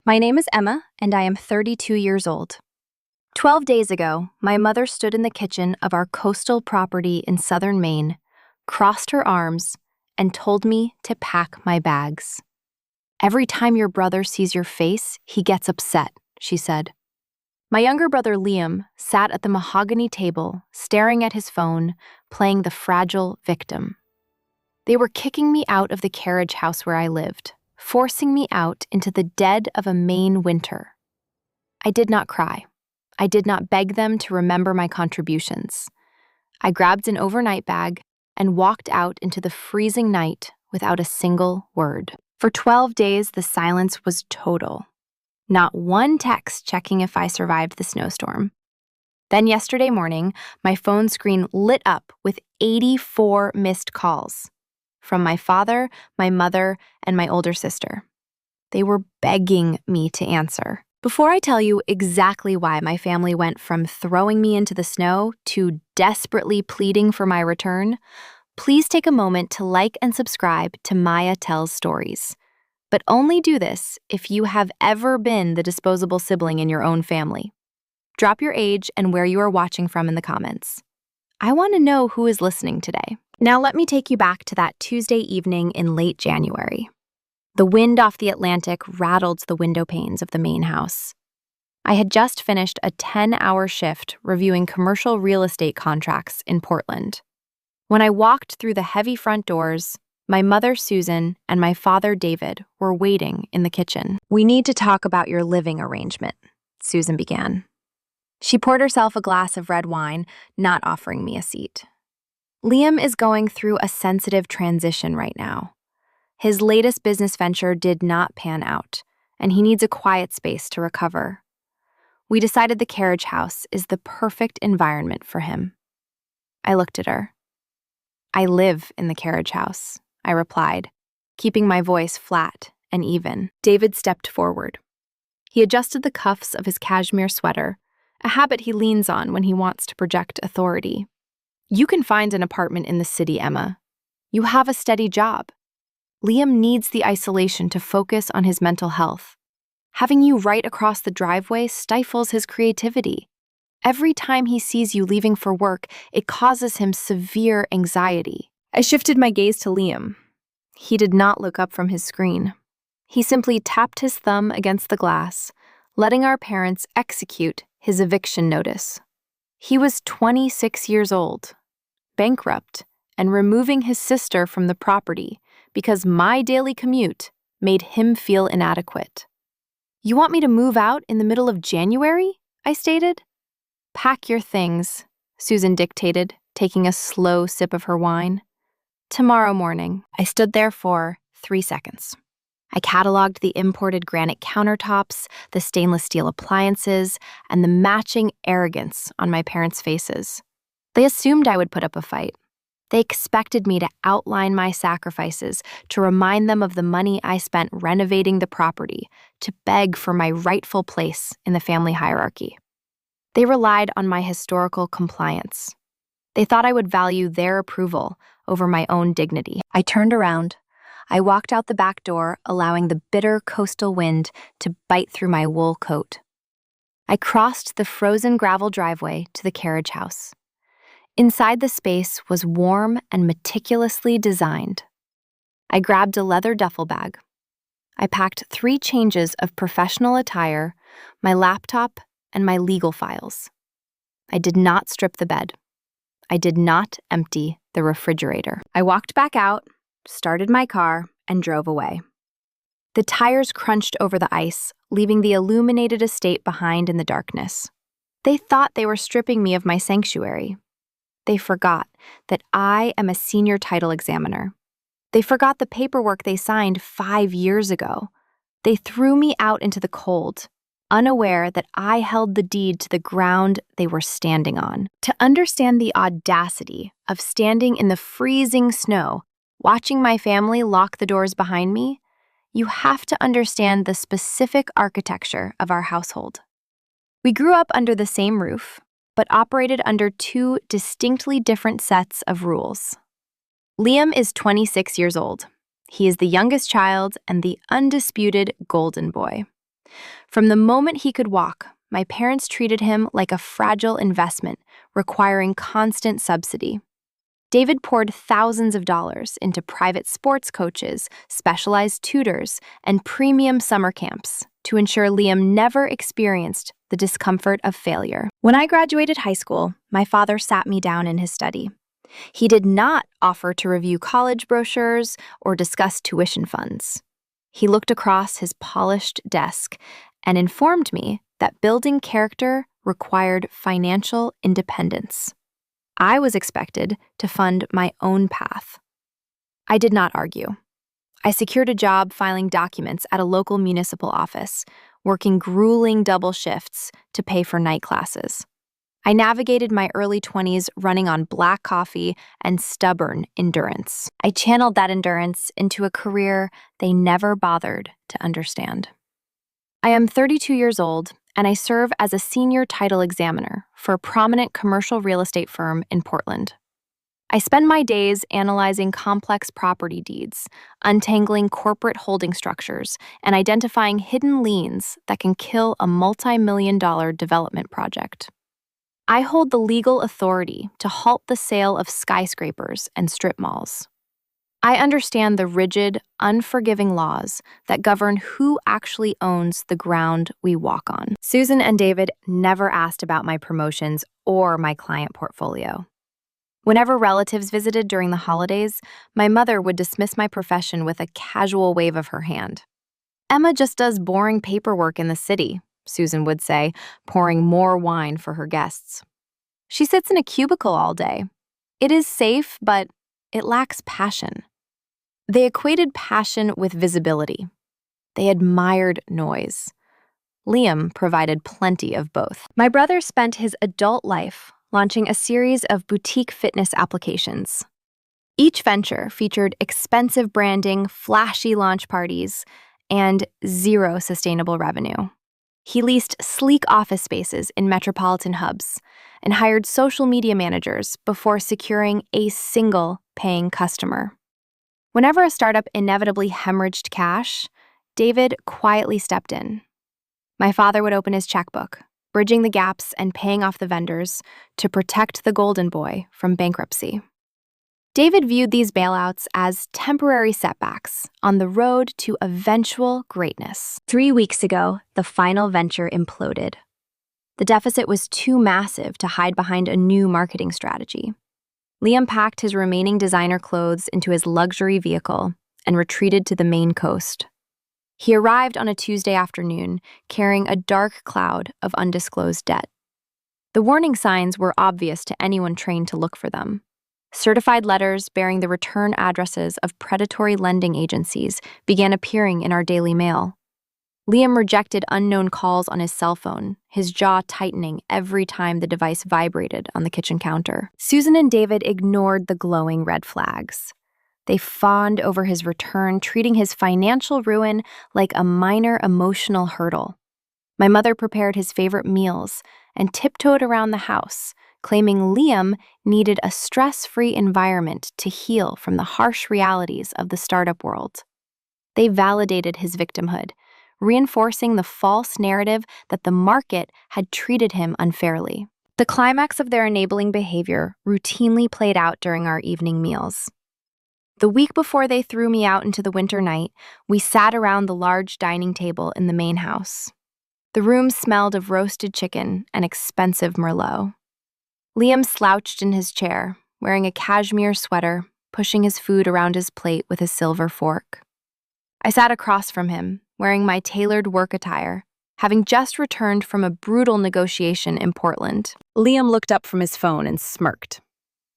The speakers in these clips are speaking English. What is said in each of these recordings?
My name is Emma, and I am 32 years old. 12 days ago, my mother stood in the kitchen of our coastal property in southern Maine, crossed her arms, and told me to pack my bags. "Every time your brother sees your face, he gets upset," she said. My younger brother Liam sat at the mahogany table, staring at his phone, playing the fragile victim. They were kicking me out of the carriage house where I lived, forcing me out into the dead of a Maine winter. I did not cry. I did not beg them to remember my contributions. I grabbed an overnight bag and walked out into the freezing night without a single word. For 12 days, the silence was total. Not one text checking if I survived the snowstorm. Then yesterday morning, my phone screen lit up with 84 missed calls from my father, my mother, and my older sister. They were begging me to answer. Before I tell you exactly why my family went from throwing me into the snow to desperately pleading for my return, please take a moment to like and subscribe to Maya Tells Stories. But only do this if you have ever been the disposable sibling in your own family. Drop your age and where you are watching from in the comments. I want to know who is listening today. Now let me take you back to that Tuesday evening in late January. The wind off the Atlantic rattled the window panes of the main house. I had just finished a 10-hour shift reviewing commercial real estate contracts in Portland. When I walked through the heavy front doors, my mother, Susan, and my father, David, were waiting in the kitchen. "We need to talk about your living arrangement," Susan began. She poured herself a glass of red wine, not offering me a seat. "Liam is going through a sensitive transition right now. His latest business venture did not pan out, and he needs a quiet space to recover. We decided the carriage house is the perfect environment for him." I looked at her. "I live in the carriage house," I replied, keeping my voice flat and even. David stepped forward. He adjusted the cuffs of his cashmere sweater, a habit he leans on when he wants to project authority. "You can find an apartment in the city, Emma. You have a steady job. Liam needs the isolation to focus on his mental health. Having you right across the driveway stifles his creativity. Every time he sees you leaving for work, it causes him severe anxiety." I shifted my gaze to Liam. He did not look up from his screen. He simply tapped his thumb against the glass, letting our parents execute his eviction notice. He was 26 years old, bankrupt, and removing his sister from the property because my daily commute made him feel inadequate. "You want me to move out in the middle of January?" I stated. "Pack your things," Susan dictated, taking a slow sip of her wine. "Tomorrow morning." I stood there for 3 seconds. I cataloged the imported granite countertops, the stainless steel appliances, and the matching arrogance on my parents' faces. They assumed I would put up a fight. They expected me to outline my sacrifices, to remind them of the money I spent renovating the property, to beg for my rightful place in the family hierarchy. They relied on my historical compliance. They thought I would value their approval over my own dignity. I turned around. I walked out the back door, allowing the bitter coastal wind to bite through my wool coat. I crossed the frozen gravel driveway to the carriage house. Inside the space was warm and meticulously designed. I grabbed a leather duffel bag. I packed 3 changes of professional attire, my laptop, and my legal files. I did not strip the bed. I did not empty the refrigerator. I walked back out, started my car, and drove away. The tires crunched over the ice, leaving the illuminated estate behind in the darkness. They thought they were stripping me of my sanctuary. They forgot that I am a senior title examiner. They forgot the paperwork they signed 5 years ago. They threw me out into the cold, unaware that I held the deed to the ground they were standing on. To understand the audacity of standing in the freezing snow, watching my family lock the doors behind me, you have to understand the specific architecture of our household. We grew up under the same roof, but operated under 2 distinctly different sets of rules. Liam is 26 years old. He is the youngest child and the undisputed golden boy. From the moment he could walk, my parents treated him like a fragile investment, requiring constant subsidy. David poured thousands of dollars into private sports coaches, specialized tutors, and premium summer camps to ensure Liam never experienced the discomfort of failure. When I graduated high school, my father sat me down in his study. He did not offer to review college brochures or discuss tuition funds. He looked across his polished desk and informed me that building character required financial independence. I was expected to fund my own path. I did not argue. I secured a job filing documents at a local municipal office, working grueling double shifts to pay for night classes. I navigated my early 20s running on black coffee and stubborn endurance. I channeled that endurance into a career they never bothered to understand. I am 32 years old, and I serve as a senior title examiner for a prominent commercial real estate firm in Portland. I spend my days analyzing complex property deeds, untangling corporate holding structures, and identifying hidden liens that can kill a multi-million-dollar development project. I hold the legal authority to halt the sale of skyscrapers and strip malls. I understand the rigid, unforgiving laws that govern who actually owns the ground we walk on. Susan and David never asked about my promotions or my client portfolio. Whenever relatives visited during the holidays, my mother would dismiss my profession with a casual wave of her hand. "Emma just does boring paperwork in the city," Susan would say, pouring more wine for her guests. "She sits in a cubicle all day. It is safe, but it lacks passion." They equated passion with visibility. They admired noise. Liam provided plenty of both. My brother spent his adult life launching a series of boutique fitness applications. Each venture featured expensive branding, flashy launch parties, and zero sustainable revenue. He leased sleek office spaces in metropolitan hubs and hired social media managers before securing a single paying customer. Whenever a startup inevitably hemorrhaged cash, David quietly stepped in. My father would open his checkbook, bridging the gaps and paying off the vendors to protect the golden boy from bankruptcy. David viewed these bailouts as temporary setbacks on the road to eventual greatness. 3 weeks ago, the final venture imploded. The deficit was too massive to hide behind a new marketing strategy. Liam packed his remaining designer clothes into his luxury vehicle and retreated to the Maine coast. He arrived on a Tuesday afternoon, carrying a dark cloud of undisclosed debt. The warning signs were obvious to anyone trained to look for them. Certified letters bearing the return addresses of predatory lending agencies began appearing in our daily mail. Liam rejected unknown calls on his cell phone, his jaw tightening every time the device vibrated on the kitchen counter. Susan and David ignored the glowing red flags. They fawned over his return, treating his financial ruin like a minor emotional hurdle. My mother prepared his favorite meals and tiptoed around the house, claiming Liam needed a stress-free environment to heal from the harsh realities of the startup world. They validated his victimhood, reinforcing the false narrative that the market had treated him unfairly. The climax of their enabling behavior routinely played out during our evening meals. The week before they threw me out into the winter night, we sat around the large dining table in the main house. The room smelled of roasted chicken and expensive Merlot. Liam slouched in his chair, wearing a cashmere sweater, pushing his food around his plate with a silver fork. I sat across from him, wearing my tailored work attire, having just returned from a brutal negotiation in Portland. Liam looked up from his phone and smirked.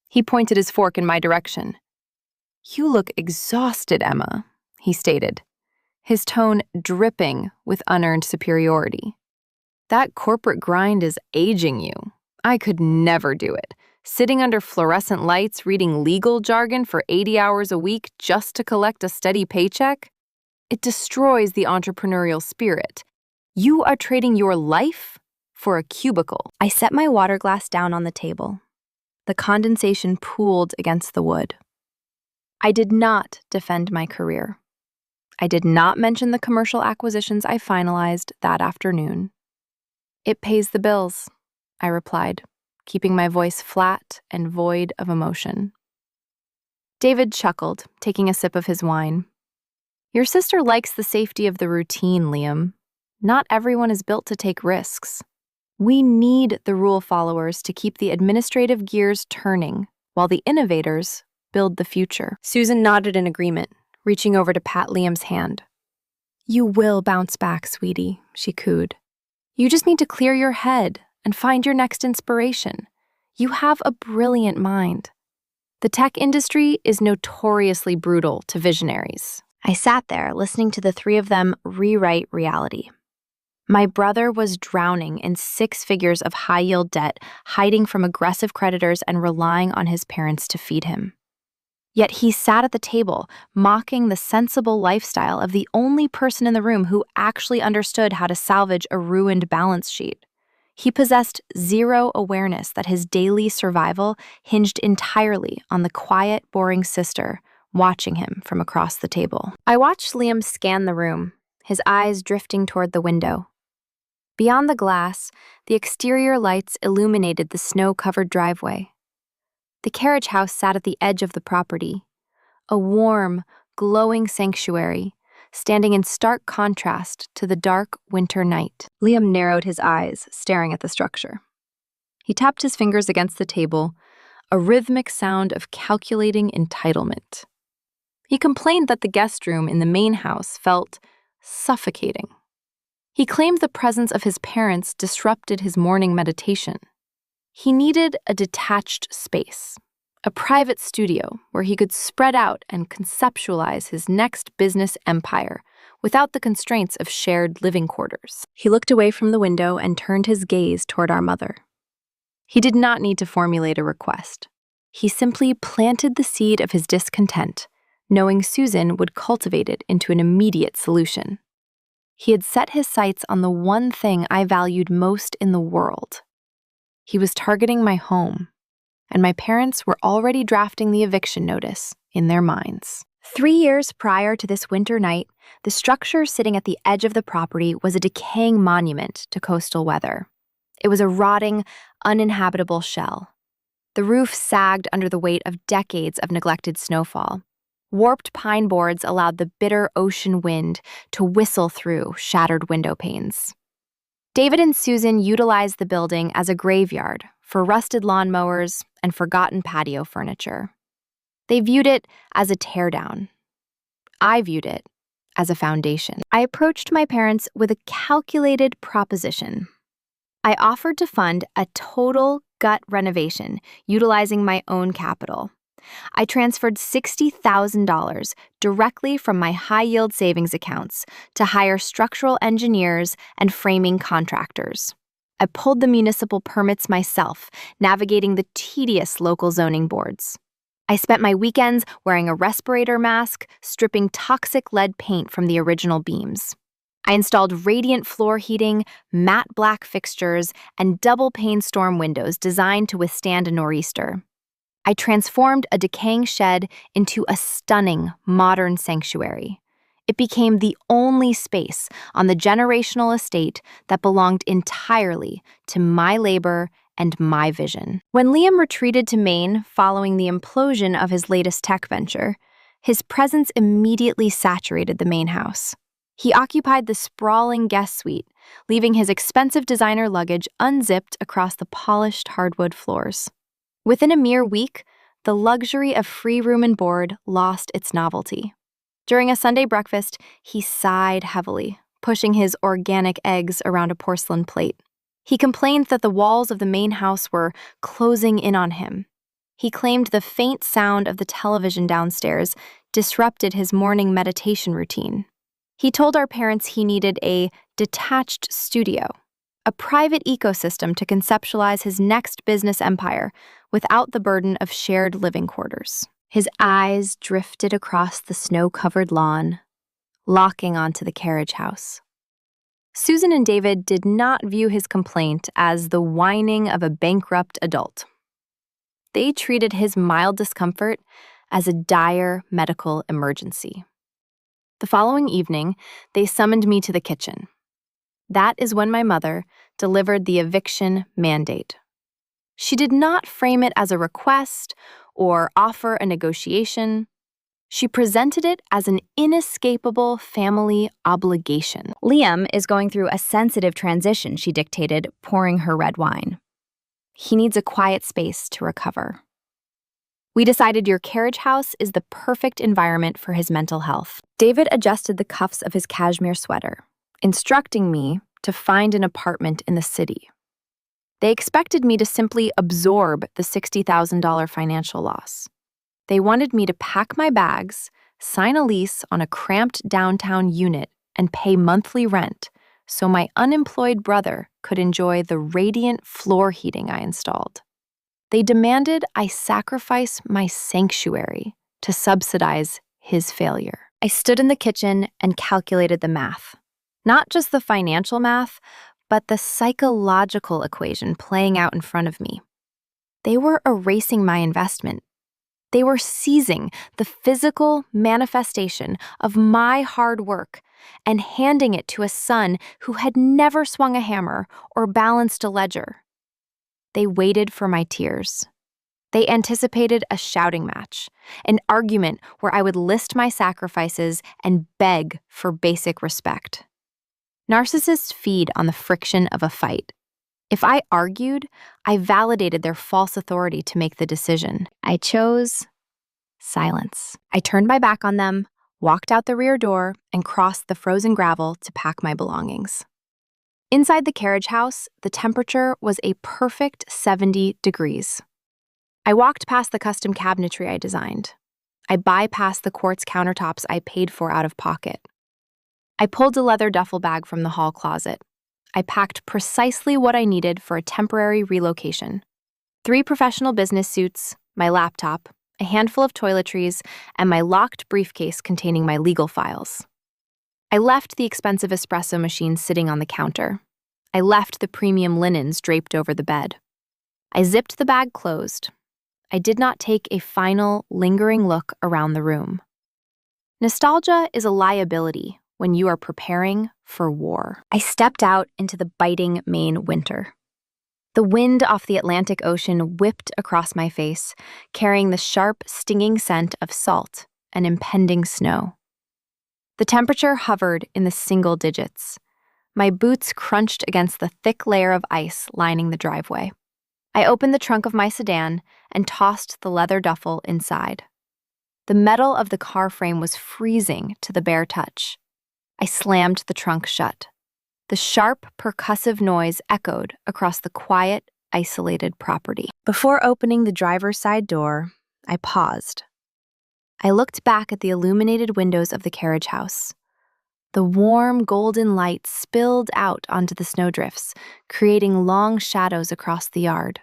He pointed his fork in my direction. "You look exhausted, Emma," he stated, his tone dripping with unearned superiority. "That corporate grind is aging you. I could never do it. Sitting under fluorescent lights reading legal jargon for 80 hours a week just to collect a steady paycheck? It destroys the entrepreneurial spirit. You are trading your life for a cubicle." I set my water glass down on the table. The condensation pooled against the wood. I did not defend my career. I did not mention the commercial acquisitions I finalized that afternoon. It pays the bills, I replied, keeping my voice flat and void of emotion. David chuckled, taking a sip of his wine. Your sister likes the safety of the routine, Liam. Not everyone is built to take risks. We need the rule followers to keep the administrative gears turning, while the innovators build the future. Susan nodded in agreement, reaching over to pat Liam's hand. You will bounce back, sweetie, she cooed. You just need to clear your head and find your next inspiration. You have a brilliant mind. The tech industry is notoriously brutal to visionaries. I sat there listening to the three of them rewrite reality. My brother was drowning in 6 figures of high-yield debt, hiding from aggressive creditors and relying on his parents to feed him. Yet he sat at the table, mocking the sensible lifestyle of the only person in the room who actually understood how to salvage a ruined balance sheet. He possessed zero awareness that his daily survival hinged entirely on the quiet, boring sister watching him from across the table. I watched Liam scan the room, his eyes drifting toward the window. Beyond the glass, the exterior lights illuminated the snow-covered driveway. The carriage house sat at the edge of the property, a warm, glowing sanctuary, standing in stark contrast to the dark winter night. Liam narrowed his eyes, staring at the structure. He tapped his fingers against the table, a rhythmic sound of calculating entitlement. He complained that the guest room in the main house felt suffocating. He claimed the presence of his parents disrupted his morning meditation. He needed a detached space, a private studio where he could spread out and conceptualize his next business empire without the constraints of shared living quarters. He looked away from the window and turned his gaze toward our mother. He did not need to formulate a request. He simply planted the seed of his discontent, knowing Susan would cultivate it into an immediate solution. He had set his sights on the one thing I valued most in the world. He was targeting my home, and my parents were already drafting the eviction notice in their minds. 3 years prior to this winter night, the structure sitting at the edge of the property was a decaying monument to coastal weather. It was a rotting, uninhabitable shell. The roof sagged under the weight of decades of neglected snowfall. Warped pine boards allowed the bitter ocean wind to whistle through shattered window panes. David and Susan utilized the building as a graveyard for rusted lawnmowers and forgotten patio furniture. They viewed it as a teardown. I viewed it as a foundation. I approached my parents with a calculated proposition. I offered to fund a total gut renovation utilizing my own capital. I transferred $60,000 directly from my high-yield savings accounts to hire structural engineers and framing contractors. I pulled the municipal permits myself, navigating the tedious local zoning boards. I spent my weekends wearing a respirator mask, stripping toxic lead paint from the original beams. I installed radiant floor heating, matte black fixtures, and double-pane storm windows designed to withstand a nor'easter. I transformed a decaying shed into a stunning, modern sanctuary. It became the only space on the generational estate that belonged entirely to my labor and my vision. When Liam retreated to Maine following the implosion of his latest tech venture, his presence immediately saturated the main house. He occupied the sprawling guest suite, leaving his expensive designer luggage unzipped across the polished hardwood floors. Within a mere week, the luxury of free room and board lost its novelty. During a Sunday breakfast, he sighed heavily, pushing his organic eggs around a porcelain plate. He complained that the walls of the main house were closing in on him. He claimed the faint sound of the television downstairs disrupted his morning meditation routine. He told our parents he needed a detached studio, a private ecosystem to conceptualize his next business empire without the burden of shared living quarters. His eyes drifted across the snow-covered lawn, locking onto the carriage house. Susan and David did not view his complaint as the whining of a bankrupt adult. They treated his mild discomfort as a dire medical emergency. The following evening, they summoned me to the kitchen. That is when my mother delivered the eviction mandate. She did not frame it as a request or offer a negotiation. She presented it as an inescapable family obligation. Liam is going through a sensitive transition, she dictated, pouring her red wine. He needs a quiet space to recover. We decided your carriage house is the perfect environment for his mental health. David adjusted the cuffs of his cashmere sweater, instructing me to find an apartment in the city. They expected me to simply absorb the $60,000 financial loss. They wanted me to pack my bags, sign a lease on a cramped downtown unit, and pay monthly rent so my unemployed brother could enjoy the radiant floor heating I installed. They demanded I sacrifice my sanctuary to subsidize his failure. I stood in the kitchen and calculated the math. Not just the financial math, but the psychological equation playing out in front of me. They were erasing my investment. They were seizing the physical manifestation of my hard work and handing it to a son who had never swung a hammer or balanced a ledger. They waited for my tears. They anticipated a shouting match, an argument where I would list my sacrifices and beg for basic respect. Narcissists feed on the friction of a fight. If I argued, I validated their false authority to make the decision. I chose silence. I turned my back on them, walked out the rear door, and crossed the frozen gravel to pack my belongings. Inside the carriage house, the temperature was a perfect 70 degrees. I walked past the custom cabinetry I designed. I bypassed the quartz countertops I paid for out of pocket. I pulled a leather duffel bag from the hall closet. I packed precisely what I needed for a temporary relocation: 3 professional business suits, my laptop, a handful of toiletries, and my locked briefcase containing my legal files. I left the expensive espresso machine sitting on the counter. I left the premium linens draped over the bed. I zipped the bag closed. I did not take a final, lingering look around the room. Nostalgia is a liability when you are preparing for war. I stepped out into the biting Maine winter. The wind off the Atlantic Ocean whipped across my face, carrying the sharp, stinging scent of salt and impending snow. The temperature hovered in the single digits. My boots crunched against the thick layer of ice lining the driveway. I opened the trunk of my sedan and tossed the leather duffel inside. The metal of the car frame was freezing to the bare touch. I slammed the trunk shut. The sharp, percussive noise echoed across the quiet, isolated property. Before opening the driver's side door, I paused. I looked back at the illuminated windows of the carriage house. The warm, golden light spilled out onto the snowdrifts, creating long shadows across the yard.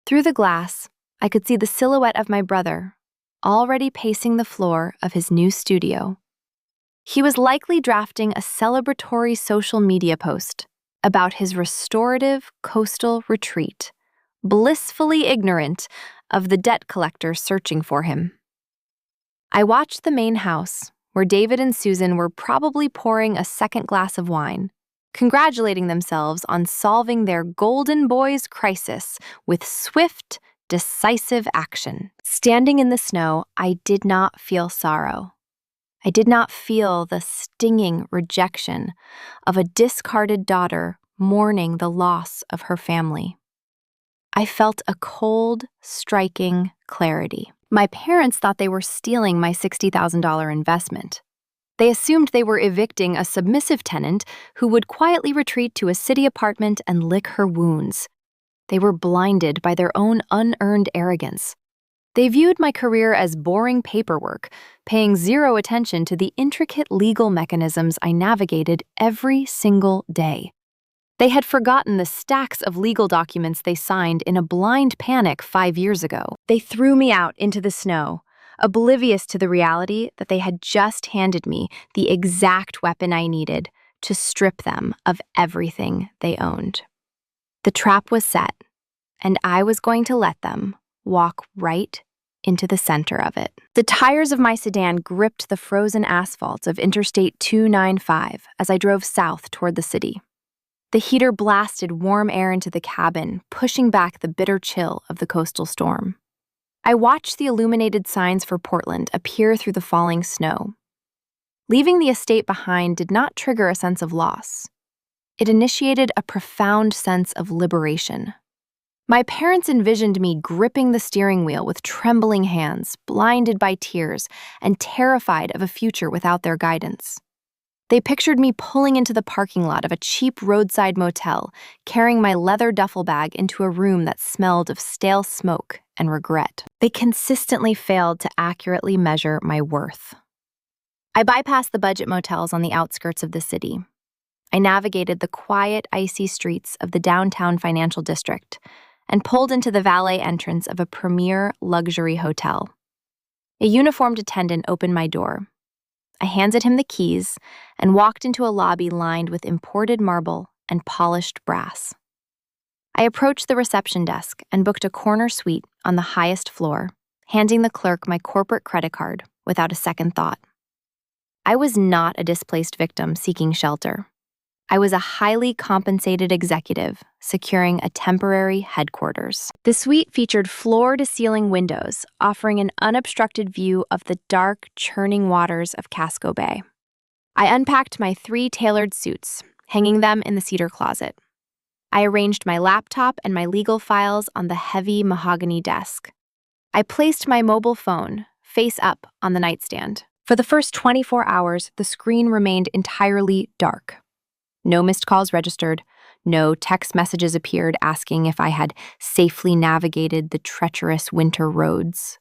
Through the glass, I could see the silhouette of my brother, already pacing the floor of his new studio. He was likely drafting a celebratory social media post about his restorative coastal retreat, blissfully ignorant of the debt collector searching for him. I watched the main house, where David and Susan were probably pouring a second glass of wine, congratulating themselves on solving their golden boys crisis with swift, decisive action. Standing in the snow, I did not feel sorrow. I did not feel the stinging rejection of a discarded daughter mourning the loss of her family. I felt a cold, striking clarity. My parents thought they were stealing my $60,000 investment. They assumed they were evicting a submissive tenant who would quietly retreat to a city apartment and lick her wounds. They were blinded by their own unearned arrogance. They viewed my career as boring paperwork, paying zero attention to the intricate legal mechanisms I navigated every single day. They had forgotten the stacks of legal documents they signed in a blind panic 5 years ago. They threw me out into the snow, oblivious to the reality that they had just handed me the exact weapon I needed to strip them of everything they owned. The trap was set, and I was going to let them walk right into the center of it. The tires of my sedan gripped the frozen asphalt of Interstate 295 as I drove south toward the city. The heater blasted warm air into the cabin, pushing back the bitter chill of the coastal storm. I watched the illuminated signs for Portland appear through the falling snow. Leaving the estate behind did not trigger a sense of loss. It initiated a profound sense of liberation. My parents envisioned me gripping the steering wheel with trembling hands, blinded by tears, and terrified of a future without their guidance. They pictured me pulling into the parking lot of a cheap roadside motel, carrying my leather duffel bag into a room that smelled of stale smoke and regret. They consistently failed to accurately measure my worth. I bypassed the budget motels on the outskirts of the city. I navigated the quiet, icy streets of the downtown financial district and pulled into the valet entrance of a premier luxury hotel. A uniformed attendant opened my door. I handed him the keys and walked into a lobby lined with imported marble and polished brass. I approached the reception desk and booked a corner suite on the highest floor, handing the clerk my corporate credit card without a second thought. I was not a displaced victim seeking shelter. I was a highly compensated executive securing a temporary headquarters. The suite featured floor-to-ceiling windows, offering an unobstructed view of the dark, churning waters of Casco Bay. I unpacked my 3 tailored suits, hanging them in the cedar closet. I arranged my laptop and my legal files on the heavy mahogany desk. I placed my mobile phone face up on the nightstand. For the first 24 hours, the screen remained entirely dark. No missed calls registered. No text messages appeared asking if I had safely navigated the treacherous winter roads.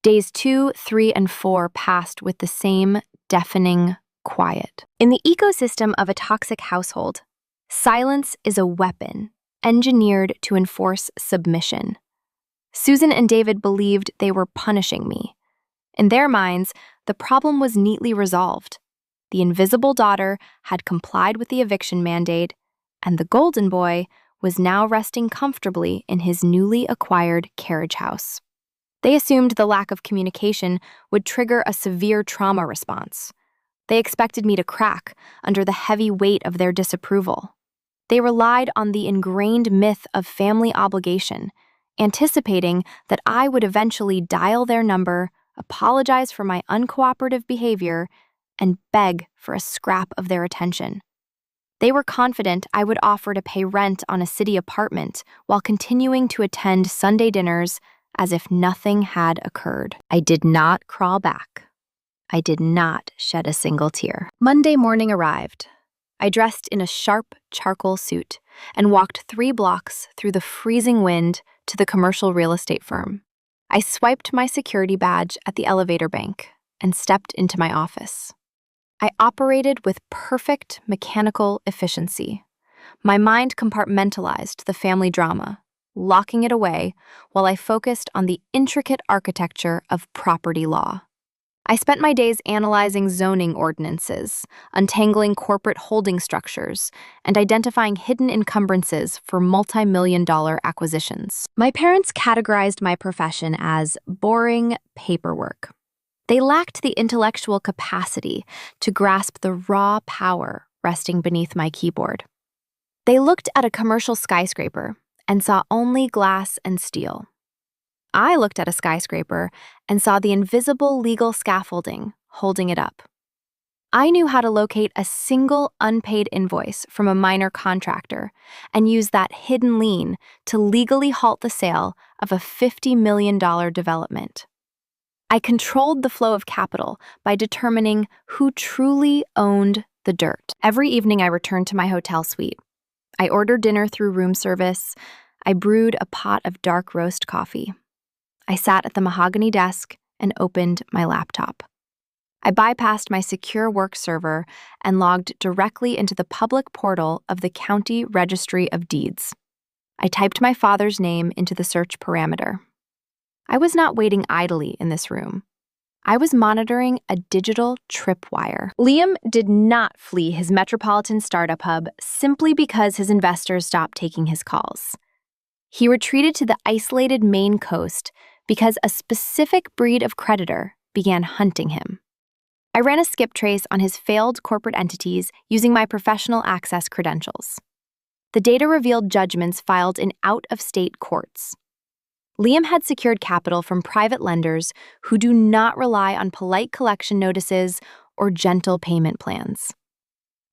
Days 2, 3, and 4 passed with the same deafening quiet. In the ecosystem of a toxic household, silence is a weapon engineered to enforce submission. Susan and David believed they were punishing me. In their minds, the problem was neatly resolved. The invisible daughter had complied with the eviction mandate, and the golden boy was now resting comfortably in his newly acquired carriage house. They assumed the lack of communication would trigger a severe trauma response. They expected me to crack under the heavy weight of their disapproval. They relied on the ingrained myth of family obligation, anticipating that I would eventually dial their number, apologize for my uncooperative behavior, and beg for a scrap of their attention. They were confident I would offer to pay rent on a city apartment while continuing to attend Sunday dinners as if nothing had occurred. I did not crawl back. I did not shed a single tear. Monday morning arrived. I dressed in a sharp charcoal suit and walked 3 blocks through the freezing wind to the commercial real estate firm. I swiped my security badge at the elevator bank and stepped into my office. I operated with perfect mechanical efficiency. My mind compartmentalized the family drama, locking it away while I focused on the intricate architecture of property law. I spent my days analyzing zoning ordinances, untangling corporate holding structures, and identifying hidden encumbrances for multi-million-dollar acquisitions. My parents categorized my profession as boring paperwork. They lacked the intellectual capacity to grasp the raw power resting beneath my keyboard. They looked at a commercial skyscraper and saw only glass and steel. I looked at a skyscraper and saw the invisible legal scaffolding holding it up. I knew how to locate a single unpaid invoice from a minor contractor and use that hidden lien to legally halt the sale of a $50 million development. I controlled the flow of capital by determining who truly owned the dirt. Every evening I returned to my hotel suite. I ordered dinner through room service. I brewed a pot of dark roast coffee. I sat at the mahogany desk and opened my laptop. I bypassed my secure work server and logged directly into the public portal of the County Registry of Deeds. I typed my father's name into the search parameter. I was not waiting idly in this room. I was monitoring a digital tripwire. Liam did not flee his metropolitan startup hub simply because his investors stopped taking his calls. He retreated to the isolated Maine coast because a specific breed of creditor began hunting him. I ran a skip trace on his failed corporate entities using my professional access credentials. The data revealed judgments filed in out-of-state courts. Liam had secured capital from private lenders who do not rely on polite collection notices or gentle payment plans.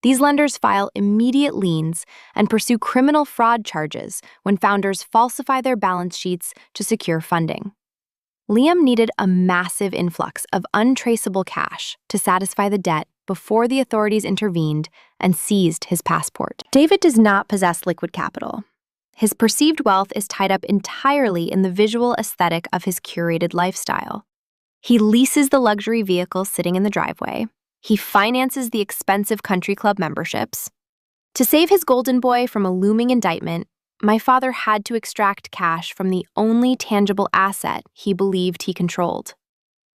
These lenders file immediate liens and pursue criminal fraud charges when founders falsify their balance sheets to secure funding. Liam needed a massive influx of untraceable cash to satisfy the debt before the authorities intervened and seized his passport. David does not possess liquid capital. His perceived wealth is tied up entirely in the visual aesthetic of his curated lifestyle. He leases the luxury vehicles sitting in the driveway. He finances the expensive country club memberships. To save his golden boy from a looming indictment, my father had to extract cash from the only tangible asset he believed he controlled: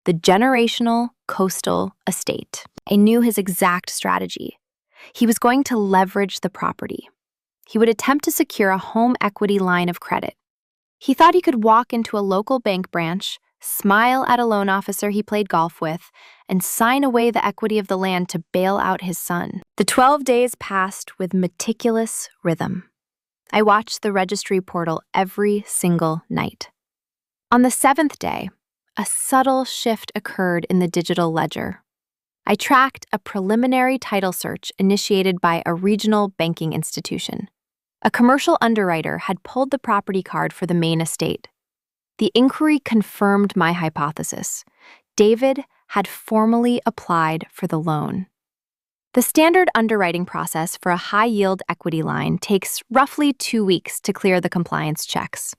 the generational coastal estate. I knew his exact strategy. He was going to leverage the property. He would attempt to secure a home equity line of credit. He thought he could walk into a local bank branch, smile at a loan officer he played golf with, and sign away the equity of the land to bail out his son. The 12 days passed with meticulous rhythm. I watched the registry portal every single night. On the 7th day, a subtle shift occurred in the digital ledger. I tracked a preliminary title search initiated by a regional banking institution. A commercial underwriter had pulled the property card for the Maine estate. The inquiry confirmed my hypothesis. David had formally applied for the loan. The standard underwriting process for a high-yield equity line takes roughly 2 weeks to clear the compliance checks.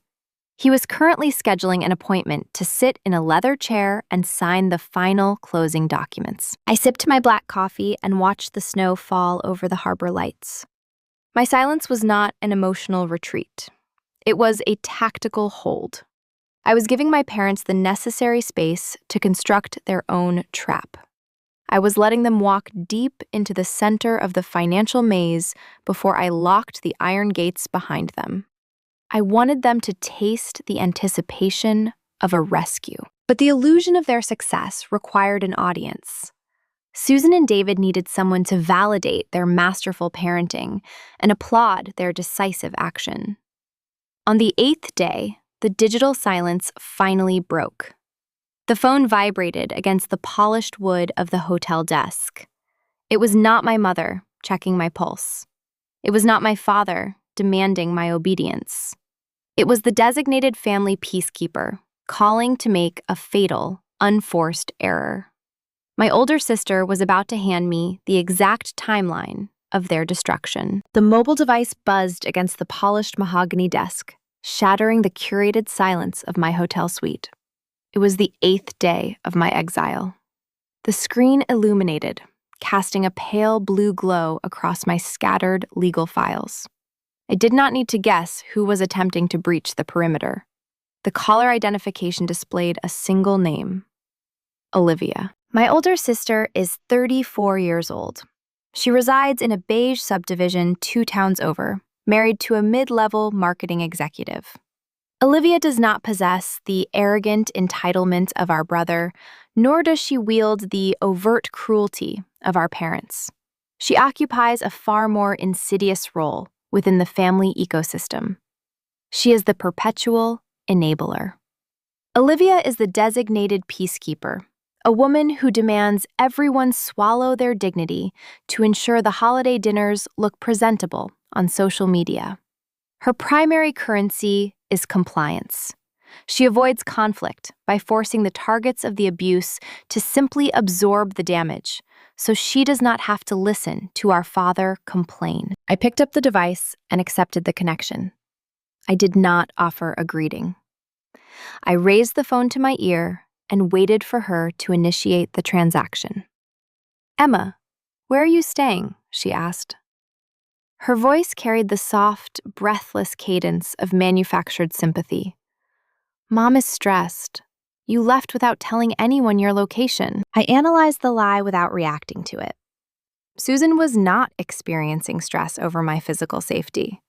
He was currently scheduling an appointment to sit in a leather chair and sign the final closing documents. I sipped my black coffee and watched the snow fall over the harbor lights. My silence was not an emotional retreat. It was a tactical hold. I was giving my parents the necessary space to construct their own trap. I was letting them walk deep into the center of the financial maze before I locked the iron gates behind them. I wanted them to taste the anticipation of a rescue. But the illusion of their success required an audience. Susan and David needed someone to validate their masterful parenting and applaud their decisive action. On the 8th day, the digital silence finally broke. The phone vibrated against the polished wood of the hotel desk. It was not my mother checking my pulse. It was not my father demanding my obedience. It was the designated family peacekeeper calling to make a fatal, unforced error. My older sister was about to hand me the exact timeline of their destruction. The mobile device buzzed against the polished mahogany desk, shattering the curated silence of my hotel suite. It was the 8th day of my exile. The screen illuminated, casting a pale blue glow across my scattered legal files. I did not need to guess who was attempting to breach the perimeter. The caller identification displayed a single name: Olivia. My older sister is 34 years old. She resides in a beige subdivision 2 towns over, married to a mid-level marketing executive. Olivia does not possess the arrogant entitlement of our brother, nor does she wield the overt cruelty of our parents. She occupies a far more insidious role within the family ecosystem. She is the perpetual enabler. Olivia is the designated peacekeeper, a woman who demands everyone swallow their dignity to ensure the holiday dinners look presentable on social media. Her primary currency is compliance. She avoids conflict by forcing the targets of the abuse to simply absorb the damage, so she does not have to listen to our father complain. I picked up the device and accepted the connection. I did not offer a greeting. I raised the phone to my ear and waited for her to initiate the transaction. "Emma, where are you staying?" she asked. Her voice carried the soft, breathless cadence of manufactured sympathy. "Mom is stressed. You left without telling anyone your location." I analyzed the lie without reacting to it. Susan was not experiencing stress over my physical safety.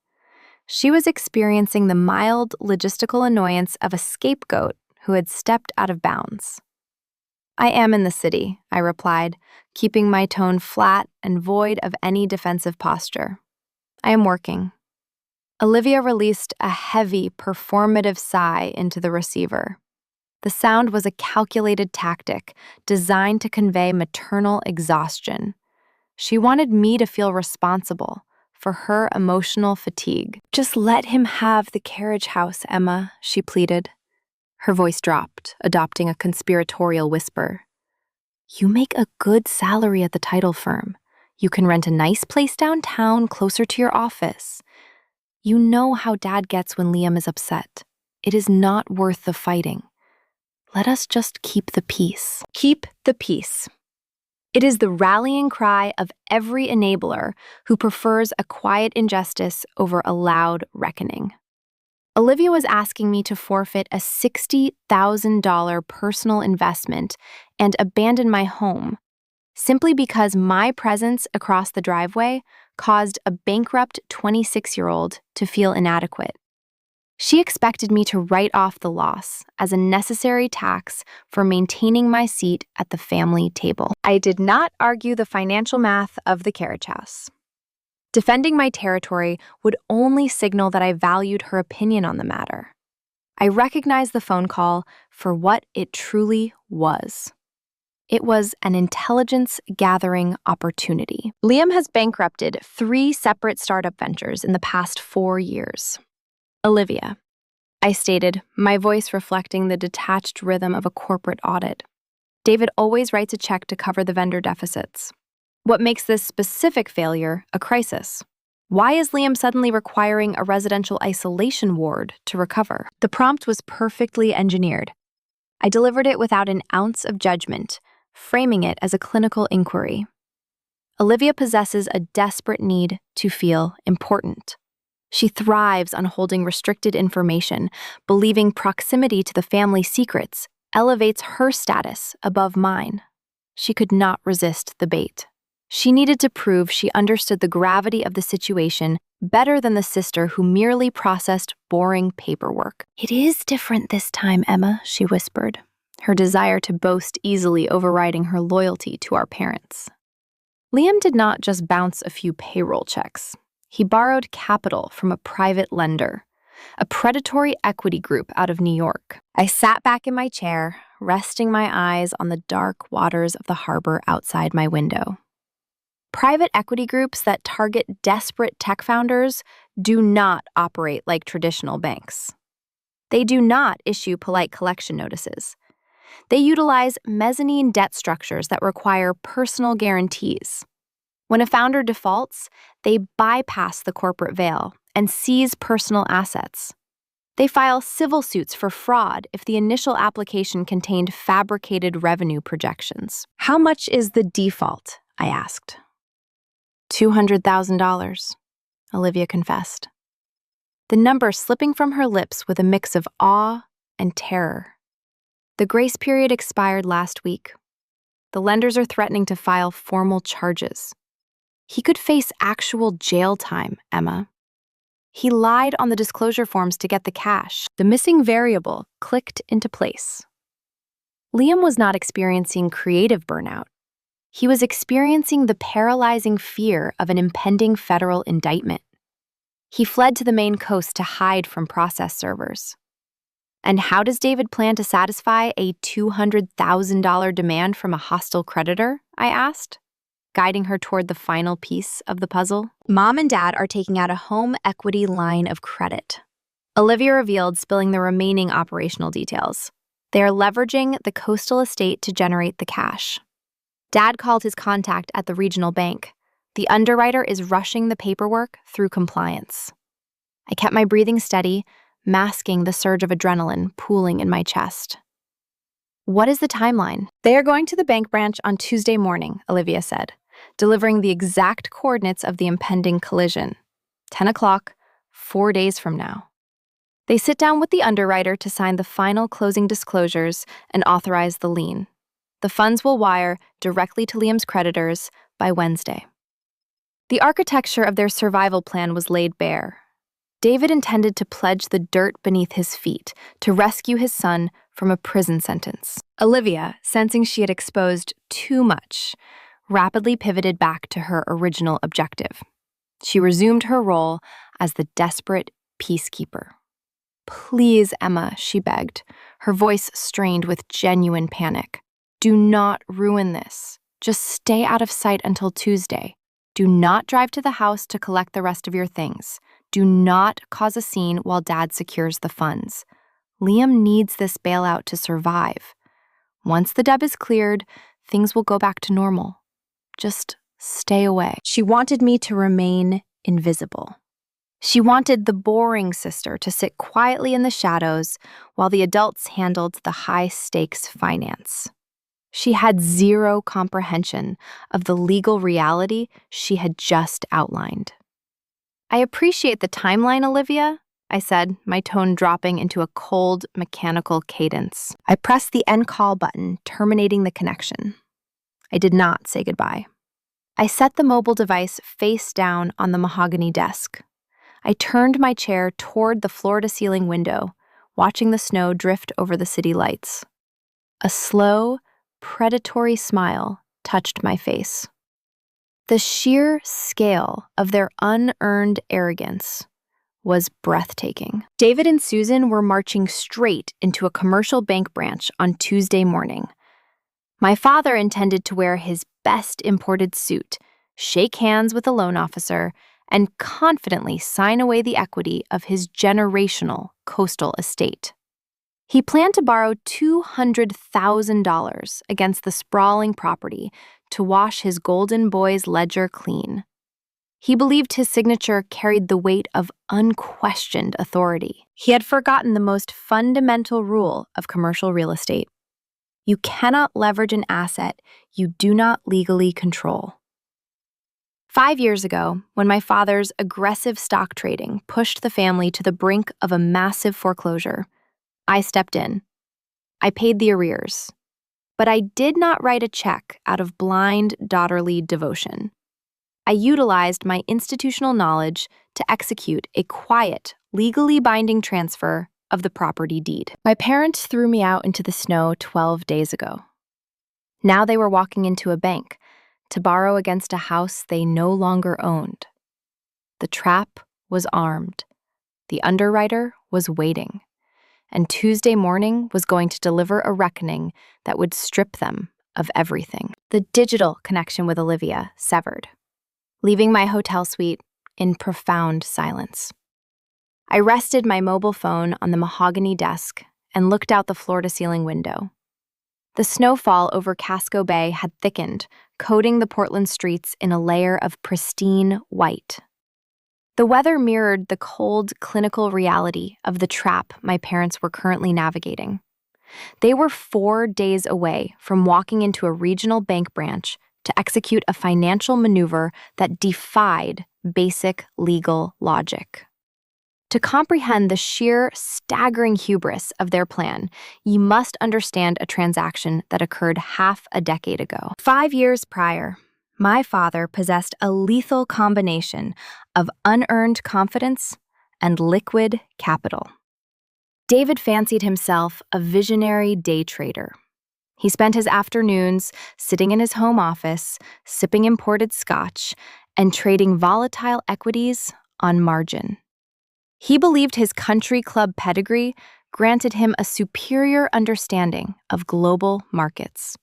She was experiencing the mild logistical annoyance of a scapegoat who had stepped out of bounds. I am in the city, I replied, keeping my tone flat and void of any defensive posture. I am working. Olivia released a heavy, performative sigh into the receiver. The sound was a calculated tactic designed to convey maternal exhaustion. She wanted me to feel responsible for her emotional fatigue. Just let him have the carriage house, Emma, she pleaded. Her voice dropped, adopting a conspiratorial whisper. You make a good salary at the title firm. You can rent a nice place downtown closer to your office. You know how Dad gets when Liam is upset. It is not worth the fighting. Let us just keep the peace. Keep the peace. It is the rallying cry of every enabler who prefers a quiet injustice over a loud reckoning. Olivia was asking me to forfeit a $60,000 personal investment and abandon my home simply because my presence across the driveway caused a bankrupt 26-year-old to feel inadequate. She expected me to write off the loss as a necessary tax for maintaining my seat at the family table. I did not argue the financial math of the carriage house. Defending my territory would only signal that I valued her opinion on the matter. I recognized the phone call for what it truly was. It was an intelligence-gathering opportunity. Liam has bankrupted 3 separate startup ventures in the past 4 years. Olivia, I stated, my voice reflecting the detached rhythm of a corporate audit. David always writes a check to cover the vendor deficits. What makes this specific failure a crisis? Why is Liam suddenly requiring a residential isolation ward to recover? The prompt was perfectly engineered. I delivered it without an ounce of judgment, framing it as a clinical inquiry. Olivia possesses a desperate need to feel important. She thrives on holding restricted information, believing proximity to the family secrets elevates her status above mine. She could not resist the bait. She needed to prove she understood the gravity of the situation better than the sister who merely processed boring paperwork. It is different this time, Emma, she whispered, her desire to boast easily overriding her loyalty to our parents. Liam did not just bounce a few payroll checks. He borrowed capital from a private lender, a predatory equity group out of New York. I sat back in my chair, resting my eyes on the dark waters of the harbor outside my window. Private equity groups that target desperate tech founders do not operate like traditional banks. They do not issue polite collection notices. They utilize mezzanine debt structures that require personal guarantees. When a founder defaults, they bypass the corporate veil and seize personal assets. They file civil suits for fraud if the initial application contained fabricated revenue projections. How much is the default? I asked. $200,000, Olivia confessed, the number slipping from her lips with a mix of awe and terror. The grace period expired last week. The lenders are threatening to file formal charges. He could face actual jail time, Emma. He lied on the disclosure forms to get the cash. The missing variable clicked into place. Liam was not experiencing creative burnout. He was experiencing the paralyzing fear of an impending federal indictment. He fled to the Maine coast to hide from process servers. And how does David plan to satisfy a $200,000 demand from a hostile creditor? I asked, guiding her toward the final piece of the puzzle. Mom and Dad are taking out a home equity line of credit, Olivia revealed, spilling the remaining operational details. They are leveraging the coastal estate to generate the cash. Dad called his contact at the regional bank. The underwriter is rushing the paperwork through compliance. I kept my breathing steady, masking the surge of adrenaline pooling in my chest. What is the timeline? They are going to the bank branch on Tuesday morning, Olivia said, delivering the exact coordinates of the impending collision. 10 o'clock, 4 days from now. They sit down with the underwriter to sign the final closing disclosures and authorize the lien. The funds will wire directly to Liam's creditors by Wednesday. The architecture of their survival plan was laid bare. David intended to pledge the dirt beneath his feet to rescue his son from a prison sentence. Olivia, sensing she had exposed too much, rapidly pivoted back to her original objective. She resumed her role as the desperate peacekeeper. "Please, Emma," she begged, her voice strained with genuine panic. "Do not ruin this. Just stay out of sight until Tuesday. Do not drive to the house to collect the rest of your things. Do not cause a scene while Dad secures the funds. Liam needs this bailout to survive. Once the debt is cleared, things will go back to normal. Just stay away." She wanted me to remain invisible. She wanted the boring sister to sit quietly in the shadows while the adults handled the high-stakes finance. She had zero comprehension of the legal reality she had just outlined. "I appreciate the timeline, Olivia," I said, my tone dropping into a cold, mechanical cadence. I pressed the end call button, terminating the connection. I did not say goodbye. I set the mobile device face down on the mahogany desk. I turned my chair toward the floor-to-ceiling window, watching the snow drift over the city lights. A slow, predatory smile touched my face. The sheer scale of their unearned arrogance was breathtaking. David and Susan were marching straight into a commercial bank branch on Tuesday morning. My father intended to wear his best imported suit, shake hands with a loan officer, and confidently sign away the equity of his generational coastal estate. He planned to borrow $200,000 against the sprawling property to wash his golden boy's ledger clean. He believed his signature carried the weight of unquestioned authority. He had forgotten the most fundamental rule of commercial real estate. You cannot leverage an asset you do not legally control. 5 years ago, when my father's aggressive stock trading pushed the family to the brink of a massive foreclosure, I stepped in. I paid the arrears. But I did not write a check out of blind, daughterly devotion. I utilized my institutional knowledge to execute a quiet, legally binding transfer of the property deed. My parents threw me out into the snow 12 days ago. Now they were walking into a bank to borrow against a house they no longer owned. The trap was armed. The underwriter was waiting. And Tuesday morning was going to deliver a reckoning that would strip them of everything. The digital connection with Olivia severed, leaving my hotel suite in profound silence. I rested my mobile phone on the mahogany desk and looked out the floor-to-ceiling window. The snowfall over Casco Bay had thickened, coating the Portland streets in a layer of pristine white. The weather mirrored the cold, clinical reality of the trap my parents were currently navigating. They were 4 days away from walking into a regional bank branch to execute a financial maneuver that defied basic legal logic. To comprehend the sheer, staggering hubris of their plan, you must understand a transaction that occurred half a decade ago. 5 years prior, my father possessed a lethal combination of unearned confidence and liquid capital. David fancied himself a visionary day trader. He spent his afternoons sitting in his home office, sipping imported scotch, and trading volatile equities on margin. He believed his country club pedigree granted him a superior understanding of global markets.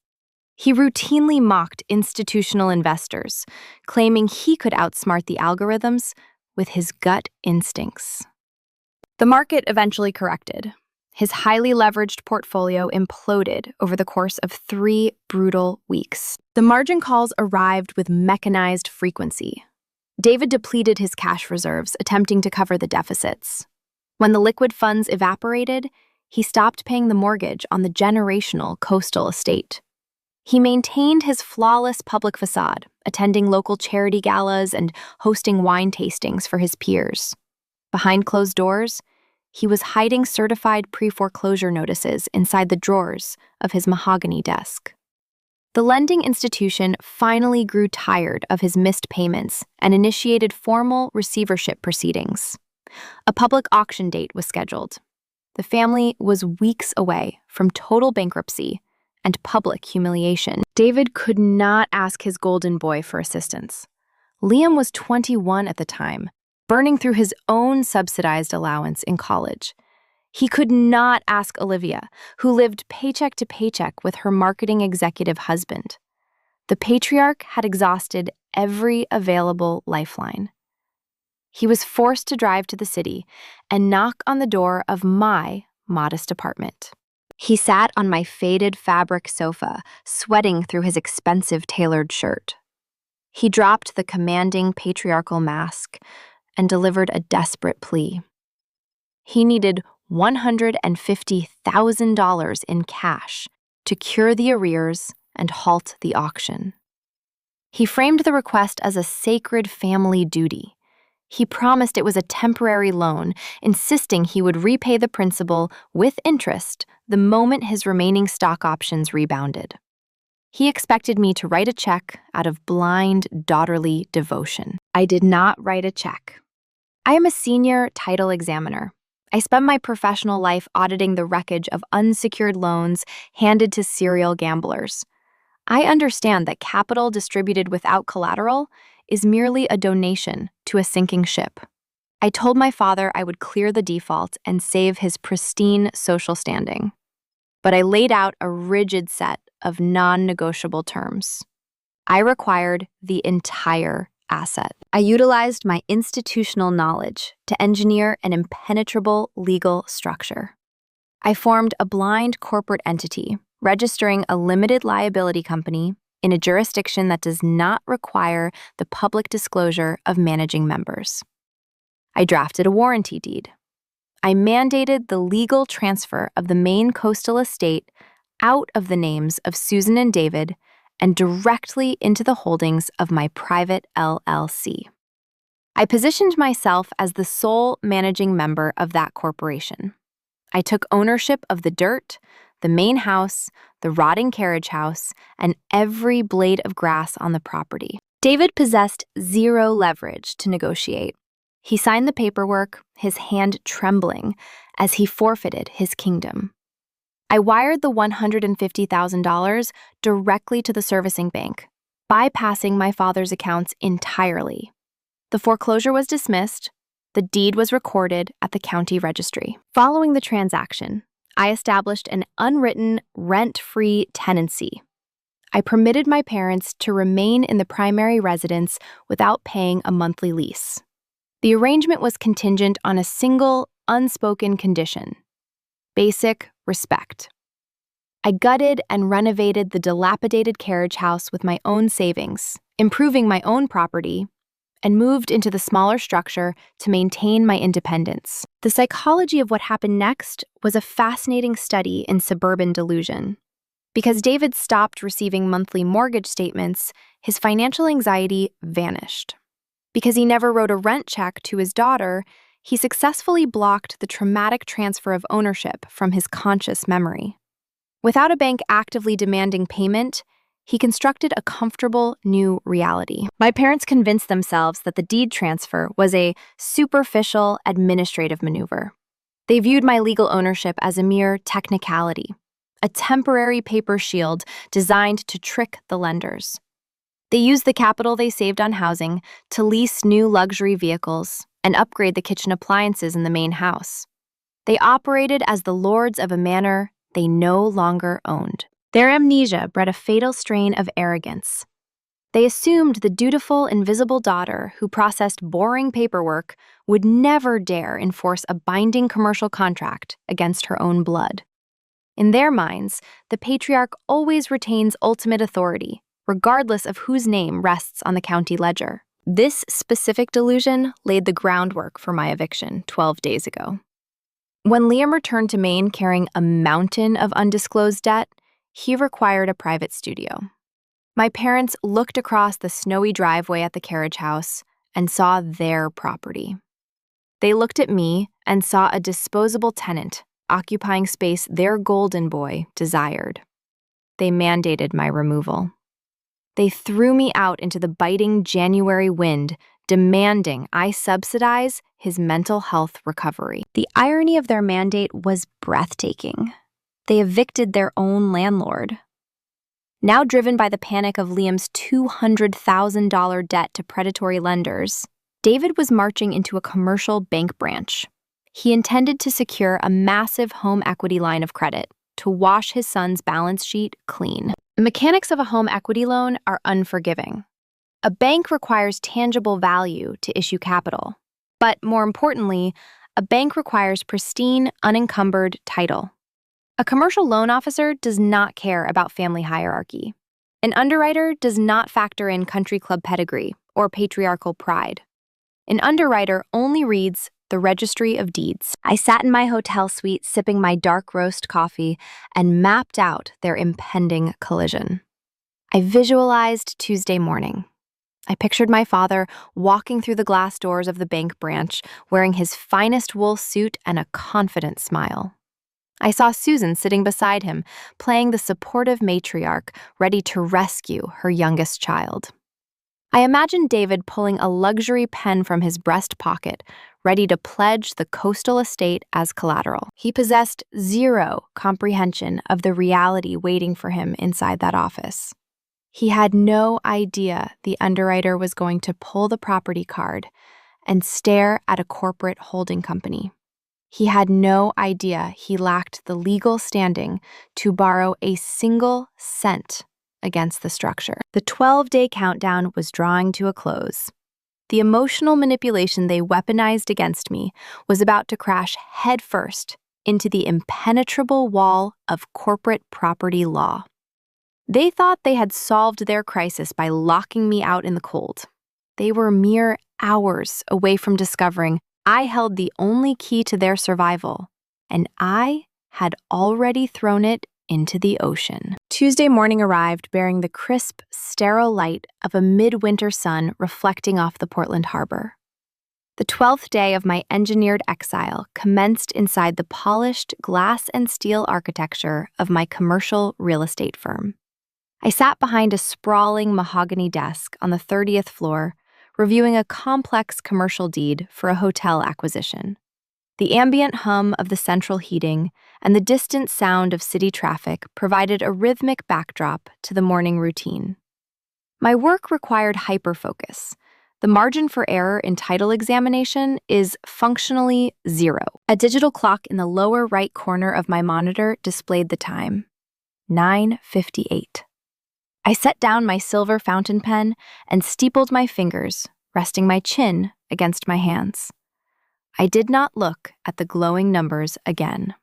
He routinely mocked institutional investors, claiming he could outsmart the algorithms with his gut instincts. The market eventually corrected. His highly leveraged portfolio imploded over the course of 3 brutal weeks. The margin calls arrived with mechanized frequency. David depleted his cash reserves, attempting to cover the deficits. When the liquid funds evaporated, he stopped paying the mortgage on the generational coastal estate. He maintained his flawless public facade, attending local charity galas and hosting wine tastings for his peers. Behind closed doors, he was hiding certified pre-foreclosure notices inside the drawers of his mahogany desk. The lending institution finally grew tired of his missed payments and initiated formal receivership proceedings. A public auction date was scheduled. The family was weeks away from total bankruptcy and public humiliation. David could not ask his golden boy for assistance. Liam was 21 at the time, burning through his own subsidized allowance in college. He could not ask Olivia, who lived paycheck to paycheck with her marketing executive husband. The patriarch had exhausted every available lifeline. He was forced to drive to the city and knock on the door of my modest apartment. He sat on my faded fabric sofa, sweating through his expensive tailored shirt. He dropped the commanding patriarchal mask and delivered a desperate plea. He needed $150,000 in cash to cure the arrears and halt the auction. He framed the request as a sacred family duty. He promised it was a temporary loan, insisting he would repay the principal with interest the moment his remaining stock options rebounded. He expected me to write a check out of blind, daughterly devotion. I did not write a check. I am a senior title examiner. I spent my professional life auditing the wreckage of unsecured loans handed to serial gamblers. I understand that capital distributed without collateral is merely a donation to a sinking ship. I told my father I would clear the default and save his pristine social standing. But I laid out a rigid set of non-negotiable terms. I required the entire asset. I utilized my institutional knowledge to engineer an impenetrable legal structure. I formed a blind corporate entity, registering a limited liability company in a jurisdiction that does not require the public disclosure of managing members. I drafted a warranty deed. I mandated the legal transfer of the Maine coastal estate out of the names of Susan and David and directly into the holdings of my private LLC. I positioned myself as the sole managing member of that corporation. I took ownership of the dirt, the main house, the rotting carriage house, and every blade of grass on the property. David possessed zero leverage to negotiate. He signed the paperwork, his hand trembling, as he forfeited his kingdom. I wired the $150,000 directly to the servicing bank, bypassing my father's accounts entirely. The foreclosure was dismissed. The deed was recorded at the county registry. Following the transaction, I established an unwritten, rent-free tenancy. I permitted my parents to remain in the primary residence without paying a monthly lease. The arrangement was contingent on a single, unspoken condition: basic respect. I gutted and renovated the dilapidated carriage house with my own savings, improving my own property, and moved into the smaller structure to maintain my independence. The psychology of what happened next was a fascinating study in suburban delusion. Because David stopped receiving monthly mortgage statements, his financial anxiety vanished. Because he never wrote a rent check to his daughter, he successfully blocked the traumatic transfer of ownership from his conscious memory. Without a bank actively demanding payment, he constructed a comfortable new reality. My parents convinced themselves that the deed transfer was a superficial administrative maneuver. They viewed my legal ownership as a mere technicality, a temporary paper shield designed to trick the lenders. They used the capital they saved on housing to lease new luxury vehicles and upgrade the kitchen appliances in the main house. They operated as the lords of a manor they no longer owned. Their amnesia bred a fatal strain of arrogance. They assumed the dutiful, invisible daughter who processed boring paperwork would never dare enforce a binding commercial contract against her own blood. In their minds, the patriarch always retains ultimate authority, regardless of whose name rests on the county ledger. This specific delusion laid the groundwork for my eviction 12 days ago. When Liam returned to Maine carrying a mountain of undisclosed debt, he required a private studio. My parents looked across the snowy driveway at the carriage house and saw their property. They looked at me and saw a disposable tenant occupying space their golden boy desired. They mandated my removal. They threw me out into the biting January wind, demanding I subsidize his mental health recovery. The irony of their mandate was breathtaking. They evicted their own landlord. Now driven by the panic of Liam's $200,000 debt to predatory lenders, David was marching into a commercial bank branch. He intended to secure a massive home equity line of credit to wash his son's balance sheet clean. The mechanics of a home equity loan are unforgiving. A bank requires tangible value to issue capital. But more importantly, a bank requires pristine, unencumbered title. A commercial loan officer does not care about family hierarchy. An underwriter does not factor in country club pedigree or patriarchal pride. An underwriter only reads the Registry of Deeds. I sat in my hotel suite sipping my dark roast coffee and mapped out their impending collision. I visualized Tuesday morning. I pictured my father walking through the glass doors of the bank branch, wearing his finest wool suit and a confident smile. I saw Susan sitting beside him, playing the supportive matriarch, ready to rescue her youngest child. I imagined David pulling a luxury pen from his breast pocket, ready to pledge the coastal estate as collateral. He possessed zero comprehension of the reality waiting for him inside that office. He had no idea the underwriter was going to pull the property card and stare at a corporate holding company. He had no idea he lacked the legal standing to borrow a single cent against the structure. The 12-day countdown was drawing to a close. The emotional manipulation they weaponized against me was about to crash headfirst into the impenetrable wall of corporate property law. They thought they had solved their crisis by locking me out in the cold. They were mere hours away from discovering I held the only key to their survival, and I had already thrown it into the ocean. Tuesday morning arrived bearing the crisp, sterile light of a midwinter sun reflecting off the Portland harbor. The 12th day of my engineered exile commenced inside the polished glass and steel architecture of my commercial real estate firm. I sat behind a sprawling mahogany desk on the 30th floor, reviewing a complex commercial deed for a hotel acquisition. The ambient hum of the central heating and the distant sound of city traffic provided a rhythmic backdrop to the morning routine. My work required hyperfocus. The margin for error in title examination is functionally zero. A digital clock in the lower right corner of my monitor displayed the time, 9:58. I set down my silver fountain pen and steepled my fingers, resting my chin against my hands. I did not look at the glowing numbers again.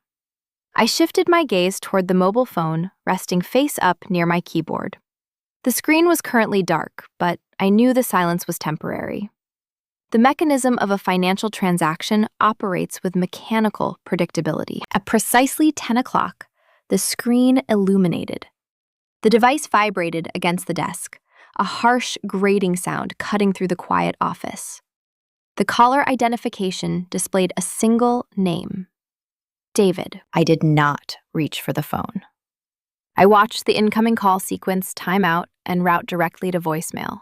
I shifted my gaze toward the mobile phone, resting face up near my keyboard. The screen was currently dark, but I knew the silence was temporary. The mechanism of a financial transaction operates with mechanical predictability. At precisely 10 o'clock, the screen illuminated. The device vibrated against the desk, a harsh grating sound cutting through the quiet office. The caller identification displayed a single name, David. I did not reach for the phone. I watched the incoming call sequence time out and route directly to voicemail.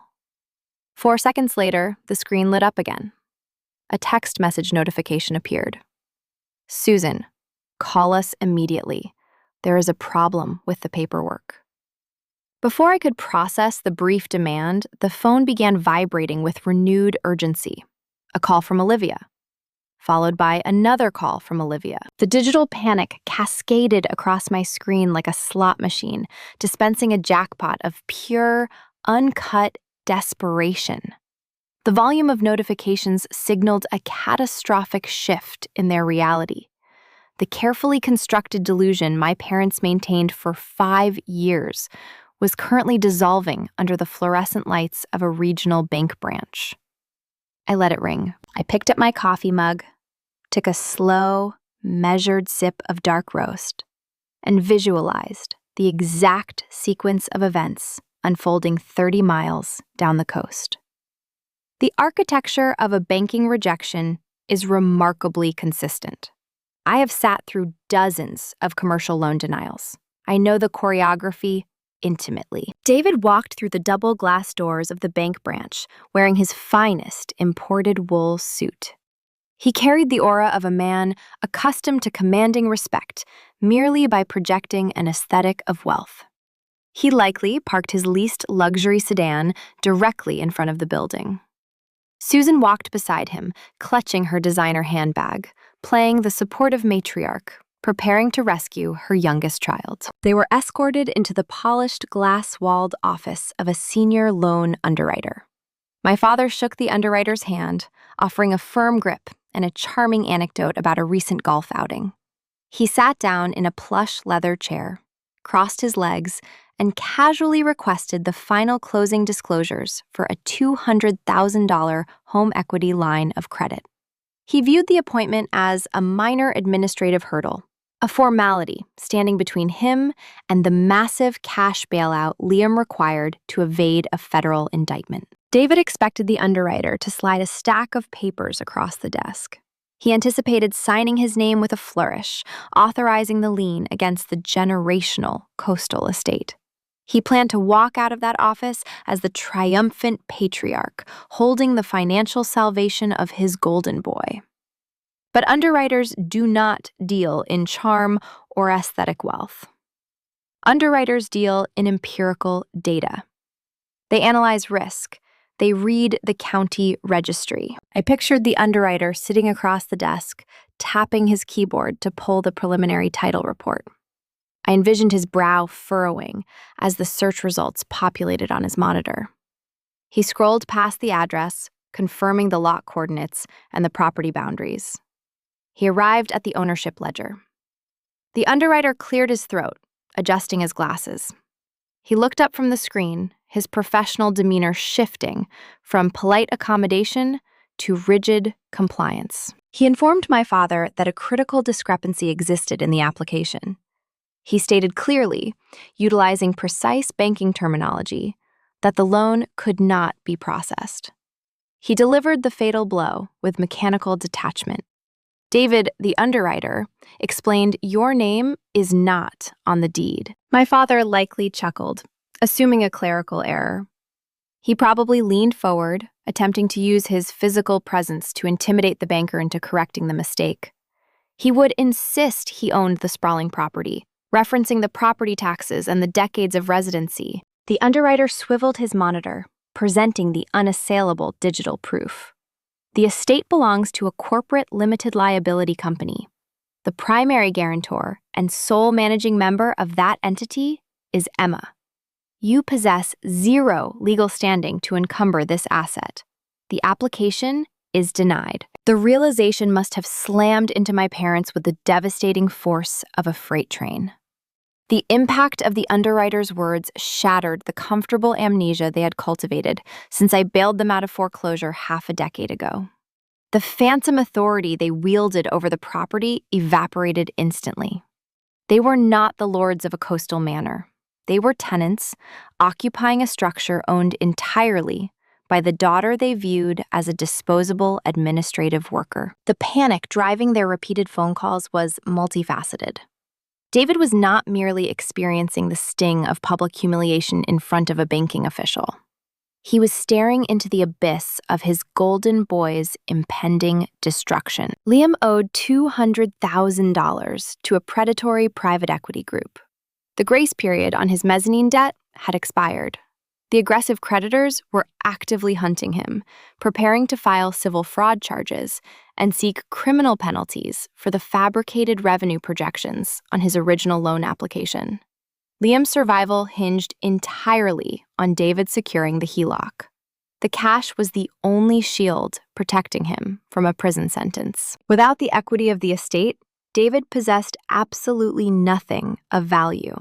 4 seconds later, the screen lit up again. A text message notification appeared. Susan, call us immediately. There is a problem with the paperwork. Before I could process the brief demand, the phone began vibrating with renewed urgency. A call from Olivia, followed by another call from Olivia. The digital panic cascaded across my screen like a slot machine, dispensing a jackpot of pure, uncut desperation. The volume of notifications signaled a catastrophic shift in their reality. The carefully constructed delusion my parents maintained for 5 years was currently dissolving under the fluorescent lights of a regional bank branch. I let it ring. I picked up my coffee mug, took a slow, measured sip of dark roast, and visualized the exact sequence of events unfolding 30 miles down the coast. The architecture of a banking rejection is remarkably consistent. I have sat through dozens of commercial loan denials. I know the choreography intimately. David walked through the double glass doors of the bank branch, wearing his finest imported wool suit. He carried the aura of a man accustomed to commanding respect merely by projecting an aesthetic of wealth. He likely parked his least luxury sedan directly in front of the building. Susan walked beside him, clutching her designer handbag, playing the supportive matriarch, preparing to rescue her youngest child. They were escorted into the polished glass-walled office of a senior loan underwriter. My father shook the underwriter's hand, offering a firm grip and a charming anecdote about a recent golf outing. He sat down in a plush leather chair, crossed his legs, and casually requested the final closing disclosures for a $200,000 home equity line of credit. He viewed the appointment as a minor administrative hurdle, a formality standing between him and the massive cash bailout Liam required to evade a federal indictment. David expected the underwriter to slide a stack of papers across the desk. He anticipated signing his name with a flourish, authorizing the lien against the generational coastal estate. He planned to walk out of that office as the triumphant patriarch, holding the financial salvation of his golden boy. But underwriters do not deal in charm or aesthetic wealth. Underwriters deal in empirical data. They analyze risk. They read the county registry. I pictured the underwriter sitting across the desk, tapping his keyboard to pull the preliminary title report. I envisioned his brow furrowing as the search results populated on his monitor. He scrolled past the address, confirming the lot coordinates and the property boundaries. He arrived at the ownership ledger. The underwriter cleared his throat, adjusting his glasses. He looked up from the screen, his professional demeanor shifting from polite accommodation to rigid compliance. He informed my father that a critical discrepancy existed in the application. He stated clearly, utilizing precise banking terminology, that the loan could not be processed. He delivered the fatal blow with mechanical detachment. David, the underwriter, explained, "Your name is not on the deed." My father likely chuckled, assuming a clerical error. He probably leaned forward, attempting to use his physical presence to intimidate the banker into correcting the mistake. He would insist he owned the sprawling property, referencing the property taxes and the decades of residency. The underwriter swiveled his monitor, presenting the unassailable digital proof. The estate belongs to a corporate limited liability company. The primary guarantor and sole managing member of that entity is Emma. You possess zero legal standing to encumber this asset. The application is denied. The realization must have slammed into my parents with the devastating force of a freight train. The impact of the underwriter's words shattered the comfortable amnesia they had cultivated since I bailed them out of foreclosure half a decade ago. The phantom authority they wielded over the property evaporated instantly. They were not the lords of a coastal manor. They were tenants, occupying a structure owned entirely by the daughter they viewed as a disposable administrative worker. The panic driving their repeated phone calls was multifaceted. David was not merely experiencing the sting of public humiliation in front of a banking official. He was staring into the abyss of his golden boy's impending destruction. Liam owed $200,000 to a predatory private equity group. The grace period on his mezzanine debt had expired. The aggressive creditors were actively hunting him, preparing to file civil fraud charges and seek criminal penalties for the fabricated revenue projections on his original loan application. Liam's survival hinged entirely on David securing the HELOC. The cash was the only shield protecting him from a prison sentence. Without the equity of the estate, David possessed absolutely nothing of value.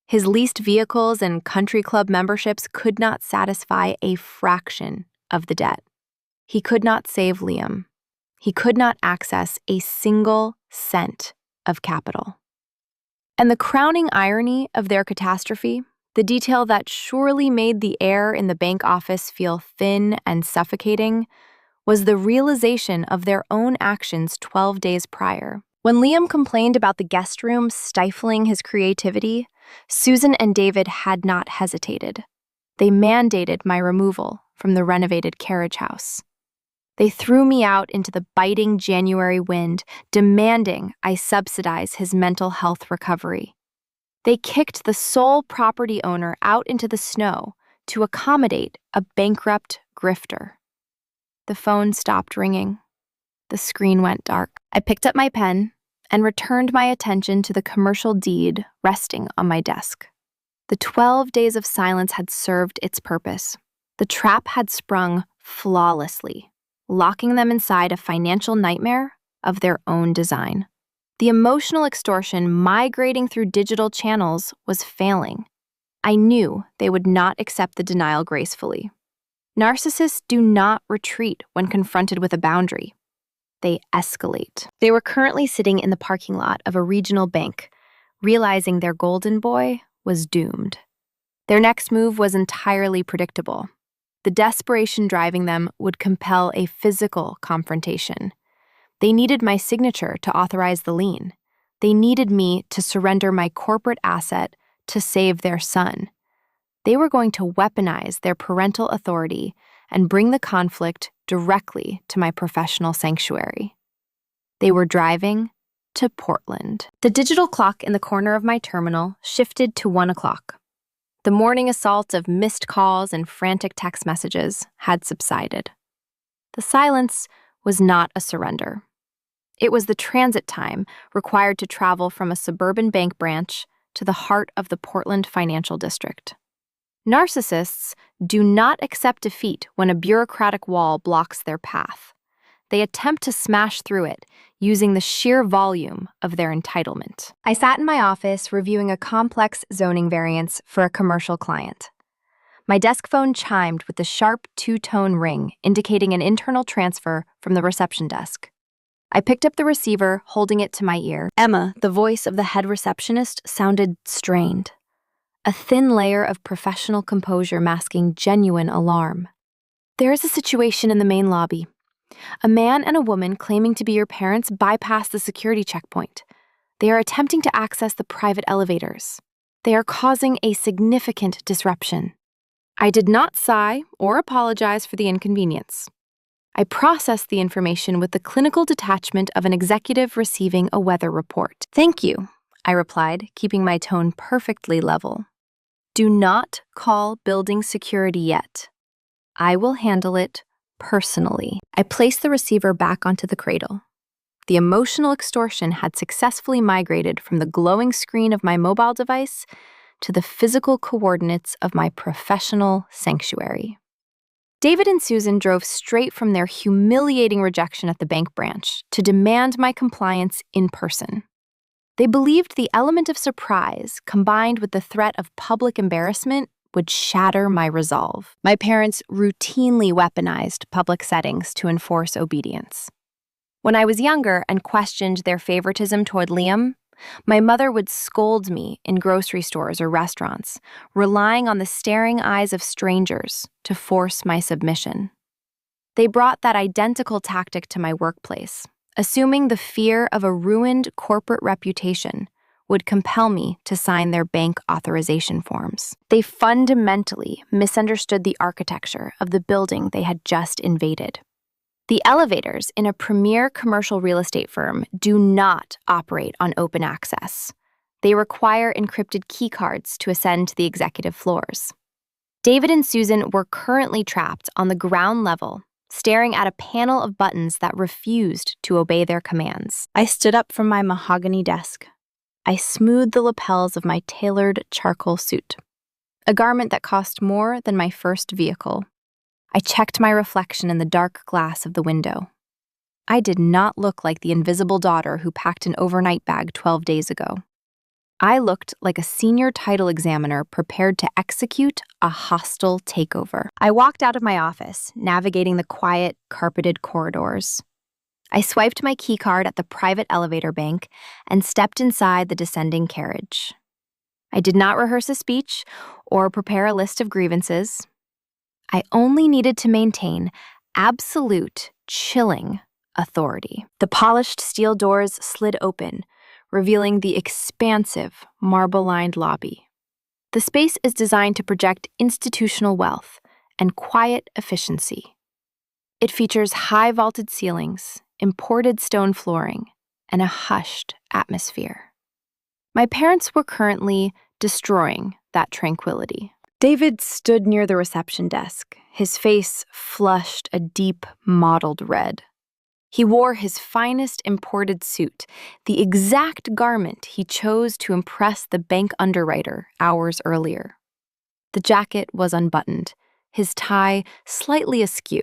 His leased vehicles and country club memberships could not satisfy a fraction of the debt. He could not save Liam. He could not access a single cent of capital. And the crowning irony of their catastrophe, the detail that surely made the air in the bank office feel thin and suffocating, was the realization of their own actions 12 days prior. When Liam complained about the guest room stifling his creativity, Susan and David had not hesitated. They mandated my removal from the renovated carriage house. They threw me out into the biting January wind, demanding I subsidize his mental health recovery. They kicked the sole property owner out into the snow to accommodate a bankrupt grifter. The phone stopped ringing. The screen went dark. I picked up my pen and returned my attention to the commercial deed resting on my desk. The 12 days of silence had served its purpose. The trap had sprung flawlessly, locking them inside a financial nightmare of their own design. The emotional extortion migrating through digital channels was failing. I knew they would not accept the denial gracefully. Narcissists do not retreat when confronted with a boundary. They escalate. They were currently sitting in the parking lot of a regional bank, realizing their golden boy was doomed. Their next move was entirely predictable. The desperation driving them would compel a physical confrontation. They needed my signature to authorize the lien. They needed me to surrender my corporate asset to save their son. They were going to weaponize their parental authority and bring the conflict directly to my professional sanctuary. They were driving to Portland. The digital clock in the corner of my terminal shifted to 1 o'clock. The morning assault of missed calls and frantic text messages had subsided. The silence was not a surrender. It was the transit time required to travel from a suburban bank branch to the heart of the Portland financial district. Narcissists do not accept defeat when a bureaucratic wall blocks their path. They attempt to smash through it using the sheer volume of their entitlement. I sat in my office reviewing a complex zoning variance for a commercial client. My desk phone chimed with the sharp two-tone ring indicating an internal transfer from the reception desk. I picked up the receiver, holding it to my ear. Emma, the voice of the head receptionist, sounded strained, a thin layer of professional composure masking genuine alarm. There is a situation in the main lobby. A man and a woman claiming to be your parents bypassed the security checkpoint. They are attempting to access the private elevators. They are causing a significant disruption. I did not sigh or apologize for the inconvenience. I processed the information with the clinical detachment of an executive receiving a weather report. Thank you, I replied, keeping my tone perfectly level. Do not call building security yet. I will handle it personally. I placed the receiver back onto the cradle. The emotional extortion had successfully migrated from the glowing screen of my mobile device to the physical coordinates of my professional sanctuary. David and Susan drove straight from their humiliating rejection at the bank branch to demand my compliance in person. They believed the element of surprise, combined with the threat of public embarrassment, would shatter my resolve. My parents routinely weaponized public settings to enforce obedience. When I was younger and questioned their favoritism toward Liam, my mother would scold me in grocery stores or restaurants, relying on the staring eyes of strangers to force my submission. They brought that identical tactic to my workplace, assuming the fear of a ruined corporate reputation would compel me to sign their bank authorization forms. They fundamentally misunderstood the architecture of the building they had just invaded. The elevators in a premier commercial real estate firm do not operate on open access. They require encrypted keycards to ascend to the executive floors. David and Susan were currently trapped on the ground level, staring at a panel of buttons that refused to obey their commands. I stood up from my mahogany desk. I smoothed the lapels of my tailored charcoal suit, a garment that cost more than my first vehicle. I checked my reflection in the dark glass of the window. I did not look like the invisible daughter who packed an overnight bag 12 days ago. I looked like a senior title examiner prepared to execute a hostile takeover. I walked out of my office, navigating the quiet, carpeted corridors. I swiped my keycard at the private elevator bank and stepped inside the descending carriage. I did not rehearse a speech or prepare a list of grievances. I only needed to maintain absolute, chilling authority. The polished steel doors slid open, revealing the expansive, marble-lined lobby. The space is designed to project institutional wealth and quiet efficiency. It features high vaulted ceilings, imported stone flooring, and a hushed atmosphere. My parents were currently destroying that tranquility. David stood near the reception desk, his face flushed a deep, mottled red. He wore his finest imported suit, the exact garment he chose to impress the bank underwriter hours earlier. The jacket was unbuttoned, his tie slightly askew.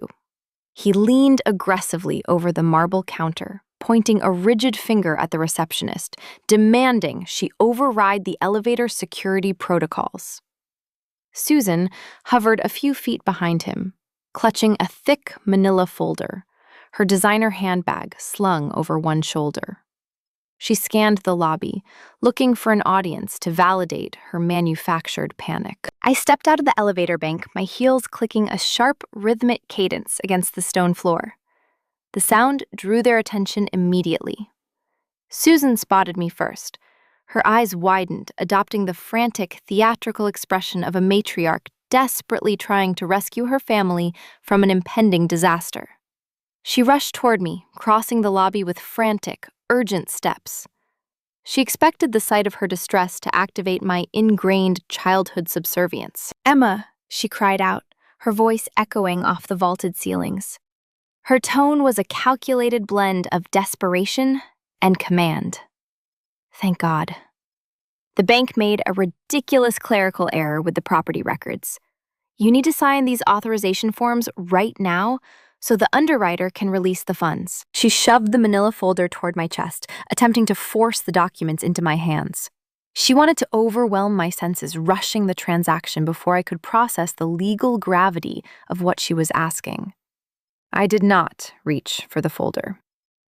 He leaned aggressively over the marble counter, pointing a rigid finger at the receptionist, demanding she override the elevator security protocols. Susan hovered a few feet behind him, clutching a thick manila folder, her designer handbag slung over one shoulder. She scanned the lobby, looking for an audience to validate her manufactured panic. I stepped out of the elevator bank, my heels clicking a sharp, rhythmic cadence against the stone floor. The sound drew their attention immediately. Susan spotted me first. Her eyes widened, adopting the frantic, theatrical expression of a matriarch desperately trying to rescue her family from an impending disaster. She rushed toward me, crossing the lobby with frantic, urgent steps. She expected the sight of her distress to activate my ingrained childhood subservience. "Emma," she cried out, her voice echoing off the vaulted ceilings. Her tone was a calculated blend of desperation and command. Thank God. The bank made a ridiculous clerical error with the property records. You need to sign these authorization forms right now so the underwriter can release the funds. She shoved the manila folder toward my chest, attempting to force the documents into my hands. She wanted to overwhelm my senses, rushing the transaction before I could process the legal gravity of what she was asking. I did not reach for the folder.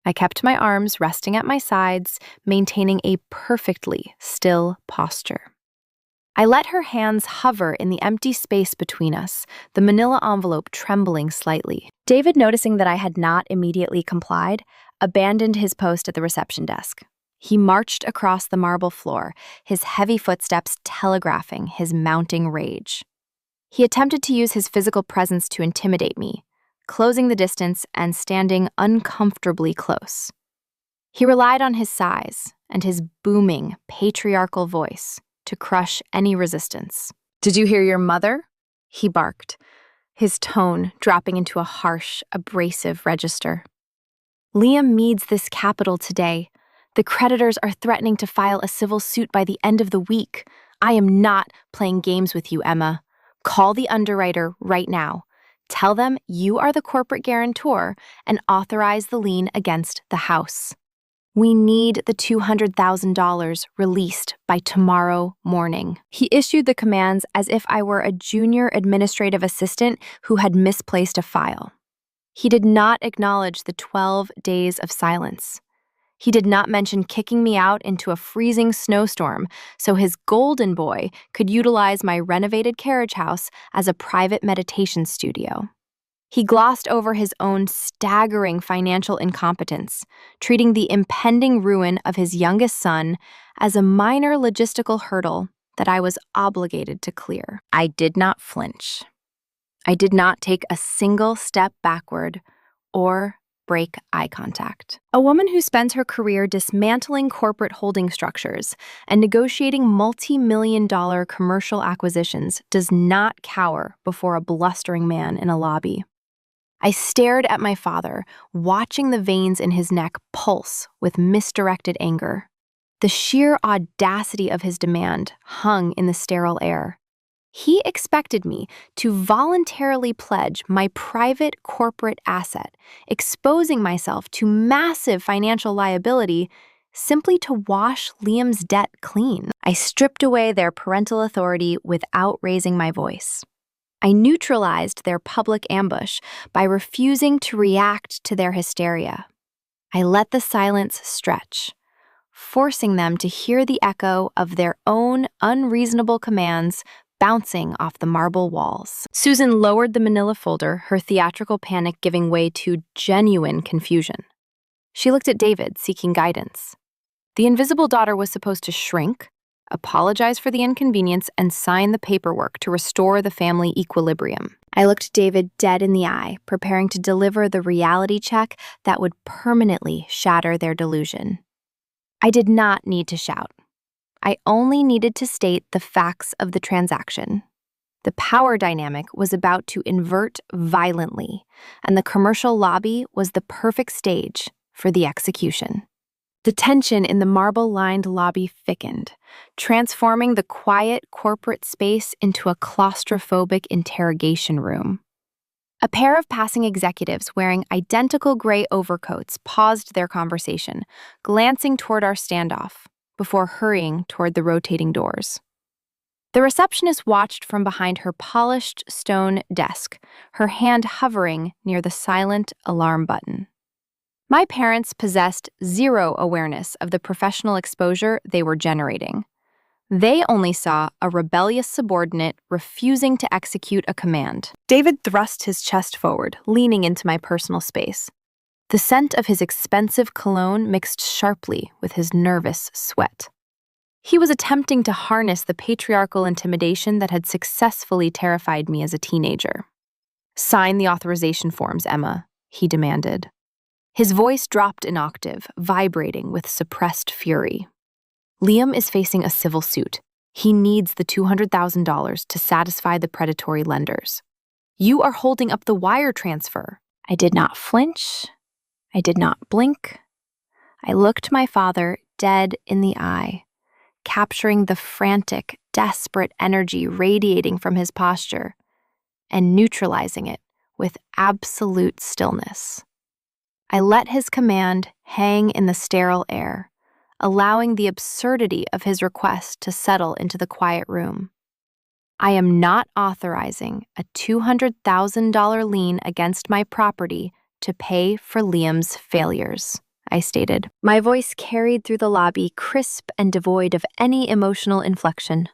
I kept my arms resting at my sides, maintaining a perfectly still posture. I let her hands hover in the empty space between us, the manila envelope trembling slightly. David, noticing that I had not immediately complied, abandoned his post at the reception desk. He marched across the marble floor, his heavy footsteps telegraphing his mounting rage. He attempted to use his physical presence to intimidate me, closing the distance and standing uncomfortably close. He relied on his size and his booming, patriarchal voice to crush any resistance. "Did you hear your mother?" he barked, his tone dropping into a harsh, abrasive register. "Liam needs this capital today. The creditors are threatening to file a civil suit by the end of the week. I am not playing games with you, Emma. Call the underwriter right now. Tell them you are the corporate guarantor and authorize the lien against the house. We need the $200,000 released by tomorrow morning." He issued the commands as if I were a junior administrative assistant who had misplaced a file. He did not acknowledge the 12 days of silence. He did not mention kicking me out into a freezing snowstorm so his golden boy could utilize my renovated carriage house as a private meditation studio. He glossed over his own staggering financial incompetence, treating the impending ruin of his youngest son as a minor logistical hurdle that I was obligated to clear. I did not flinch. I did not take a single step backward or break eye contact. A woman who spends her career dismantling corporate holding structures and negotiating multi-million-dollar commercial acquisitions does not cower before a blustering man in a lobby. I stared at my father, watching the veins in his neck pulse with misdirected anger. The sheer audacity of his demand hung in the sterile air. He expected me to voluntarily pledge my private corporate asset, exposing myself to massive financial liability simply to wash Liam's debt clean. I stripped away their parental authority without raising my voice. I neutralized their public ambush by refusing to react to their hysteria. I let the silence stretch, forcing them to hear the echo of their own unreasonable commands bouncing off the marble walls. Susan lowered the manila folder, her theatrical panic giving way to genuine confusion. She looked at David, seeking guidance. The invisible daughter was supposed to shrink, apologize for the inconvenience, and sign the paperwork to restore the family equilibrium. I looked David dead in the eye, preparing to deliver the reality check that would permanently shatter their delusion. I did not need to shout. I only needed to state the facts of the transaction. The power dynamic was about to invert violently, and the commercial lobby was the perfect stage for the execution. The tension in the marble-lined lobby thickened, transforming the quiet corporate space into a claustrophobic interrogation room. A pair of passing executives wearing identical gray overcoats paused their conversation, glancing toward our standoff, before hurrying toward the rotating doors. The receptionist watched from behind her polished stone desk, her hand hovering near the silent alarm button. My parents possessed zero awareness of the professional exposure they were generating. They only saw a rebellious subordinate refusing to execute a command. David thrust his chest forward, leaning into my personal space. The scent of his expensive cologne mixed sharply with his nervous sweat. He was attempting to harness the patriarchal intimidation that had successfully terrified me as a teenager. "Sign the authorization forms, Emma," he demanded. His voice dropped an octave, vibrating with suppressed fury. "Liam is facing a civil suit. He needs the $200,000 to satisfy the predatory lenders. You are holding up the wire transfer." I did not flinch. I did not blink. I looked my father dead in the eye, capturing the frantic, desperate energy radiating from his posture and neutralizing it with absolute stillness. I let his command hang in the sterile air, allowing the absurdity of his request to settle into the quiet room. "I am not authorizing a $200,000 lien against my property to pay for Liam's failures," I stated. My voice carried through the lobby, crisp and devoid of any emotional inflection.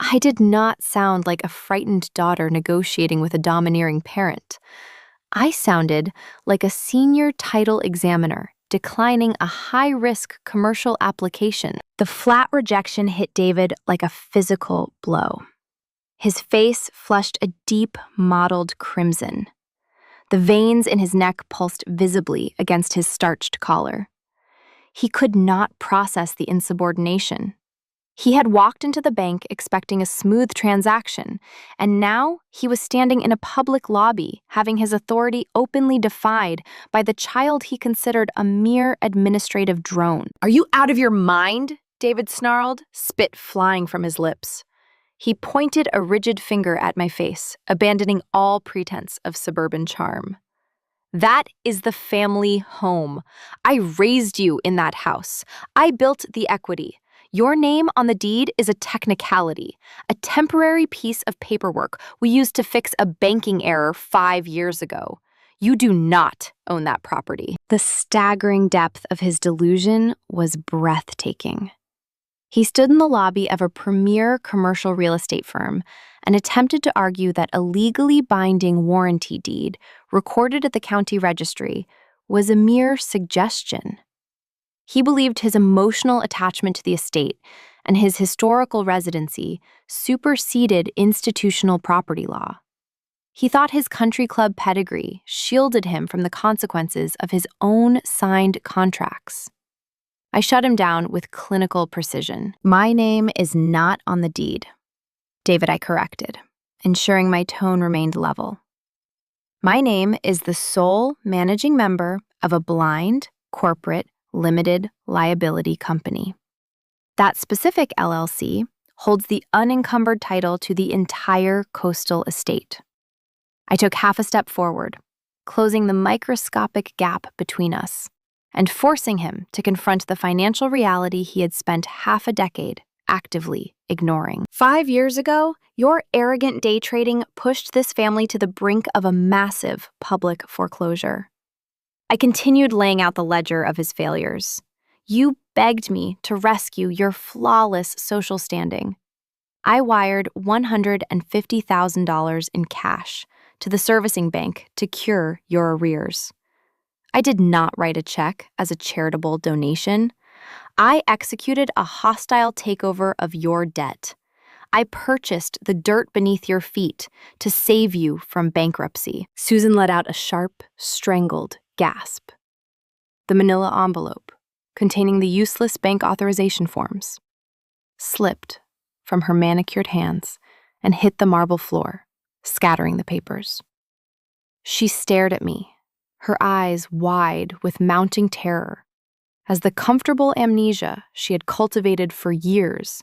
I did not sound like a frightened daughter negotiating with a domineering parent. I sounded like a senior title examiner declining a high-risk commercial application. The flat rejection hit David like a physical blow. His face flushed a deep, mottled crimson. The veins in his neck pulsed visibly against his starched collar. He could not process the insubordination. He had walked into the bank expecting a smooth transaction, and now he was standing in a public lobby, having his authority openly defied by the child he considered a mere administrative drone. "Are you out of your mind?" David snarled, spit flying from his lips. He pointed a rigid finger at my face, abandoning all pretense of suburban charm. "That is the family home. I raised you in that house. I built the equity. Your name on the deed is a technicality, a temporary piece of paperwork we used to fix a banking error 5 years ago. You do not own that property." The staggering depth of his delusion was breathtaking. He stood in the lobby of a premier commercial real estate firm and attempted to argue that a legally binding warranty deed recorded at the county registry was a mere suggestion. He believed his emotional attachment to the estate and his historical residency superseded institutional property law. He thought his country club pedigree shielded him from the consequences of his own signed contracts. I shut him down with clinical precision. "My name is not on the deed," David, I corrected, ensuring my tone remained level. "My name is the sole managing member of a blind, corporate, limited liability company. That specific LLC holds the unencumbered title to the entire coastal estate." I took half a step forward, closing the microscopic gap between us, and forcing him to confront the financial reality he had spent half a decade actively ignoring. 5 years ago, your arrogant day trading pushed this family to the brink of a massive public foreclosure. I continued laying out the ledger of his failures. You begged me to rescue your flawless social standing. I wired $150,000 in cash to the servicing bank to cure your arrears. I did not write a check as a charitable donation. I executed a hostile takeover of your debt. I purchased the dirt beneath your feet to save you from bankruptcy." Susan let out a sharp, strangled gasp. The manila envelope, containing the useless bank authorization forms, slipped from her manicured hands and hit the marble floor, scattering the papers. She stared at me, her eyes wide with mounting terror, as the comfortable amnesia she had cultivated for years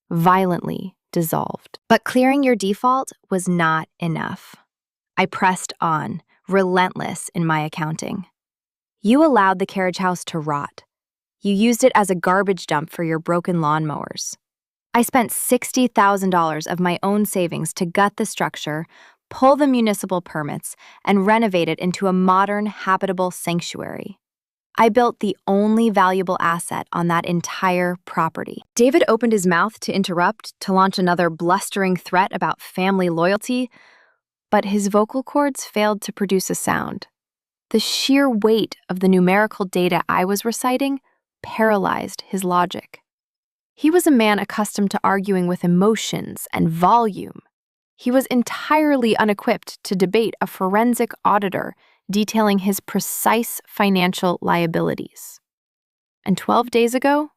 violently dissolved. But clearing your default was not enough. I pressed on, relentless in my accounting. You allowed the carriage house to rot. You used it as a garbage dump for your broken lawnmowers. I spent $60,000 of my own savings to gut the structure, pull the municipal permits, and renovate it into a modern, habitable sanctuary. I built the only valuable asset on that entire property. David opened his mouth to interrupt, to launch another blustering threat about family loyalty, but his vocal cords failed to produce a sound. The sheer weight of the numerical data I was reciting paralyzed his logic. He was a man accustomed to arguing with emotions and volume. He was entirely unequipped to debate a forensic auditor detailing his precise financial liabilities. And 12 days ago,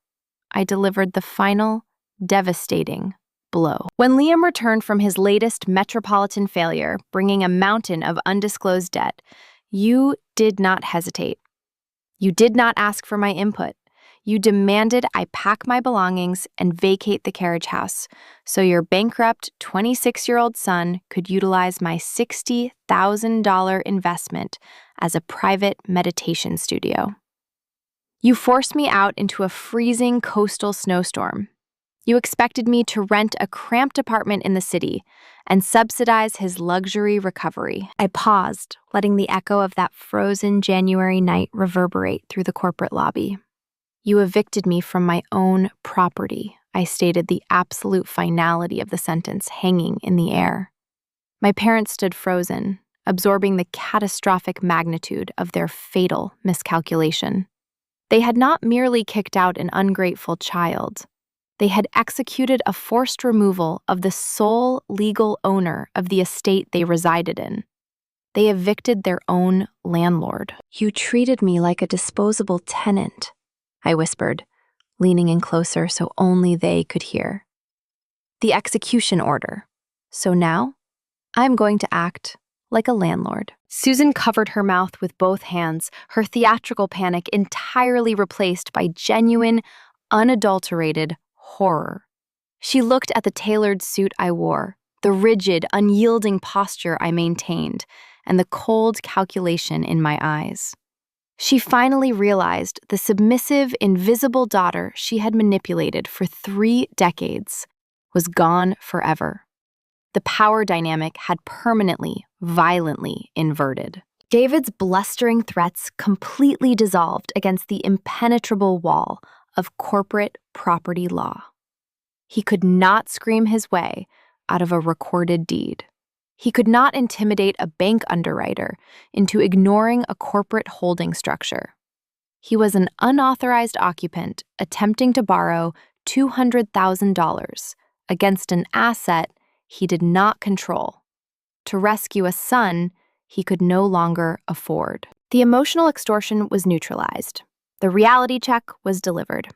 I delivered the final, devastating blow. When Liam returned from his latest metropolitan failure, bringing a mountain of undisclosed debt, you did not hesitate. You did not ask for my input. You demanded I pack my belongings and vacate the carriage house so your bankrupt 26-year-old son could utilize my $60,000 investment as a private meditation studio. You forced me out into a freezing coastal snowstorm. You expected me to rent a cramped apartment in the city and subsidize his luxury recovery. I paused, letting the echo of that frozen January night reverberate through the corporate lobby. You evicted me from my own property, I stated, the absolute finality of the sentence hanging in the air. My parents stood frozen, absorbing the catastrophic magnitude of their fatal miscalculation. They had not merely kicked out an ungrateful child. They had executed a forced removal of the sole legal owner of the estate they resided in. They evicted their own landlord. You treated me like a disposable tenant, I whispered, leaning in closer so only they could hear. The execution order. So now, I'm going to act like a landlord. Susan covered her mouth with both hands, her theatrical panic entirely replaced by genuine, unadulterated horror. She looked at the tailored suit I wore, the rigid, unyielding posture I maintained, and the cold calculation in my eyes. She finally realized the submissive, invisible daughter she had manipulated for 3 decades was gone forever. The power dynamic had permanently, violently inverted. David's blustering threats completely dissolved against the impenetrable wall of corporate property law. He could not scream his way out of a recorded deed. He could not intimidate a bank underwriter into ignoring a corporate holding structure. He was an unauthorized occupant attempting to borrow $200,000 against an asset he did not control, to rescue a son he could no longer afford. The emotional extortion was neutralized. The reality check was delivered.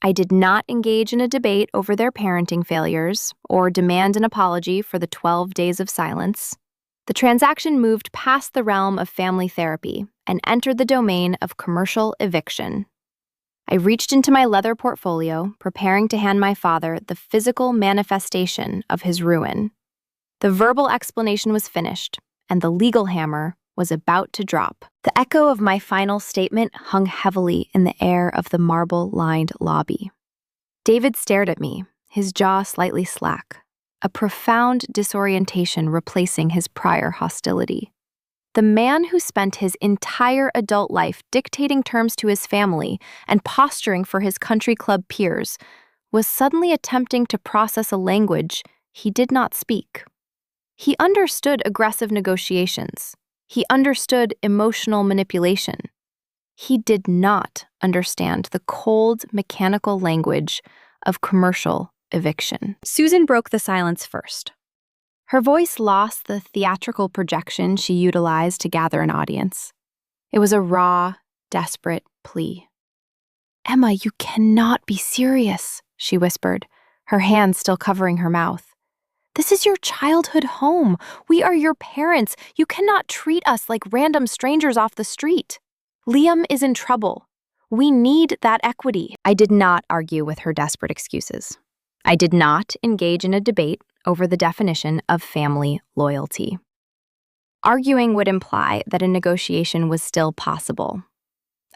I did not engage in a debate over their parenting failures or demand an apology for the 12 days of silence. The transaction moved past the realm of family therapy and entered the domain of commercial eviction. I reached into my leather portfolio, preparing to hand my father the physical manifestation of his ruin. The verbal explanation was finished, and the legal hammer was about to drop. The echo of my final statement hung heavily in the air of the marble-lined lobby. David stared at me, his jaw slightly slack, a profound disorientation replacing his prior hostility. The man who spent his entire adult life dictating terms to his family and posturing for his country club peers was suddenly attempting to process a language he did not speak. He understood aggressive negotiations. He understood emotional manipulation. He did not understand the cold, mechanical language of commercial eviction. Susan broke the silence first. Her voice lost the theatrical projection she utilized to gather an audience. It was a raw, desperate plea. "Emma, you cannot be serious," she whispered, her hands still covering her mouth. "This is your childhood home. We are your parents. You cannot treat us like random strangers off the street. Liam is in trouble. We need that equity." I did not argue with her desperate excuses. I did not engage in a debate over the definition of family loyalty. Arguing would imply that a negotiation was still possible.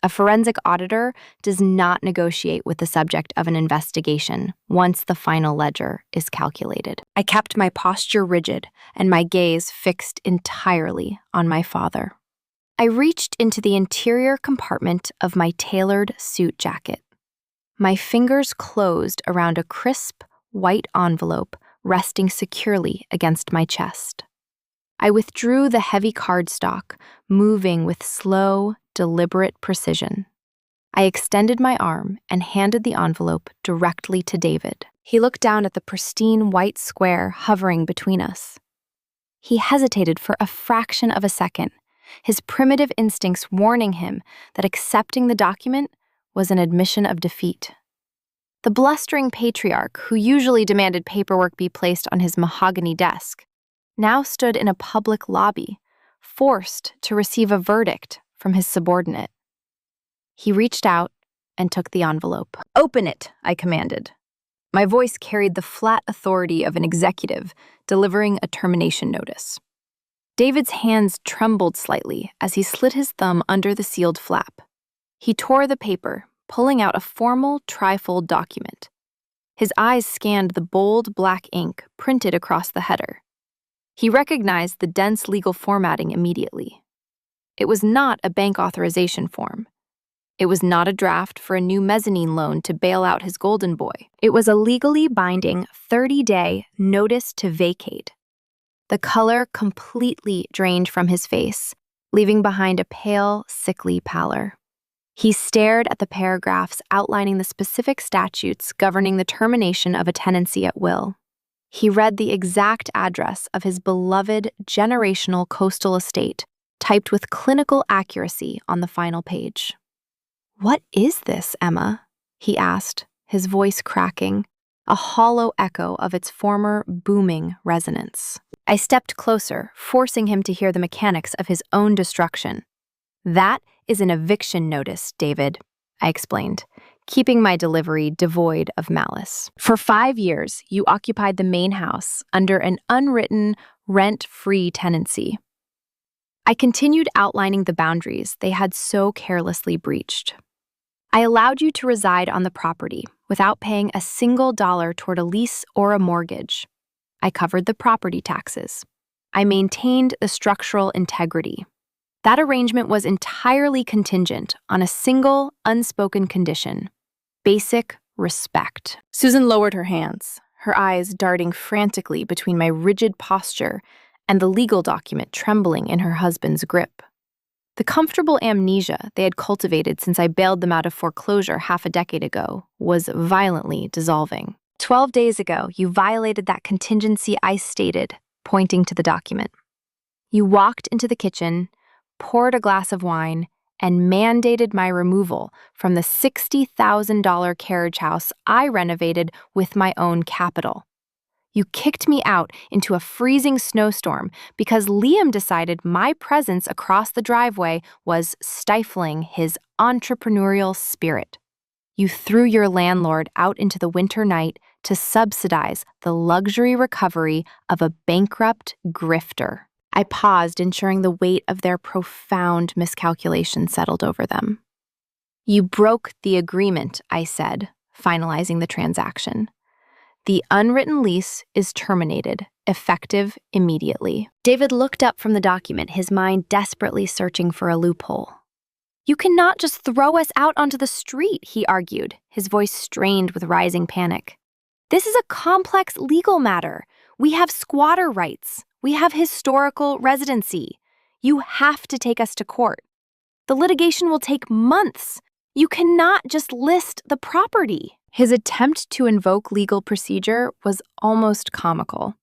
A forensic auditor does not negotiate with the subject of an investigation once the final ledger is calculated. I kept my posture rigid and my gaze fixed entirely on my father. I reached into the interior compartment of my tailored suit jacket. My fingers closed around a crisp, white envelope resting securely against my chest. I withdrew the heavy cardstock, moving with slow, deliberate precision. I extended my arm and handed the envelope directly to David. He looked down at the pristine white square hovering between us. He hesitated for a fraction of a second, his primitive instincts warning him that accepting the document was an admission of defeat. The blustering patriarch, who usually demanded paperwork be placed on his mahogany desk, now stood in a public lobby, forced to receive a verdict from his subordinate. He reached out and took the envelope. "Open it," I commanded. My voice carried the flat authority of an executive delivering a termination notice. David's hands trembled slightly as he slid his thumb under the sealed flap. He tore the paper, pulling out a formal trifold document. His eyes scanned the bold black ink printed across the header. He recognized the dense legal formatting immediately. It was not a bank authorization form. It was not a draft for a new mezzanine loan to bail out his golden boy. It was a legally binding 30-day notice to vacate. The color completely drained from his face, leaving behind a pale, sickly pallor. He stared at the paragraphs outlining the specific statutes governing the termination of a tenancy at will. He read the exact address of his beloved generational coastal estate, typed with clinical accuracy on the final page. "What is this, Emma?" he asked, his voice cracking, a hollow echo of its former booming resonance. I stepped closer, forcing him to hear the mechanics of his own destruction. "That is an eviction notice, David," I explained, keeping my delivery devoid of malice. "For 5 years, you occupied the Maine house under an unwritten, rent-free tenancy." I continued outlining the boundaries they had so carelessly breached. "I allowed you to reside on the property without paying a single dollar toward a lease or a mortgage. I covered the property taxes. I maintained the structural integrity. That arrangement was entirely contingent on a single, unspoken condition: basic respect." Susan lowered her hands, her eyes darting frantically between my rigid posture and the legal document trembling in her husband's grip. The comfortable amnesia they had cultivated since I bailed them out of foreclosure half a decade ago was violently dissolving. 12 days ago, you violated that contingency I stated, pointing to the document. You walked into the kitchen, poured a glass of wine, and mandated my removal from the $60,000 carriage house I renovated with my own capital. You kicked me out into a freezing snowstorm because Liam decided my presence across the driveway was stifling his entrepreneurial spirit. You threw your landlord out into the winter night to subsidize the luxury recovery of a bankrupt grifter. I paused, ensuring the weight of their profound miscalculation settled over them. You broke the agreement, I said, finalizing the transaction. The unwritten lease is terminated, effective immediately. David looked up from the document, his mind desperately searching for a loophole. You cannot just throw us out onto the street, he argued, his voice strained with rising panic. This is a complex legal matter. We have squatter rights. We have historical residency. You have to take us to court. The litigation will take months. You cannot just list the property. His attempt to invoke legal procedure was almost comical.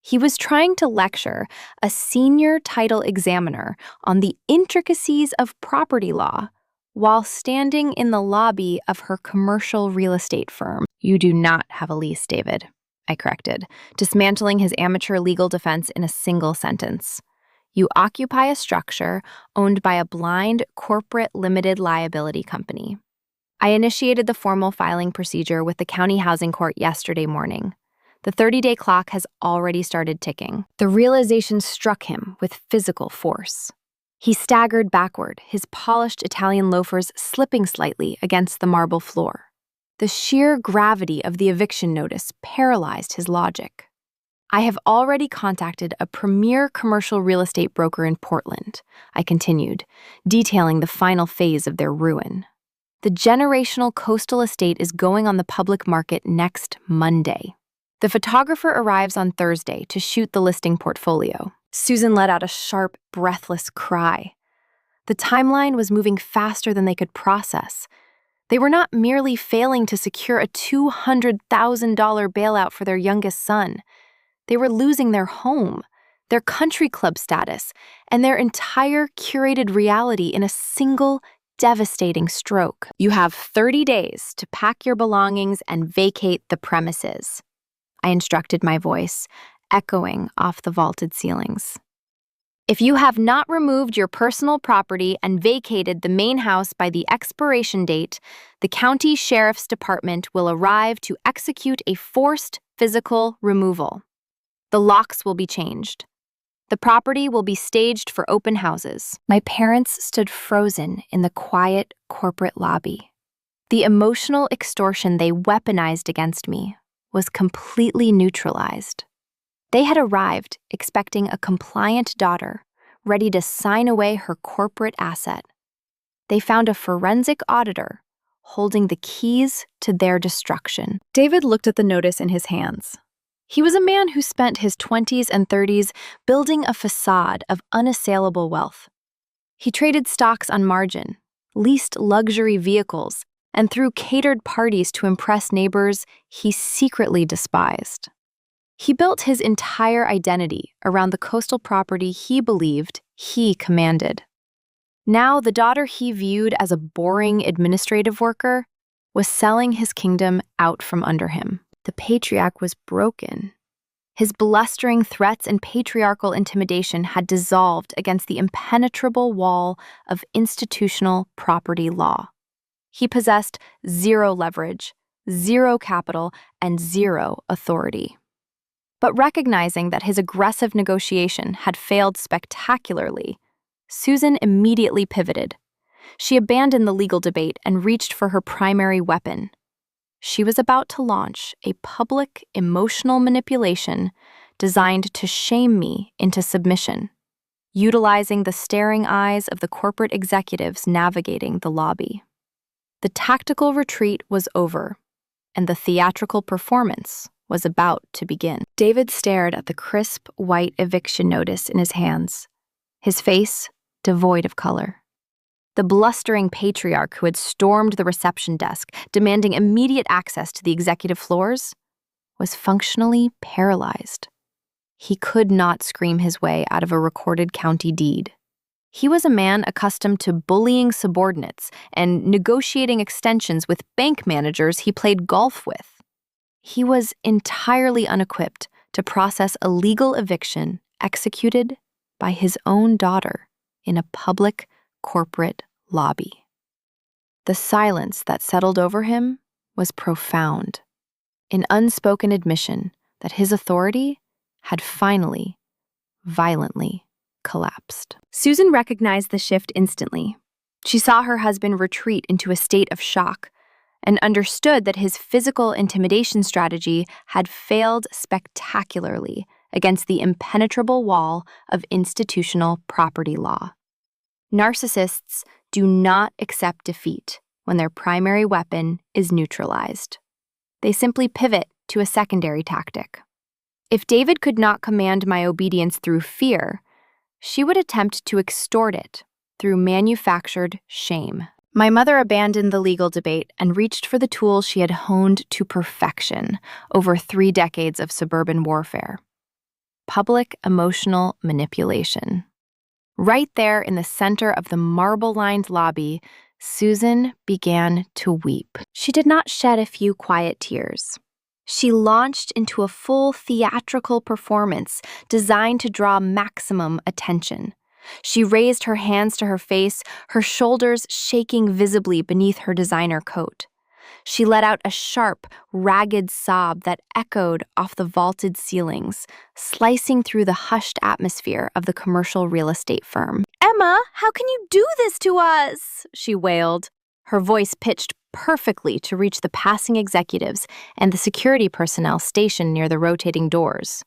He was trying to lecture a senior title examiner on the intricacies of property law while standing in the lobby of her commercial real estate firm. You do not have a lease, David, I corrected, dismantling his amateur legal defense in a single sentence. You occupy a structure owned by a blind corporate limited liability company. I initiated the formal filing procedure with the county housing court yesterday morning. The 30-day clock has already started ticking. The realization struck him with physical force. He staggered backward, his polished Italian loafers slipping slightly against the marble floor. The sheer gravity of the eviction notice paralyzed his logic. I have already contacted a premier commercial real estate broker in Portland, I continued, detailing the final phase of their ruin. The generational coastal estate is going on the public market next Monday. The photographer arrives on Thursday to shoot the listing portfolio. Susan let out a sharp, breathless cry. The timeline was moving faster than they could process. They were not merely failing to secure a $200,000 bailout for their youngest son. They were losing their home, their country club status, and their entire curated reality in a single, devastating stroke. You have 30 days to pack your belongings and vacate the premises, I instructed, my voice echoing off the vaulted ceilings. If you have not removed your personal property and vacated the Maine house by the expiration date, the county sheriff's department will arrive to execute a forced physical removal. The locks will be changed. The property will be staged for open houses. My parents stood frozen in the quiet corporate lobby. The emotional extortion they weaponized against me was completely neutralized. They had arrived expecting a compliant daughter, ready to sign away her corporate asset. They found a forensic auditor holding the keys to their destruction. David looked at the notice in his hands. He was a man who spent his 20s and 30s building a facade of unassailable wealth. He traded stocks on margin, leased luxury vehicles, and threw catered parties to impress neighbors he secretly despised. He built his entire identity around the coastal property he believed he commanded. Now, the daughter he viewed as a boring administrative worker was selling his kingdom out from under him. The patriarch was broken. His blustering threats and patriarchal intimidation had dissolved against the impenetrable wall of institutional property law. He possessed zero leverage, zero capital, and zero authority. But recognizing that his aggressive negotiation had failed spectacularly, Susan immediately pivoted. She abandoned the legal debate and reached for her primary weapon. She was about to launch a public emotional manipulation designed to shame me into submission, utilizing the staring eyes of the corporate executives navigating the lobby. The tactical retreat was over, and the theatrical performance was about to begin. David stared at the crisp, white eviction notice in his hands, his face devoid of color. The blustering patriarch who had stormed the reception desk, demanding immediate access to the executive floors, was functionally paralyzed. He could not scream his way out of a recorded county deed. He was a man accustomed to bullying subordinates and negotiating extensions with bank managers he played golf with. He was entirely unequipped to process a legal eviction executed by his own daughter in a public corporate lobby. The silence that settled over him was profound, an unspoken admission that his authority had finally, violently collapsed. Susan recognized the shift instantly. She saw her husband retreat into a state of shock and understood that his physical intimidation strategy had failed spectacularly against the impenetrable wall of institutional property law. Narcissists do not accept defeat when their primary weapon is neutralized. They simply pivot to a secondary tactic. If David could not command my obedience through fear, she would attempt to extort it through manufactured shame. My mother abandoned the legal debate and reached for the tool she had honed to perfection over 3 decades of suburban warfare: public emotional manipulation. Right there in the center of the marble-lined lobby, Susan began to weep. She did not shed a few quiet tears. She launched into a full theatrical performance designed to draw maximum attention. She raised her hands to her face, her shoulders shaking visibly beneath her designer coat. She let out a sharp, ragged sob that echoed off the vaulted ceilings, slicing through the hushed atmosphere of the commercial real estate firm. "Emma, how can you do this to us?" she wailed, her voice pitched perfectly to reach the passing executives and the security personnel stationed near the rotating doors.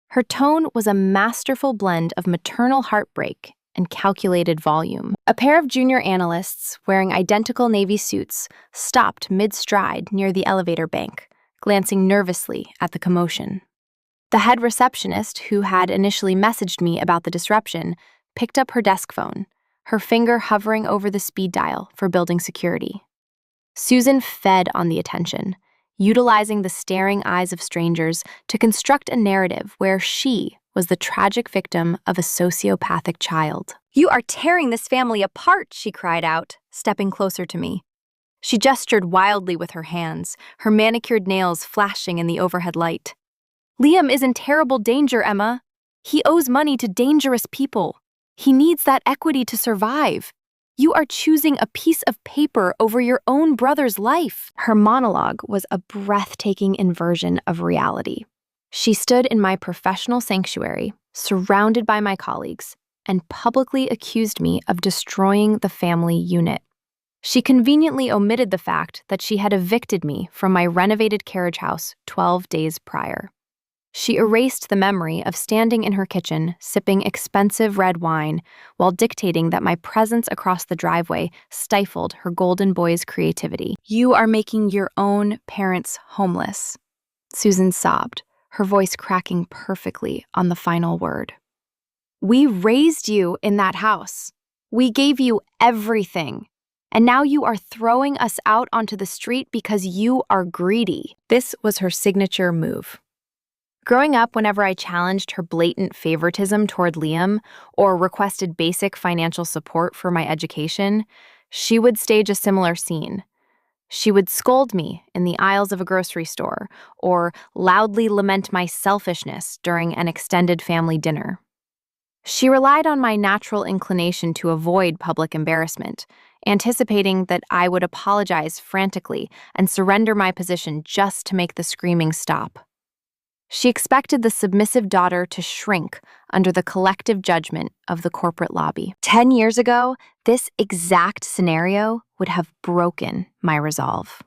Her tone was a masterful blend of maternal heartbreak and calculated volume. A pair of junior analysts wearing identical navy suits stopped mid-stride near the elevator bank, glancing nervously at the commotion. The head receptionist, who had initially messaged me about the disruption, picked up her desk phone, her finger hovering over the speed dial for building security. Susan fed on the attention, utilizing the staring eyes of strangers to construct a narrative where she was the tragic victim of a sociopathic child. "You are tearing this family apart," she cried out, stepping closer to me. She gestured wildly with her hands, her manicured nails flashing in the overhead light. "Liam is in terrible danger, Emma. He owes money to dangerous people. He needs that equity to survive. You are choosing a piece of paper over your own brother's life." Her monologue was a breathtaking inversion of reality. She stood in my professional sanctuary, surrounded by my colleagues, and publicly accused me of destroying the family unit. She conveniently omitted the fact that she had evicted me from my renovated carriage house 12 days prior. She erased the memory of standing in her kitchen, sipping expensive red wine, while dictating that my presence across the driveway stifled her golden boy's creativity. "You are making your own parents homeless," Susan sobbed, her voice cracking perfectly on the final word. "We raised you in that house. We gave you everything. And now you are throwing us out onto the street because you are greedy." This was her signature move. Growing up, whenever I challenged her blatant favoritism toward Liam or requested basic financial support for my education, she would stage a similar scene. She would scold me in the aisles of a grocery store or loudly lament my selfishness during an extended family dinner. She relied on my natural inclination to avoid public embarrassment, anticipating that I would apologize frantically and surrender my position just to make the screaming stop. She expected the submissive daughter to shrink under the collective judgment of the corporate lobby. 10 years ago, this exact scenario would have broken my resolve.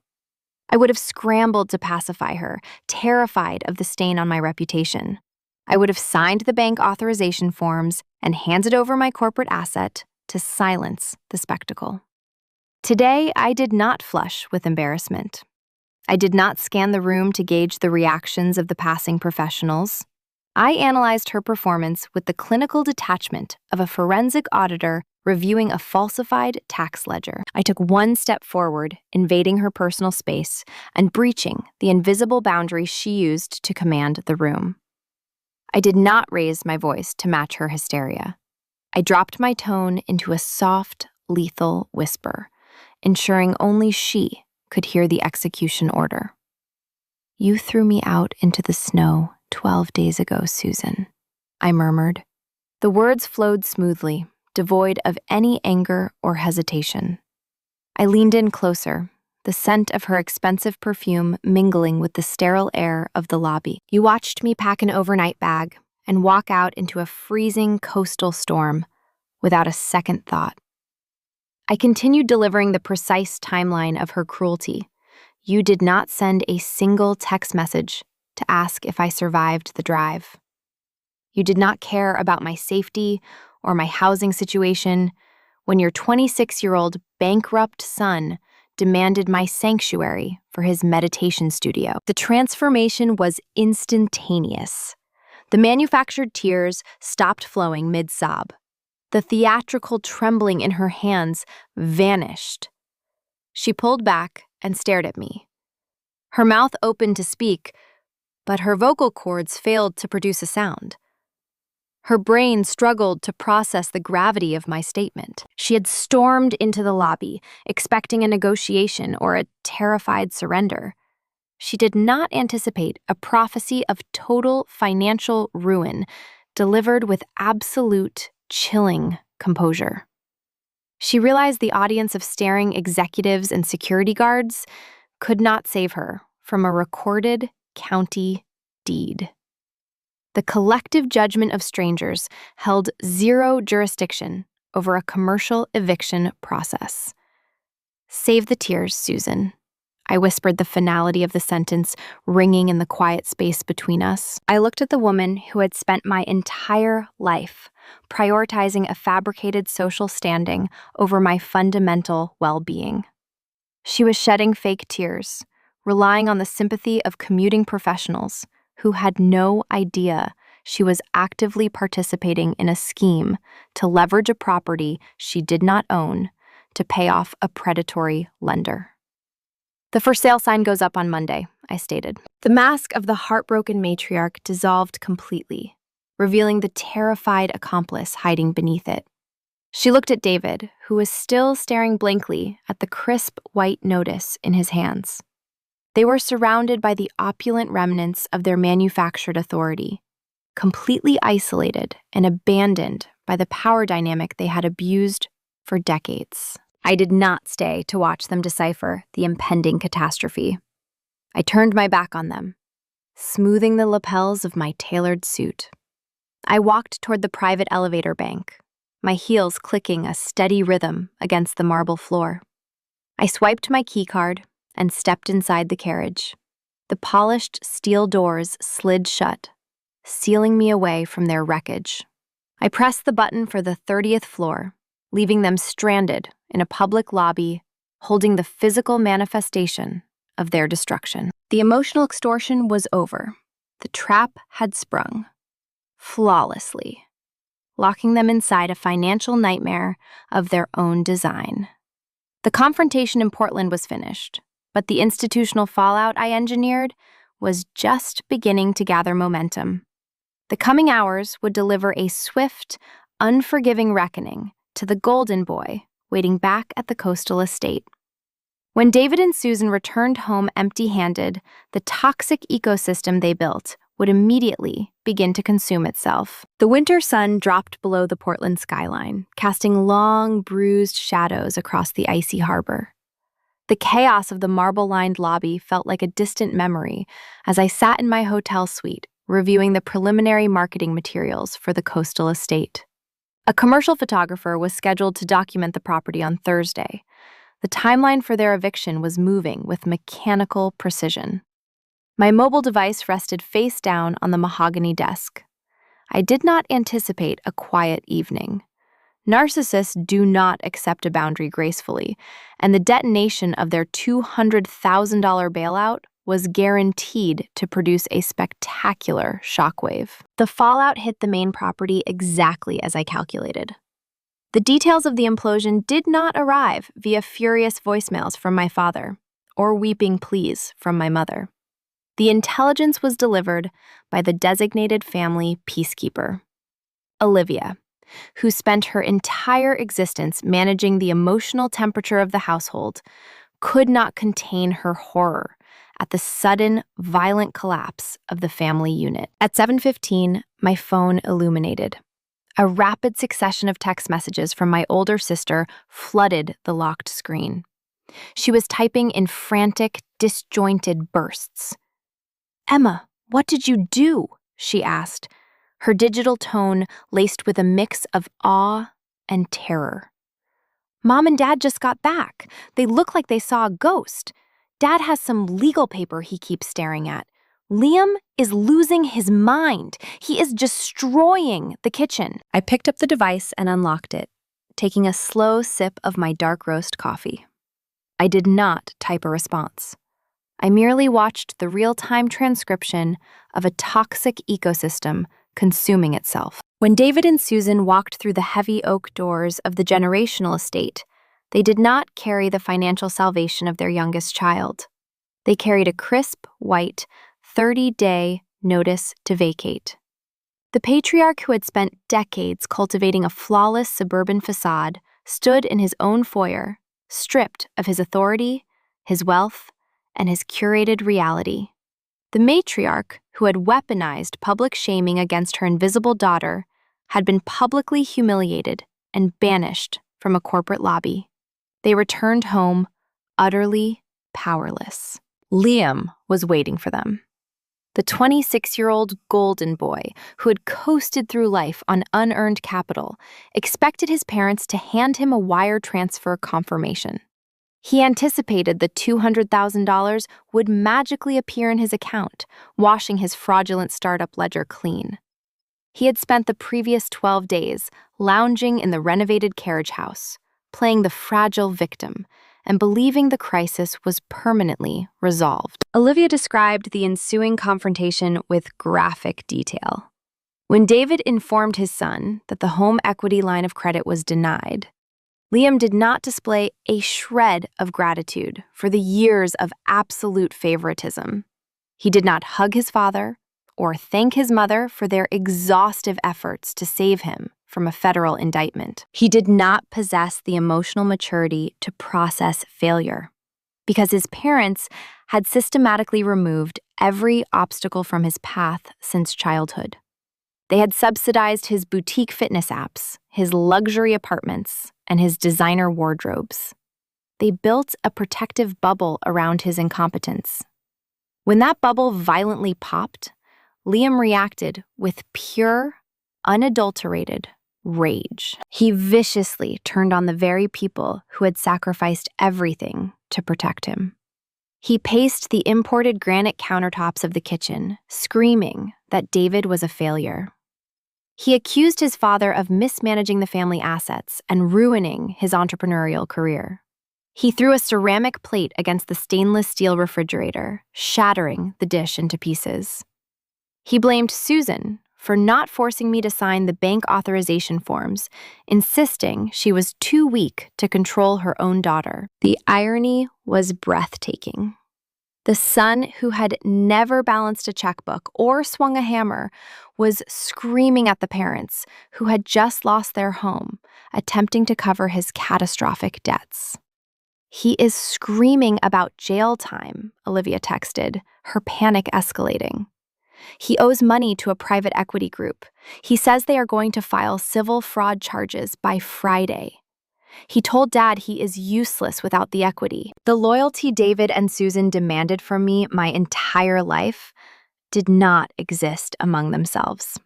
I would have scrambled to pacify her, terrified of the stain on my reputation. I would have signed the bank authorization forms and handed over my corporate asset to silence the spectacle. Today, I did not flush with embarrassment. I did not scan the room to gauge the reactions of the passing professionals. I analyzed her performance with the clinical detachment of a forensic auditor reviewing a falsified tax ledger. I took one step forward, invading her personal space and breaching the invisible boundary she used to command the room. I did not raise my voice to match her hysteria. I dropped my tone into a soft, lethal whisper, ensuring only she could hear the execution order. "You threw me out into the snow 12 days ago, Susan," I murmured. The words flowed smoothly, devoid of any anger or hesitation. I leaned in closer, the scent of her expensive perfume mingling with the sterile air of the lobby. "You watched me pack an overnight bag and walk out into a freezing coastal storm without a second thought." I continued delivering the precise timeline of her cruelty. "You did not send a single text message to ask if I survived the drive. You did not care about my safety or my housing situation when your 26-year-old bankrupt son demanded my sanctuary for his meditation studio." The transformation was instantaneous. The manufactured tears stopped flowing mid-sob. The theatrical trembling in her hands vanished She pulled back and stared at me. Her mouth opened to speak, but her vocal cords failed to produce a sound. Her brain struggled to process the gravity of my statement. She had stormed into the lobby, expecting a negotiation or a terrified surrender. She did not anticipate a prophecy of total financial ruin, delivered with absolute, chilling composure. She realized the audience of staring executives and security guards could not save her from a recorded county deed. The collective judgment of strangers held zero jurisdiction over a commercial eviction process. "Save the tears, Susan," I whispered, the finality of the sentence ringing in the quiet space between us. I looked at the woman who had spent my entire life prioritizing a fabricated social standing over my fundamental well-being. She was shedding fake tears, relying on the sympathy of commuting professionals who had no idea she was actively participating in a scheme to leverage a property she did not own to pay off a predatory lender. "The for sale sign goes up on Monday," I stated. The mask of the heartbroken matriarch dissolved completely, revealing the terrified accomplice hiding beneath it. She looked at David, who was still staring blankly at the crisp white notice in his hands. They were surrounded by the opulent remnants of their manufactured authority, completely isolated and abandoned by the power dynamic they had abused for decades. I did not stay to watch them decipher the impending catastrophe. I turned my back on them, smoothing the lapels of my tailored suit. I walked toward the private elevator bank, my heels clicking a steady rhythm against the marble floor. I swiped my keycard and stepped inside the carriage. The polished steel doors slid shut, sealing me away from their wreckage. I pressed the button for the 30th floor, leaving them stranded in a public lobby, holding the physical manifestation of their destruction. The emotional extortion was over. The trap had sprung, flawlessly, locking them inside a financial nightmare of their own design. The confrontation in Portland was finished, but the institutional fallout I engineered was just beginning to gather momentum. The coming hours would deliver a swift, unforgiving reckoning to the golden boy waiting back at the coastal estate. When David and Susan returned home empty-handed, the toxic ecosystem they built would immediately begin to consume itself. The winter sun dropped below the Portland skyline, casting long, bruised shadows across the icy harbor. The chaos of the marble-lined lobby felt like a distant memory as I sat in my hotel suite, reviewing the preliminary marketing materials for the coastal estate. A commercial photographer was scheduled to document the property on Thursday. The timeline for their eviction was moving with mechanical precision. My mobile device rested face down on the mahogany desk. I did not anticipate a quiet evening. Narcissists do not accept a boundary gracefully, and the detonation of their $200,000 bailout was guaranteed to produce a spectacular shockwave. The fallout hit the Maine property exactly as I calculated. The details of the implosion did not arrive via furious voicemails from my father or weeping pleas from my mother. The intelligence was delivered by the designated family peacekeeper, Olivia, who spent her entire existence managing the emotional temperature of the household, could not contain her horror at the sudden, violent collapse of the family unit. At 7:15, my phone illuminated. A rapid succession of text messages from my older sister flooded the locked screen. She was typing in frantic, disjointed bursts. "Emma, what did you do?" she asked, her digital tone laced with a mix of awe and terror. "Mom and Dad just got back. They look like they saw a ghost. Dad has some legal paper he keeps staring at. Liam is losing his mind. He is destroying the kitchen." I picked up the device and unlocked it, taking a slow sip of my dark roast coffee. I did not type a response. I merely watched the real-time transcription of a toxic ecosystem consuming itself. When David and Susan walked through the heavy oak doors of the generational estate, They did not carry the financial salvation of their youngest child. They carried a crisp, white, 30-day notice to vacate. The patriarch who had spent decades cultivating a flawless suburban facade stood in his own foyer, stripped of his authority, his wealth, and his curated reality. The matriarch, who had weaponized public shaming against her invisible daughter, had been publicly humiliated and banished from a corporate lobby. They returned home utterly powerless. Liam was waiting for them. The 26-year-old golden boy who had coasted through life on unearned capital expected his parents to hand him a wire transfer confirmation. He anticipated the $200,000 would magically appear in his account, washing his fraudulent startup ledger clean. He had spent the previous 12 days lounging in the renovated carriage house, playing the fragile victim, and believing the crisis was permanently resolved. Olivia described the ensuing confrontation with graphic detail. When David informed his son that the home equity line of credit was denied, Liam did not display a shred of gratitude for the years of absolute favoritism. He did not hug his father or thank his mother for their exhaustive efforts to save him from a federal indictment. He did not possess the emotional maturity to process failure because his parents had systematically removed every obstacle from his path since childhood. They had subsidized his boutique fitness apps, his luxury apartments, and his designer wardrobes. They built a protective bubble around his incompetence. When that bubble violently popped, Liam reacted with pure, unadulterated rage. He viciously turned on the very people who had sacrificed everything to protect him. He paced the imported granite countertops of the kitchen, screaming that David was a failure. He accused his father of mismanaging the family assets and ruining his entrepreneurial career. He threw a ceramic plate against the stainless steel refrigerator, shattering the dish into pieces. He blamed Susan for not forcing me to sign the bank authorization forms, insisting she was too weak to control her own daughter. The irony was breathtaking. The son who had never balanced a checkbook or swung a hammer was screaming at the parents who had just lost their home, attempting to cover his catastrophic debts. "He is screaming about jail time," Olivia texted, her panic escalating. "He owes money to a private equity group. He says they are going to file civil fraud charges by Friday. He told Dad he is useless without the equity. The loyalty David and Susan demanded from me my entire life did not exist among themselves.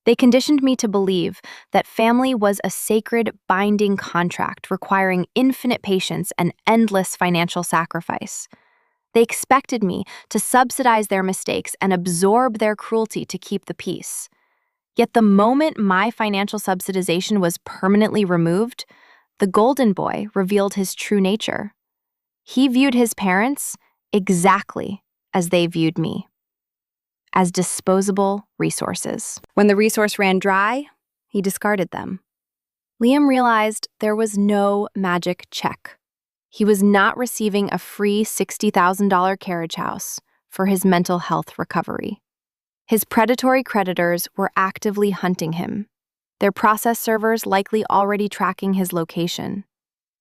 They conditioned me to believe that family was a sacred, binding contract requiring infinite patience and endless financial sacrifice. They expected me to subsidize their mistakes and absorb their cruelty to keep the peace. Yet the moment my financial subsidization was permanently removed, the golden boy revealed his true nature. He viewed his parents exactly as they viewed me, as disposable resources. When the resource ran dry, he discarded them. Liam realized there was no magic check. He was not receiving a free $60,000 carriage house for his mental health recovery. His predatory creditors were actively hunting him, their process servers likely already tracking his location.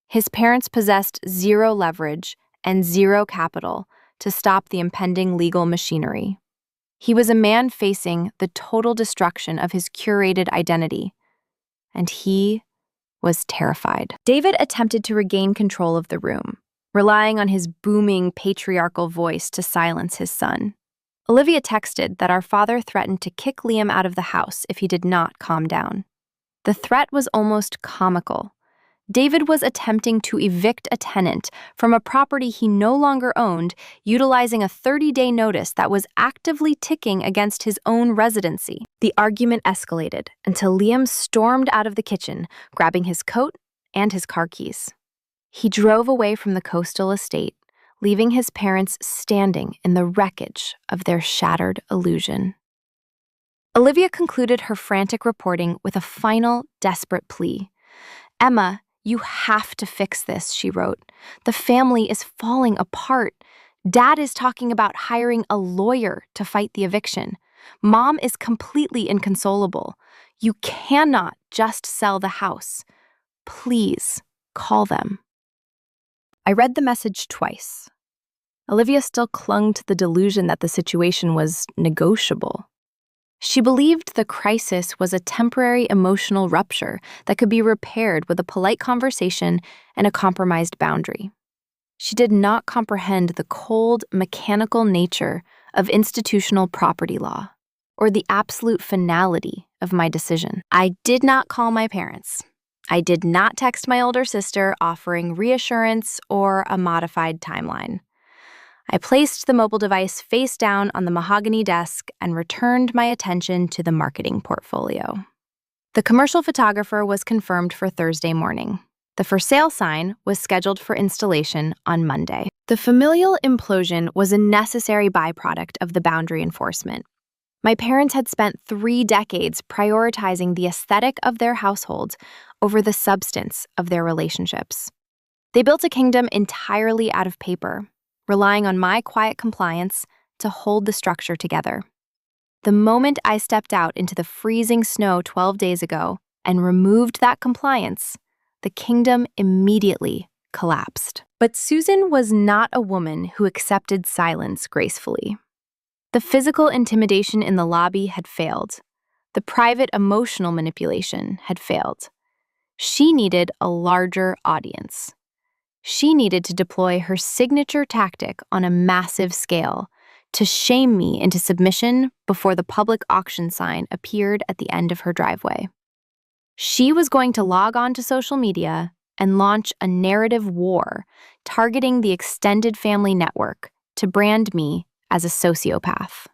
His parents possessed zero leverage and zero capital to stop the impending legal machinery. He was a man facing the total destruction of his curated identity, and he was terrified. David attempted to regain control of the room, relying on his booming patriarchal voice to silence his son. Olivia texted that our father threatened to kick Liam out of the house if he did not calm down. The threat was almost comical. David was attempting to evict a tenant from a property he no longer owned, utilizing a 30-day notice that was actively ticking against his own residency. The argument escalated until Liam stormed out of the kitchen, grabbing his coat and his car keys. He drove away from the coastal estate, leaving his parents standing in the wreckage of their shattered illusion. Olivia concluded her frantic reporting with a final, desperate plea. "Emma, "You have to fix this," she wrote. "The family is falling apart. Dad is talking about hiring a lawyer to fight the eviction. Mom is completely inconsolable. You cannot just sell the house. Please call them." I read the message twice. Olivia still clung to the delusion that the situation was negotiable. She believed the crisis was a temporary emotional rupture that could be repaired with a polite conversation and a compromised boundary. She did not comprehend the cold, mechanical nature of institutional property law or the absolute finality of my decision. I did not call my parents. I did not text my older sister offering reassurance or a modified timeline. I placed the mobile device face down on the mahogany desk and returned my attention to the marketing portfolio. The commercial photographer was confirmed for Thursday morning. The for sale sign was scheduled for installation on Monday. The familial implosion was a necessary byproduct of the boundary enforcement. My parents had spent 3 decades prioritizing the aesthetic of their household over the substance of their relationships. They built a kingdom entirely out of paper, relying on my quiet compliance to hold the structure together. The moment I stepped out into the freezing snow 12 days ago and removed that compliance, the kingdom immediately collapsed. But Susan was not a woman who accepted silence gracefully. The physical intimidation in the lobby had failed. The private emotional manipulation had failed. She needed a larger audience. She needed to deploy her signature tactic on a massive scale to shame me into submission before the public auction sign appeared at the end of her driveway. She was going to log on to social media and launch a narrative war targeting the extended family network to brand me as a sociopath.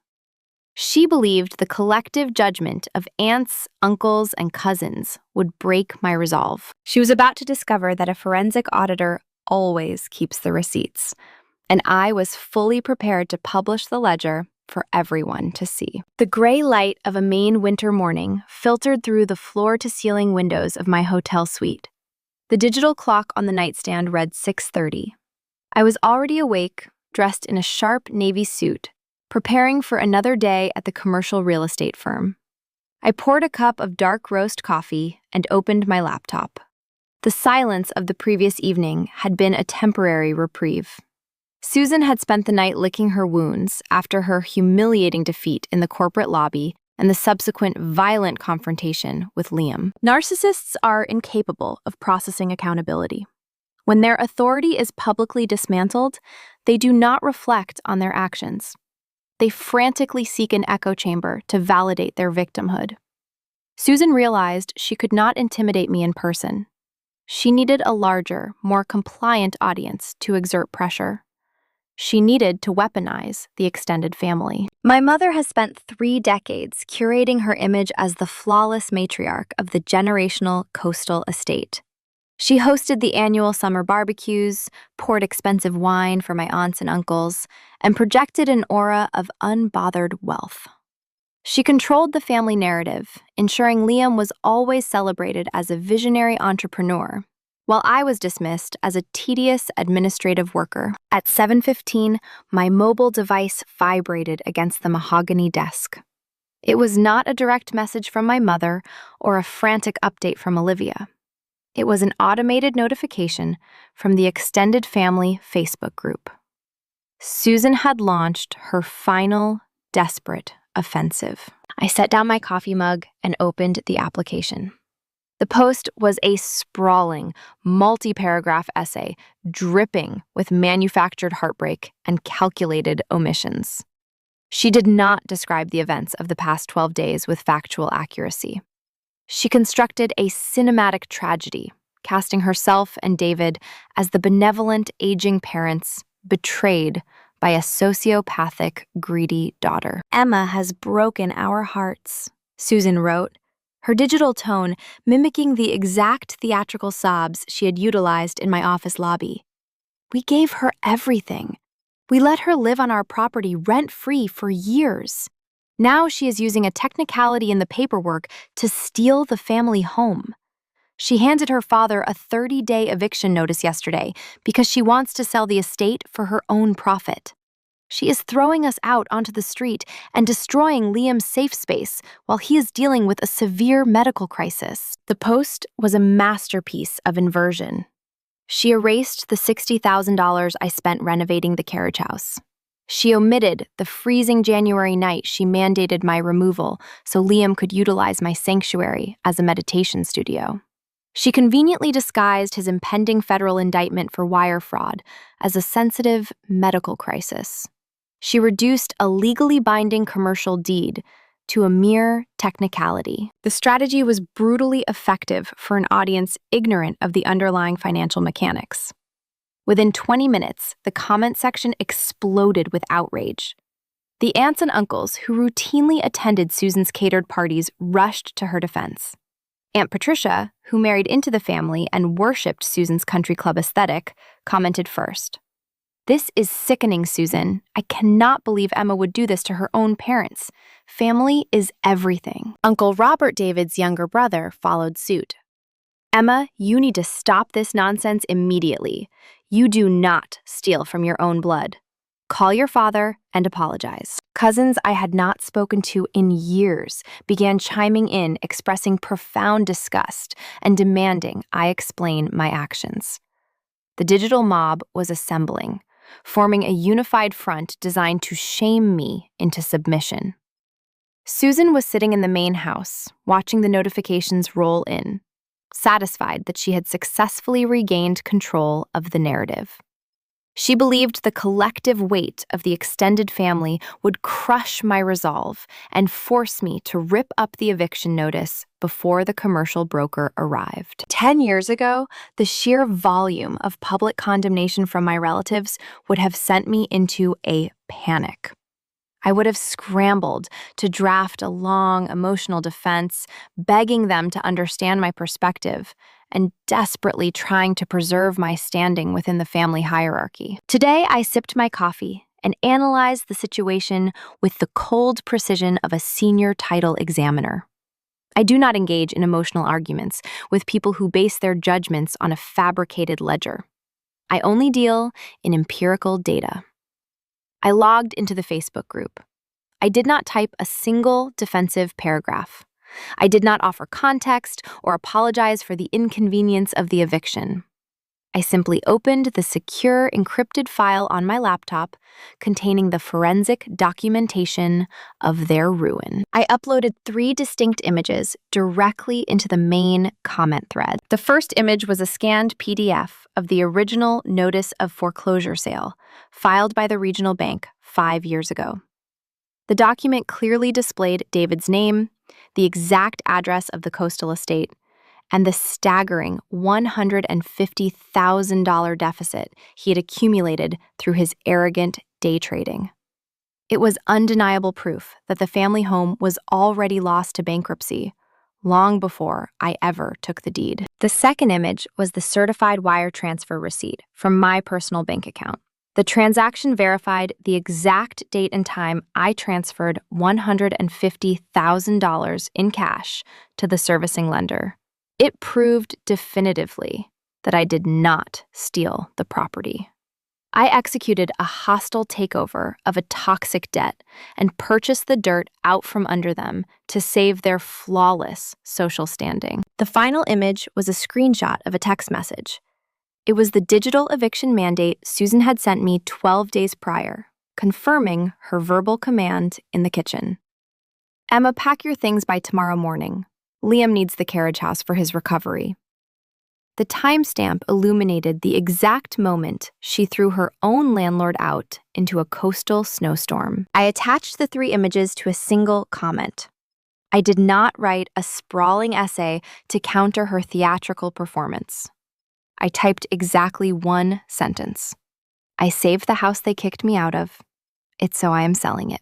She believed the collective judgment of aunts, uncles, and cousins would break my resolve. She was about to discover that a forensic auditor always keeps the receipts, and I was fully prepared to publish the ledger for everyone to see. The gray light of a Maine winter morning filtered through the floor-to-ceiling windows of my hotel suite. The digital clock on the nightstand read 6:30. I was already awake, dressed in a sharp navy suit, preparing for another day at the commercial real estate firm. I poured a cup of dark roast coffee and opened my laptop. The silence of the previous evening had been a temporary reprieve. Susan had spent the night licking her wounds after her humiliating defeat in the corporate lobby and the subsequent violent confrontation with Liam. Narcissists are incapable of processing accountability. When their authority is publicly dismantled, they do not reflect on their actions. They frantically seek an echo chamber to validate their victimhood. Susan realized she could not intimidate me in person. She needed a larger, more compliant audience to exert pressure. She needed to weaponize the extended family. My mother has spent 3 decades curating her image as the flawless matriarch of the generational coastal estate. She hosted the annual summer barbecues, poured expensive wine for my aunts and uncles, and projected an aura of unbothered wealth. She controlled the family narrative, ensuring Liam was always celebrated as a visionary entrepreneur, while I was dismissed as a tedious administrative worker. At 7:15, my mobile device vibrated against the mahogany desk. It was not a direct message from my mother or a frantic update from Olivia. It was an automated notification from the extended family Facebook group. Susan had launched her final, desperate offensive. I set down my coffee mug and opened the application. The post was a sprawling, multi-paragraph essay dripping with manufactured heartbreak and calculated omissions. She did not describe the events of the past 12 days with factual accuracy. She constructed a cinematic tragedy, casting herself and David as the benevolent aging parents betrayed by a sociopathic, greedy daughter. "Emma has broken our hearts," Susan wrote, her digital tone mimicking the exact theatrical sobs she had utilized in my office lobby. "We gave her everything. We let her live on our property rent-free for years. Now she is using a technicality in the paperwork to steal the family home. She handed her father a 30-day eviction notice yesterday because she wants to sell the estate for her own profit. She is throwing us out onto the street and destroying Liam's safe space while he is dealing with a severe medical crisis. The post was a masterpiece of inversion. She erased the $60,000 I spent renovating the carriage house. She omitted the freezing January night she mandated my removal so Liam could utilize my sanctuary as a meditation studio. She conveniently disguised his impending federal indictment for wire fraud as a sensitive medical crisis. She reduced a legally binding commercial deed to a mere technicality. The strategy was brutally effective for an audience ignorant of the underlying financial mechanics. Within 20 minutes, the comment section exploded with outrage. The aunts and uncles who routinely attended Susan's catered parties rushed to her defense. Aunt Patricia, who married into the family and worshipped Susan's country club aesthetic, commented first. "This is sickening, Susan. I cannot believe Emma would do this to her own parents. Family is everything." Uncle Robert David's younger brother followed suit. "Emma, you need to stop this nonsense immediately. You do not steal from your own blood. Call your father and apologize." Cousins I had not spoken to in years began chiming in, expressing profound disgust and demanding I explain my actions. The digital mob was assembling, forming a unified front designed to shame me into submission. Susan was sitting in the main house, watching the notifications roll in, satisfied that she had successfully regained control of the narrative. She believed the collective weight of the extended family would crush my resolve and force me to rip up the eviction notice before the commercial broker arrived. 10 years ago, the sheer volume of public condemnation from my relatives would have sent me into a panic. I would have scrambled to draft a long, emotional defense, begging them to understand my perspective and desperately trying to preserve my standing within the family hierarchy. Today, I sipped my coffee and analyzed the situation with the cold precision of a senior title examiner. I do not engage in emotional arguments with people who base their judgments on a fabricated ledger. I only deal in empirical data. I logged into the Facebook group. I did not type a single defensive paragraph. I did not offer context or apologize for the inconvenience of the eviction. I simply opened the secure encrypted file on my laptop containing the forensic documentation of their ruin. I uploaded 3 distinct images directly into the main comment thread. The first image was a scanned PDF of the original notice of foreclosure sale filed by the regional bank 5 years ago. The document clearly displayed David's name, the exact address of the coastal estate, and the staggering $150,000 deficit he had accumulated through his arrogant day trading. It was undeniable proof that the family home was already lost to bankruptcy long before I ever took the deed. The second image was the certified wire transfer receipt from my personal bank account. The transaction verified the exact date and time I transferred $150,000 in cash to the servicing lender. It proved definitively that I did not steal the property. I executed a hostile takeover of a toxic debt and purchased the dirt out from under them to save their flawless social standing. The final image was a screenshot of a text message. It was the digital eviction mandate Susan had sent me 12 days prior, confirming her verbal command in the kitchen. "Emma, pack your things by tomorrow morning. Liam needs the carriage house for his recovery." The timestamp illuminated the exact moment she threw her own landlord out into a coastal snowstorm. I attached the 3 images to a single comment. I did not write a sprawling essay to counter her theatrical performance. I typed exactly 1 sentence. "I saved the house they kicked me out of. It's so I am selling it."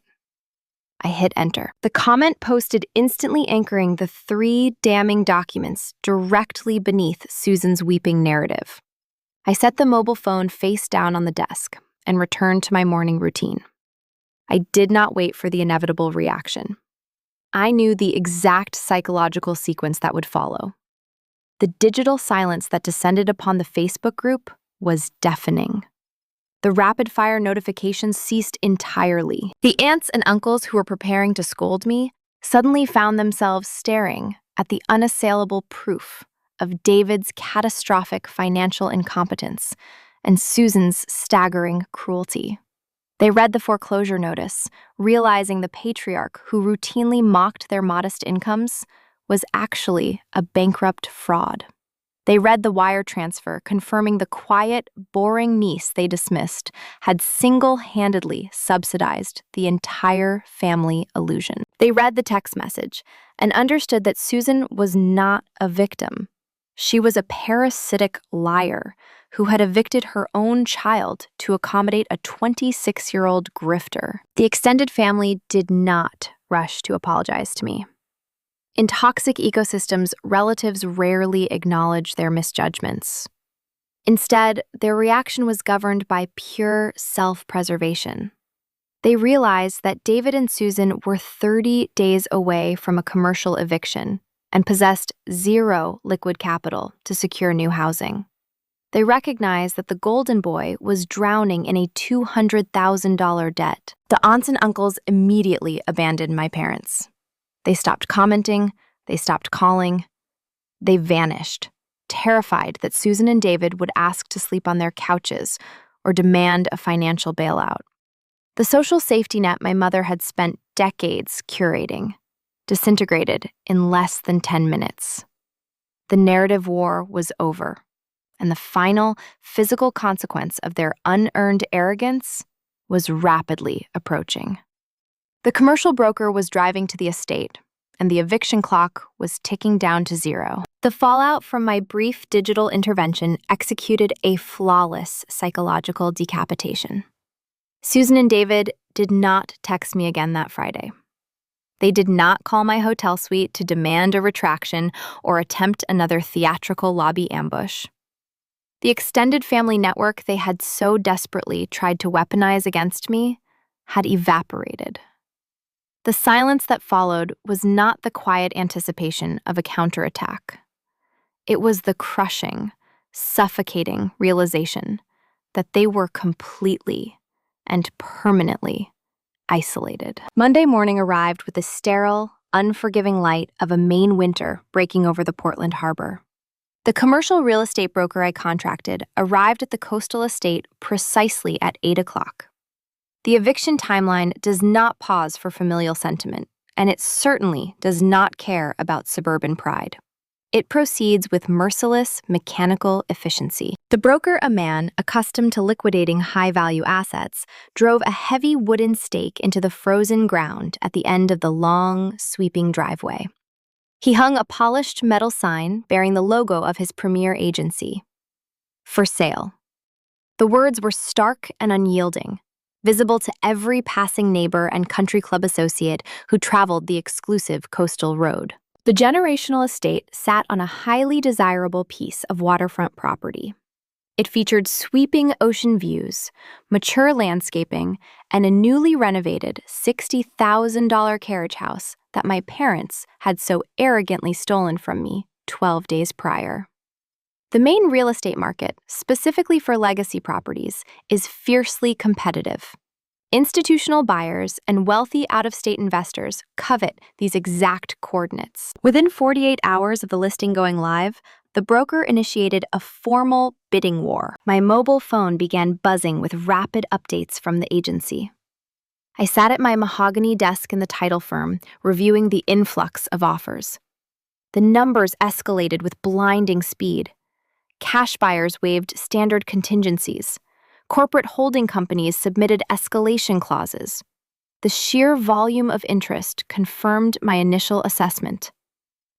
I hit enter. The comment posted instantly anchoring the 3 damning documents directly beneath Susan's weeping narrative. I set the mobile phone face down on the desk and returned to my morning routine. I did not wait for the inevitable reaction. I knew the exact psychological sequence that would follow. The digital silence that descended upon the Facebook group was deafening. The rapid-fire notifications ceased entirely. The aunts and uncles who were preparing to scold me suddenly found themselves staring at the unassailable proof of David's catastrophic financial incompetence and Susan's staggering cruelty. They read the foreclosure notice, realizing the patriarch who routinely mocked their modest incomes was actually a bankrupt fraud. They read the wire transfer, confirming the quiet, boring niece they dismissed had single-handedly subsidized the entire family illusion. They read the text message and understood that Susan was not a victim. She was a parasitic liar who had evicted her own child to accommodate a 26-year-old grifter. The extended family did not rush to apologize to me. In toxic ecosystems, relatives rarely acknowledge their misjudgments. Instead, their reaction was governed by pure self-preservation. They realized that David and Susan were 30 days away from a commercial eviction and possessed zero liquid capital to secure new housing. They recognized that the golden boy was drowning in a $200,000 debt. The aunts and uncles immediately abandoned my parents. They stopped commenting, they stopped calling, they vanished, terrified that Susan and David would ask to sleep on their couches or demand a financial bailout. The social safety net my mother had spent decades curating disintegrated in less than 10 minutes. The narrative war was over, and the final physical consequence of their unearned arrogance was rapidly approaching. The commercial broker was driving to the estate, and the eviction clock was ticking down to zero. The fallout from my brief digital intervention executed a flawless psychological decapitation. Susan and David did not text me again that Friday. They did not call my hotel suite to demand a retraction or attempt another theatrical lobby ambush. The extended family network they had so desperately tried to weaponize against me had evaporated. The silence that followed was not the quiet anticipation of a counterattack. It was the crushing, suffocating realization that they were completely and permanently isolated. Monday morning arrived with the sterile, unforgiving light of a Maine winter breaking over the Portland harbor. The commercial real estate broker I contracted arrived at the coastal estate precisely at 8 o'clock. The eviction timeline does not pause for familial sentiment, and it certainly does not care about suburban pride. It proceeds with merciless, mechanical efficiency. The broker, a man accustomed to liquidating high-value assets, drove a heavy wooden stake into the frozen ground at the end of the long, sweeping driveway. He hung a polished metal sign bearing the logo of his premier agency. For sale. The words were stark and unyielding, visible to every passing neighbor and country club associate who traveled the exclusive coastal road. The generational estate sat on a highly desirable piece of waterfront property. It featured sweeping ocean views, mature landscaping, and a newly renovated $60,000 carriage house that my parents had so arrogantly stolen from me 12 days prior. The Maine real estate market, specifically for legacy properties, is fiercely competitive. Institutional buyers and wealthy out-of-state investors covet these exact coordinates. Within 48 hours of the listing going live, the broker initiated a formal bidding war. My mobile phone began buzzing with rapid updates from the agency. I sat at my mahogany desk in the title firm, reviewing the influx of offers. The numbers escalated with blinding speed. Cash buyers waived standard contingencies. Corporate holding companies submitted escalation clauses. The sheer volume of interest confirmed my initial assessment.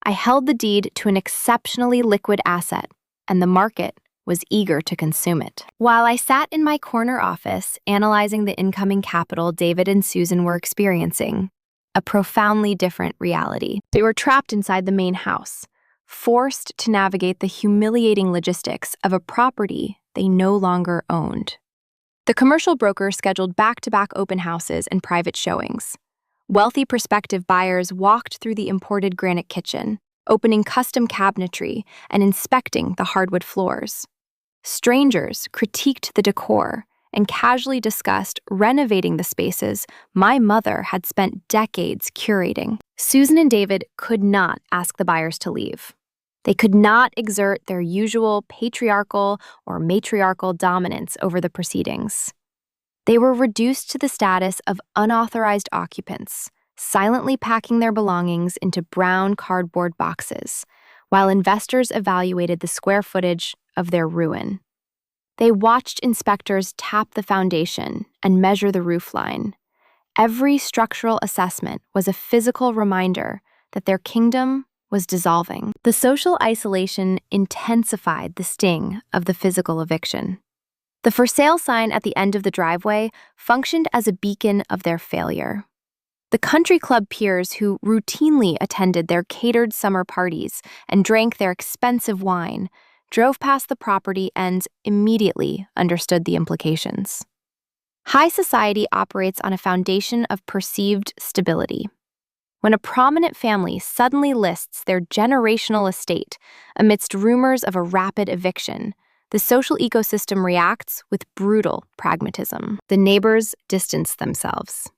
I held the deed to an exceptionally liquid asset, and the market was eager to consume it. While I sat in my corner office analyzing the incoming capital David and Susan were experiencing, a profoundly different reality. They were trapped inside the main house, forced to navigate the humiliating logistics of a property they no longer owned. The commercial broker scheduled back-to-back open houses and private showings. Wealthy prospective buyers walked through the imported granite kitchen, opening custom cabinetry and inspecting the hardwood floors. Strangers critiqued the decor and casually discussed renovating the spaces my mother had spent decades curating. Susan and David could not ask the buyers to leave. They could not exert their usual patriarchal or matriarchal dominance over the proceedings. They were reduced to the status of unauthorized occupants, silently packing their belongings into brown cardboard boxes, while investors evaluated the square footage of their ruin. They watched inspectors tap the foundation and measure the roofline. Every structural assessment was a physical reminder that their kingdom was dissolving. The social isolation intensified the sting of the physical eviction. The for sale sign at the end of the driveway functioned as a beacon of their failure. The country club peers who routinely attended their catered summer parties and drank their expensive wine drove past the property and immediately understood the implications. High society operates on a foundation of perceived stability. When a prominent family suddenly lists their generational estate amidst rumors of a rapid eviction, the social ecosystem reacts with brutal pragmatism. The neighbors distance themselves.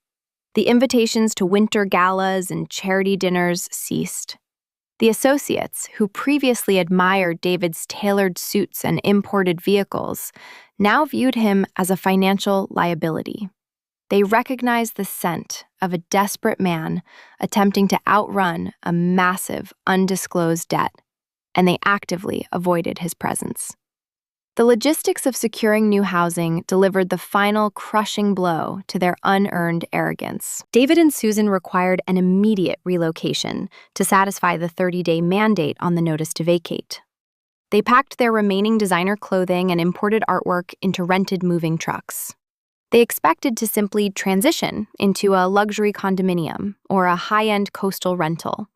The invitations to winter galas and charity dinners ceased. The associates, who previously admired David's tailored suits and imported vehicles, now viewed him as a financial liability. They recognized the scent of a desperate man attempting to outrun a massive, undisclosed debt, and they actively avoided his presence. The logistics of securing new housing delivered the final crushing blow to their unearned arrogance. David and Susan required an immediate relocation to satisfy the 30-day mandate on the notice to vacate. They packed their remaining designer clothing and imported artwork into rented moving trucks. They expected to simply transition into a luxury condominium or a high-end coastal rental,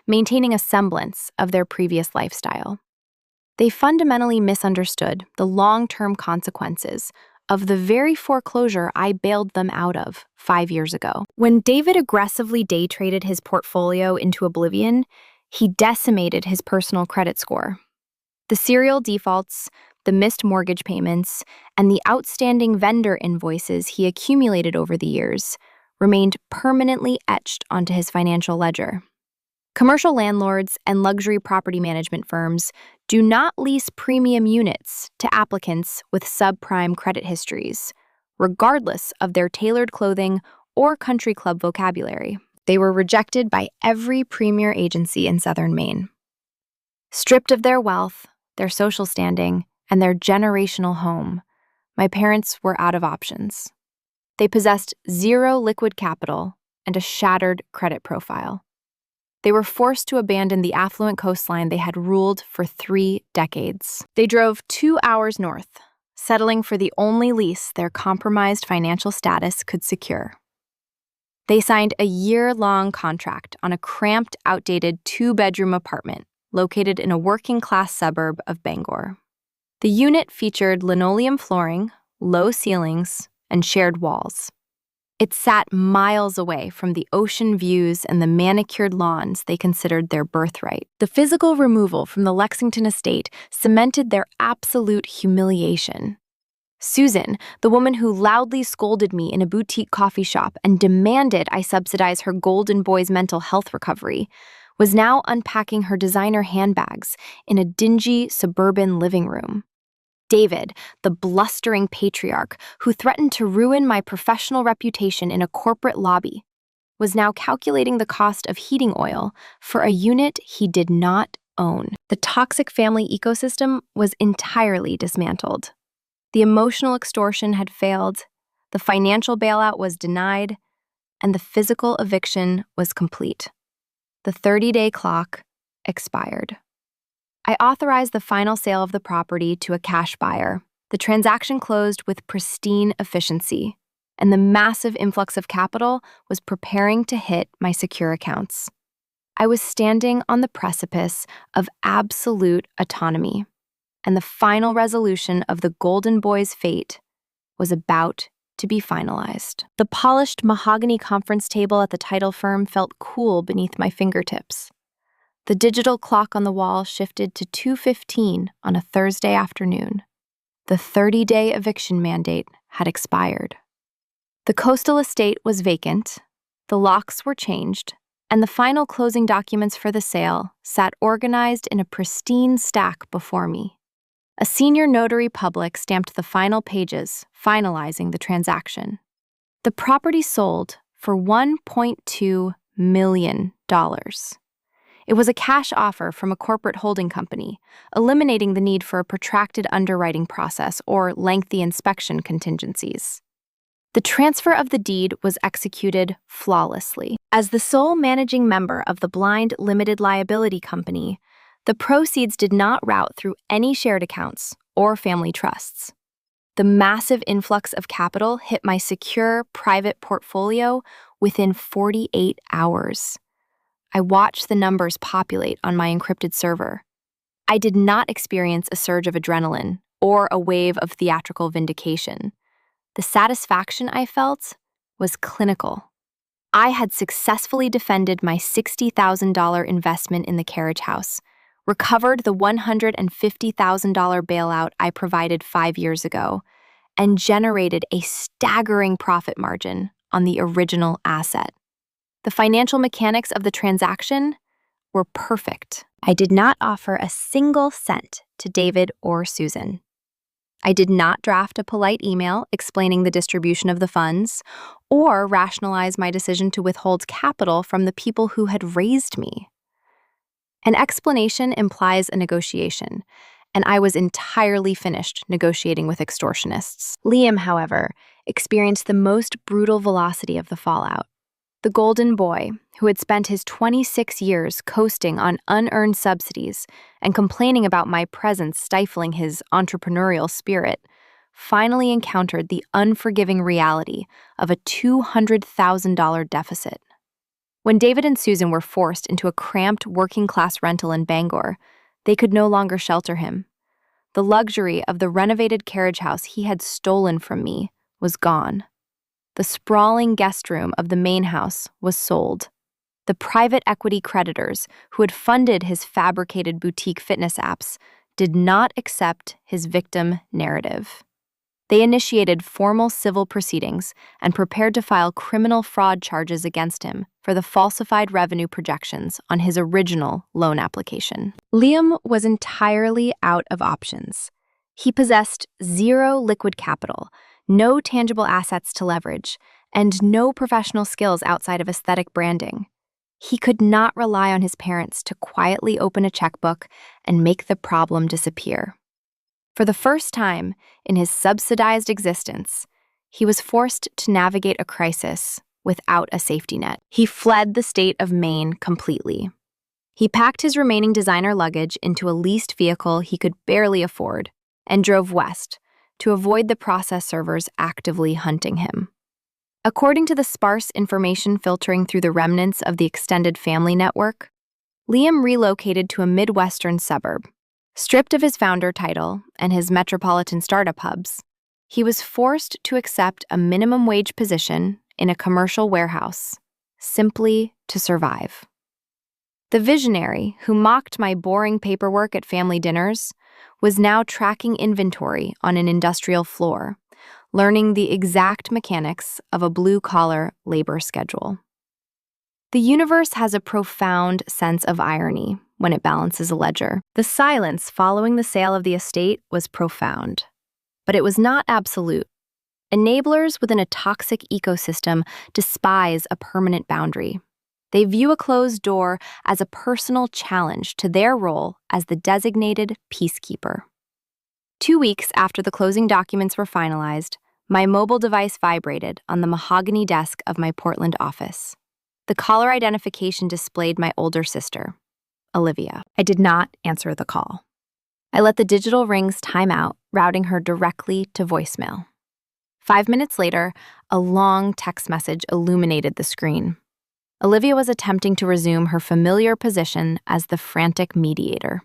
maintaining a semblance of their previous lifestyle. They fundamentally misunderstood the long-term consequences of the very foreclosure I bailed them out of 5 years ago. When David aggressively day traded his portfolio into oblivion, he decimated his personal credit score. The serial defaults, the missed mortgage payments, and the outstanding vendor invoices he accumulated over the years remained permanently etched onto his financial ledger. Commercial landlords and luxury property management firms do not lease premium units to applicants with subprime credit histories, regardless of their tailored clothing or country club vocabulary. They were rejected by every premier agency in southern Maine. Stripped of their wealth, their social standing, and their generational home, my parents were out of options. They possessed zero liquid capital and a shattered credit profile. They were forced to abandon the affluent coastline they had ruled for 3 decades. They drove 2 hours north, settling for the only lease their compromised financial status could secure. They signed a year-long contract on a cramped, outdated 2-bedroom apartment located in a working-class suburb of Bangor. The unit featured linoleum flooring, low ceilings, and shared walls. It sat miles away from the ocean views and the manicured lawns they considered their birthright. The physical removal from the Lexington estate cemented their absolute humiliation. Susan, the woman who loudly scolded me in a boutique coffee shop and demanded I subsidize her golden boy's mental health recovery, was now unpacking her designer handbags in a dingy suburban living room. David, the blustering patriarch who threatened to ruin my professional reputation in a corporate lobby, was now calculating the cost of heating oil for a unit he did not own. The toxic family ecosystem was entirely dismantled. The emotional extortion had failed, the financial bailout was denied, and the physical eviction was complete. The 30-day clock expired. I authorized the final sale of the property to a cash buyer. The transaction closed with pristine efficiency, and the massive influx of capital was preparing to hit my secure accounts. I was standing on the precipice of absolute autonomy, and the final resolution of the golden boy's fate was about to be finalized. The polished mahogany conference table at the title firm felt cool beneath my fingertips. The digital clock on the wall shifted to 2:15 on a Thursday afternoon. The 30-day eviction mandate had expired. The coastal estate was vacant, the locks were changed, and the final closing documents for the sale sat organized in a pristine stack before me. A senior notary public stamped the final pages, finalizing the transaction. The property sold for $1.2 million. It was a cash offer from a corporate holding company, eliminating the need for a protracted underwriting process or lengthy inspection contingencies. The transfer of the deed was executed flawlessly. As the sole managing member of the blind limited liability company, the proceeds did not route through any shared accounts or family trusts. The massive influx of capital hit my secure private portfolio within 48 hours. I watched the numbers populate on my encrypted server. I did not experience a surge of adrenaline or a wave of theatrical vindication. The satisfaction I felt was clinical. I had successfully defended my $60,000 investment in the carriage house, recovered the $150,000 bailout I provided 5 years ago, and generated a staggering profit margin on the original asset. The financial mechanics of the transaction were perfect. I did not offer a single cent to David or Susan. I did not draft a polite email explaining the distribution of the funds or rationalize my decision to withhold capital from the people who had raised me. An explanation implies a negotiation, and I was entirely finished negotiating with extortionists. Liam, however, experienced the most brutal velocity of the fallout. The golden boy, who had spent his 26 years coasting on unearned subsidies and complaining about my presence stifling his entrepreneurial spirit, finally encountered the unforgiving reality of a $200,000 deficit. When David and Susan were forced into a cramped working-class rental in Bangor, they could no longer shelter him. The luxury of the renovated carriage house he had stolen from me was gone. The sprawling guest room of the Maine house was sold. The private equity creditors who had funded his fabricated boutique fitness apps did not accept his victim narrative. They initiated formal civil proceedings and prepared to file criminal fraud charges against him for the falsified revenue projections on his original loan application. Liam was entirely out of options. He possessed zero liquid capital, no tangible assets to leverage, and no professional skills outside of aesthetic branding. He could not rely on his parents to quietly open a checkbook and make the problem disappear. For the first time in his subsidized existence, he was forced to navigate a crisis without a safety net. He fled the state of Maine completely. He packed his remaining designer luggage into a leased vehicle he could barely afford and drove west to avoid the process servers actively hunting him. According to the sparse information filtering through the remnants of the extended family network, Liam relocated to a Midwestern suburb. Stripped of his founder title and his metropolitan startup hubs, he was forced to accept a minimum wage position in a commercial warehouse, simply to survive. The visionary who mocked my boring paperwork at family dinners was now tracking inventory on an industrial floor, learning the exact mechanics of a blue-collar labor schedule. The universe has a profound sense of irony when it balances a ledger. The silence following the sale of the estate was profound, but it was not absolute. Enablers within a toxic ecosystem despise a permanent boundary. They view a closed door as a personal challenge to their role as the designated peacekeeper. 2 weeks after the closing documents were finalized, my mobile device vibrated on the mahogany desk of my Portland office. The caller identification displayed my older sister, Olivia. I did not answer the call. I let the digital rings time out, routing her directly to voicemail. 5 minutes later, a long text message illuminated the screen. Olivia was attempting to resume her familiar position as the frantic mediator.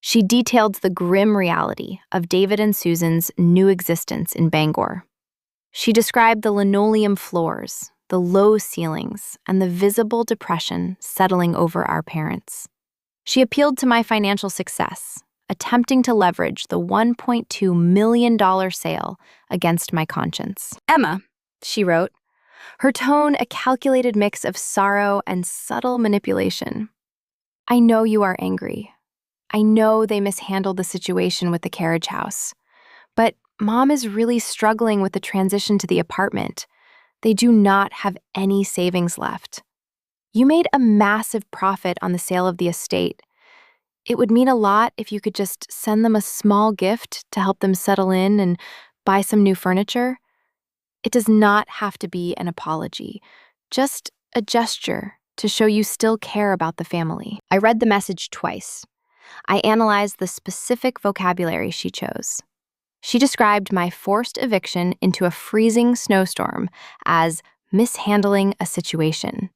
She detailed the grim reality of David and Susan's new existence in Bangor. She described the linoleum floors, the low ceilings, and the visible depression settling over our parents. She appealed to my financial success, attempting to leverage the $1.2 million sale against my conscience. "Emma," she wrote, her tone a calculated mix of sorrow and subtle manipulation. "I know you are angry. I know they mishandled the situation with the carriage house. But Mom is really struggling with the transition to the apartment. They do not have any savings left. You made a massive profit on the sale of the estate. It would mean a lot if you could just send them a small gift to help them settle in and buy some new furniture. It does not have to be an apology, just a gesture to show you still care about the family." I read the message twice. I analyzed the specific vocabulary she chose. She described my forced eviction into a freezing snowstorm as mishandling a situation.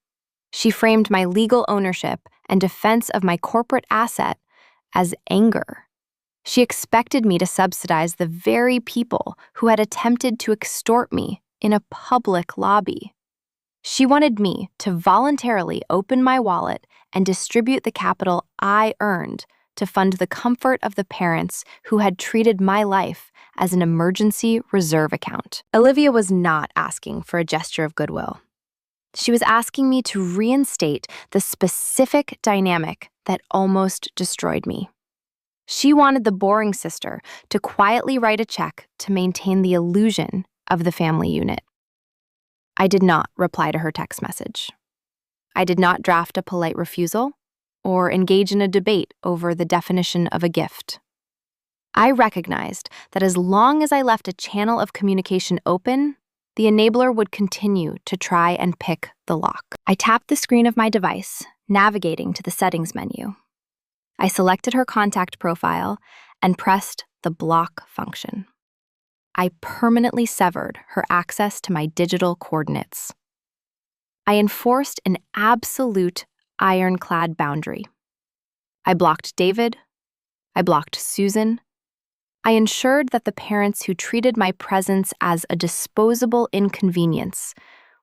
She framed my legal ownership and defense of my corporate asset as anger. She expected me to subsidize the very people who had attempted to extort me in a public lobby. She wanted me to voluntarily open my wallet and distribute the capital I earned to fund the comfort of the parents who had treated my life as an emergency reserve account. Olivia was not asking for a gesture of goodwill. She was asking me to reinstate the specific dynamic that almost destroyed me. She wanted the boring sister to quietly write a check to maintain the illusion of the family unit. I did not reply to her text message. I did not draft a polite refusal or engage in a debate over the definition of a gift. I recognized that as long as I left a channel of communication open, the enabler would continue to try and pick the lock. I tapped the screen of my device, navigating to the settings menu. I selected her contact profile and pressed the block function. I permanently severed her access to my digital coordinates. I enforced an absolute ironclad boundary. I blocked David. I blocked Susan. I ensured that the parents who treated my presence as a disposable inconvenience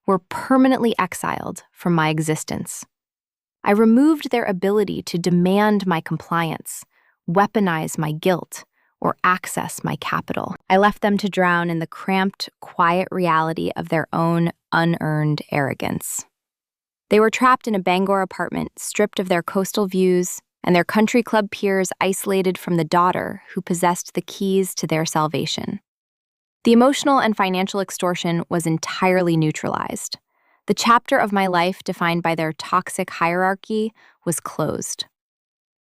were permanently exiled from my existence. I removed their ability to demand my compliance, weaponize my guilt, or access my capital. I left them to drown in the cramped, quiet reality of their own unearned arrogance. They were trapped in a Bangor apartment, stripped of their coastal views, and their country club peers isolated from the daughter who possessed the keys to their salvation. The emotional and financial extortion was entirely neutralized. The chapter of my life defined by their toxic hierarchy was closed.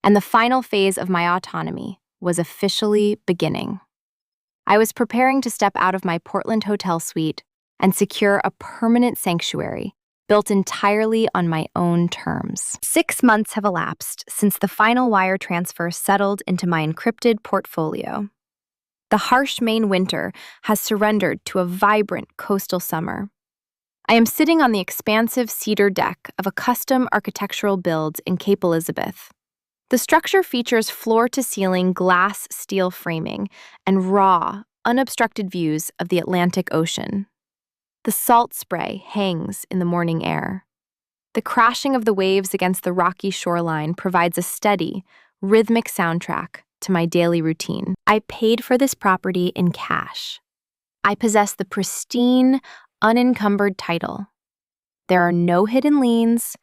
And the final phase of my autonomy was officially beginning. I was preparing to step out of my Portland hotel suite and secure a permanent sanctuary built entirely on my own terms. 6 months have elapsed since the final wire transfer settled into my encrypted portfolio. The harsh Maine winter has surrendered to a vibrant coastal summer. I am sitting on the expansive cedar deck of a custom architectural build in Cape Elizabeth. The structure features floor-to-ceiling glass steel framing and raw, unobstructed views of the Atlantic Ocean. The salt spray hangs in the morning air. The crashing of the waves against the rocky shoreline provides a steady, rhythmic soundtrack to my daily routine. I paid for this property in cash. I possess the pristine, unencumbered title. There are no hidden liens.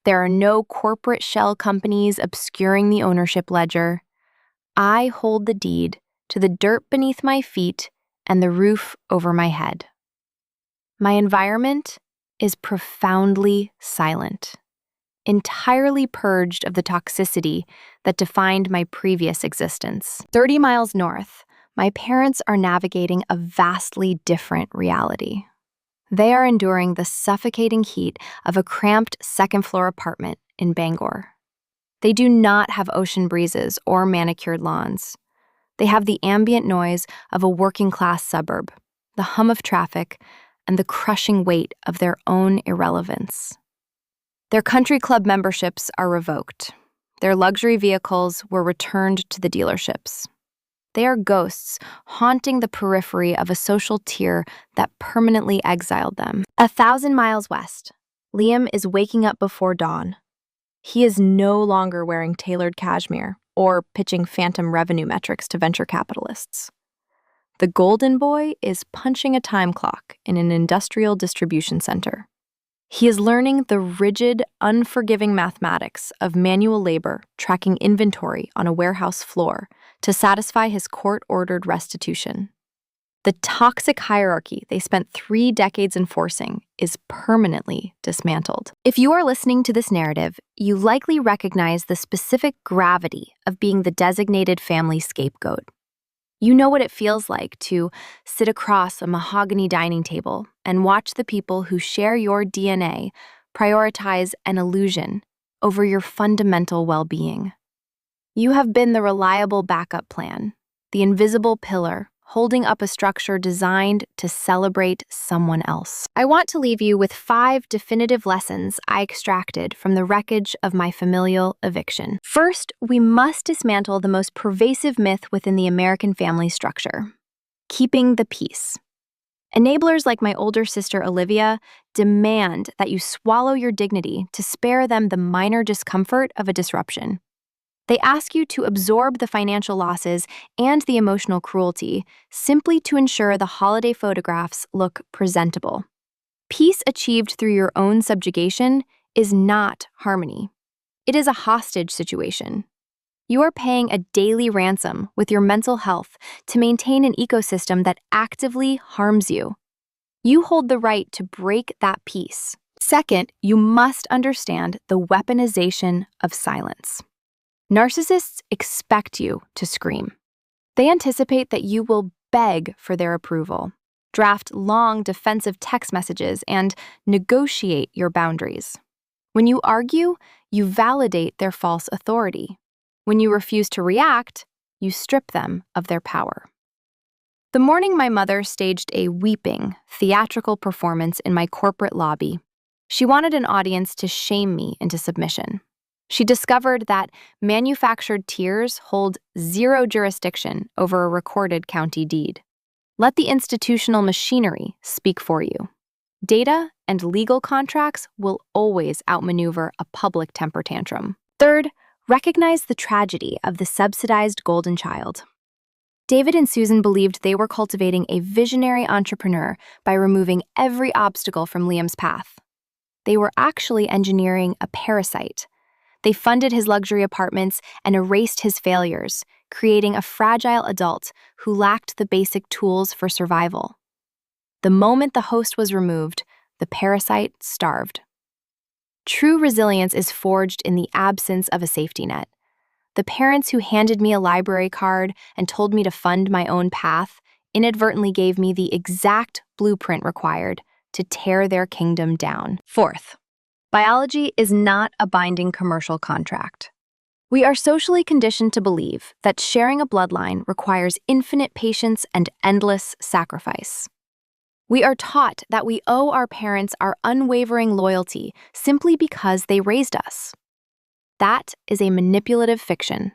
There are no corporate shell companies obscuring the ownership ledger. I hold the deed to the dirt beneath my feet and the roof over my head. My environment is profoundly silent, entirely purged of the toxicity that defined my previous existence. 30 miles north, my parents are navigating a vastly different reality. They are enduring the suffocating heat of a cramped second-floor apartment in Bangor. They do not have ocean breezes or manicured lawns. They have the ambient noise of a working-class suburb, the hum of traffic, and the crushing weight of their own irrelevance. Their country club memberships are revoked. Their luxury vehicles were returned to the dealerships. They are ghosts haunting the periphery of a social tier that permanently exiled them. 1,000 miles west, Liam is waking up before dawn. He is no longer wearing tailored cashmere or pitching phantom revenue metrics to venture capitalists. The golden boy is punching a time clock in an industrial distribution center. He is learning the rigid, unforgiving mathematics of manual labor tracking inventory on a warehouse floor to satisfy his court-ordered restitution. The toxic hierarchy they spent 3 decades enforcing is permanently dismantled. If you are listening to this narrative, you likely recognize the specific gravity of being the designated family scapegoat. You know what it feels like to sit across a mahogany dining table and watch the people who share your DNA prioritize an illusion over your fundamental well-being. You have been the reliable backup plan, the invisible pillar holding up a structure designed to celebrate someone else. I want to leave you with 5 definitive lessons I extracted from the wreckage of my familial eviction. First, we must dismantle the most pervasive myth within the American family structure: keeping the peace. Enablers like my older sister Olivia demand that you swallow your dignity to spare them the minor discomfort of a disruption. They ask you to absorb the financial losses and the emotional cruelty simply to ensure the holiday photographs look presentable. Peace achieved through your own subjugation is not harmony. It is a hostage situation. You are paying a daily ransom with your mental health to maintain an ecosystem that actively harms you. You hold the right to break that peace. Second, you must understand the weaponization of silence. Narcissists expect you to scream. They anticipate that you will beg for their approval, draft long defensive text messages, and negotiate your boundaries. When you argue, you validate their false authority. When you refuse to react, you strip them of their power. The morning my mother staged a weeping, theatrical performance in my corporate lobby, she wanted an audience to shame me into submission. She discovered that manufactured tears hold 0 jurisdiction over a recorded county deed. Let the institutional machinery speak for you. Data and legal contracts will always outmaneuver a public temper tantrum. Third, recognize the tragedy of the subsidized golden child. David and Susan believed they were cultivating a visionary entrepreneur by removing every obstacle from Liam's path. They were actually engineering a parasite. They funded his luxury apartments and erased his failures, creating a fragile adult who lacked the basic tools for survival. The moment the host was removed, the parasite starved. True resilience is forged in the absence of a safety net. The parents who handed me a library card and told me to fund my own path inadvertently gave me the exact blueprint required to tear their kingdom down. Fourth, biology is not a binding commercial contract. We are socially conditioned to believe that sharing a bloodline requires infinite patience and endless sacrifice. We are taught that we owe our parents our unwavering loyalty simply because they raised us. That is a manipulative fiction.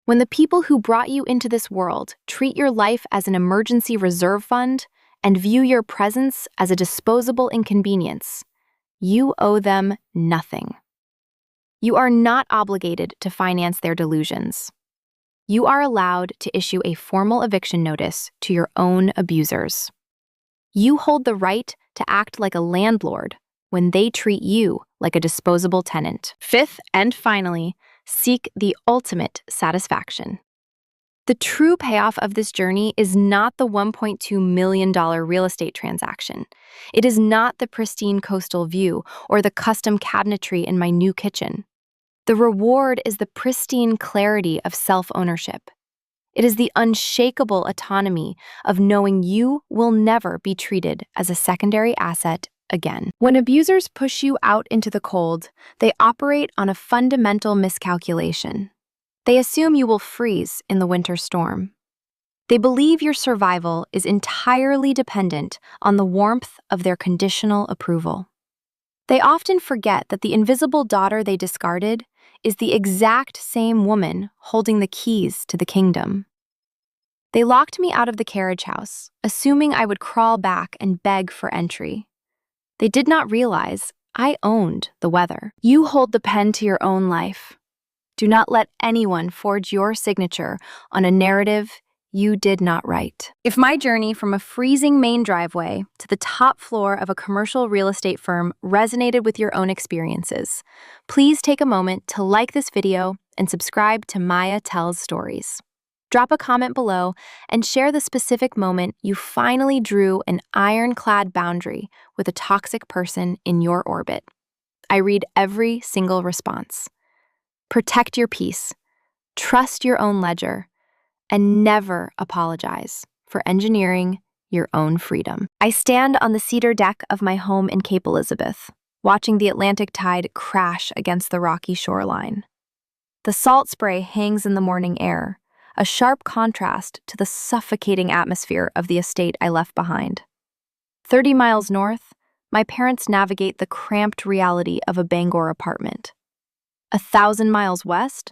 When the people who brought you into this world treat your life as an emergency reserve fund and view your presence as a disposable inconvenience, you owe them nothing. You are not obligated to finance their delusions. You are allowed to issue a formal eviction notice to your own abusers. You hold the right to act like a landlord when they treat you like a disposable tenant. Fifth, and finally, seek the ultimate satisfaction. The true payoff of this journey is not the $1.2 million real estate transaction. It is not the pristine coastal view or the custom cabinetry in my new kitchen. The reward is the pristine clarity of self-ownership. It is the unshakable autonomy of knowing you will never be treated as a secondary asset again. When abusers push you out into the cold, they operate on a fundamental miscalculation. They assume you will freeze in the winter storm. They believe your survival is entirely dependent on the warmth of their conditional approval. They often forget that the invisible daughter they discarded is the exact same woman holding the keys to the kingdom. They locked me out of the carriage house, assuming I would crawl back and beg for entry. They did not realize I owned the weather. You hold the pen to your own life. Do not let anyone forge your signature on a narrative you did not write. If my journey from a freezing Maine driveway to the top floor of a commercial real estate firm resonated with your own experiences, please take a moment to like this video and subscribe to Maya Tells Stories. Drop a comment below and share the specific moment you finally drew an ironclad boundary with a toxic person in your orbit. I read every single response. Protect your peace, trust your own ledger, and never apologize for engineering your own freedom. I stand on the cedar deck of my home in Cape Elizabeth, watching the Atlantic tide crash against the rocky shoreline. The salt spray hangs in the morning air, a sharp contrast to the suffocating atmosphere of the estate I left behind. 30 miles north, my parents navigate the cramped reality of a Bangor apartment. 1,000 miles west,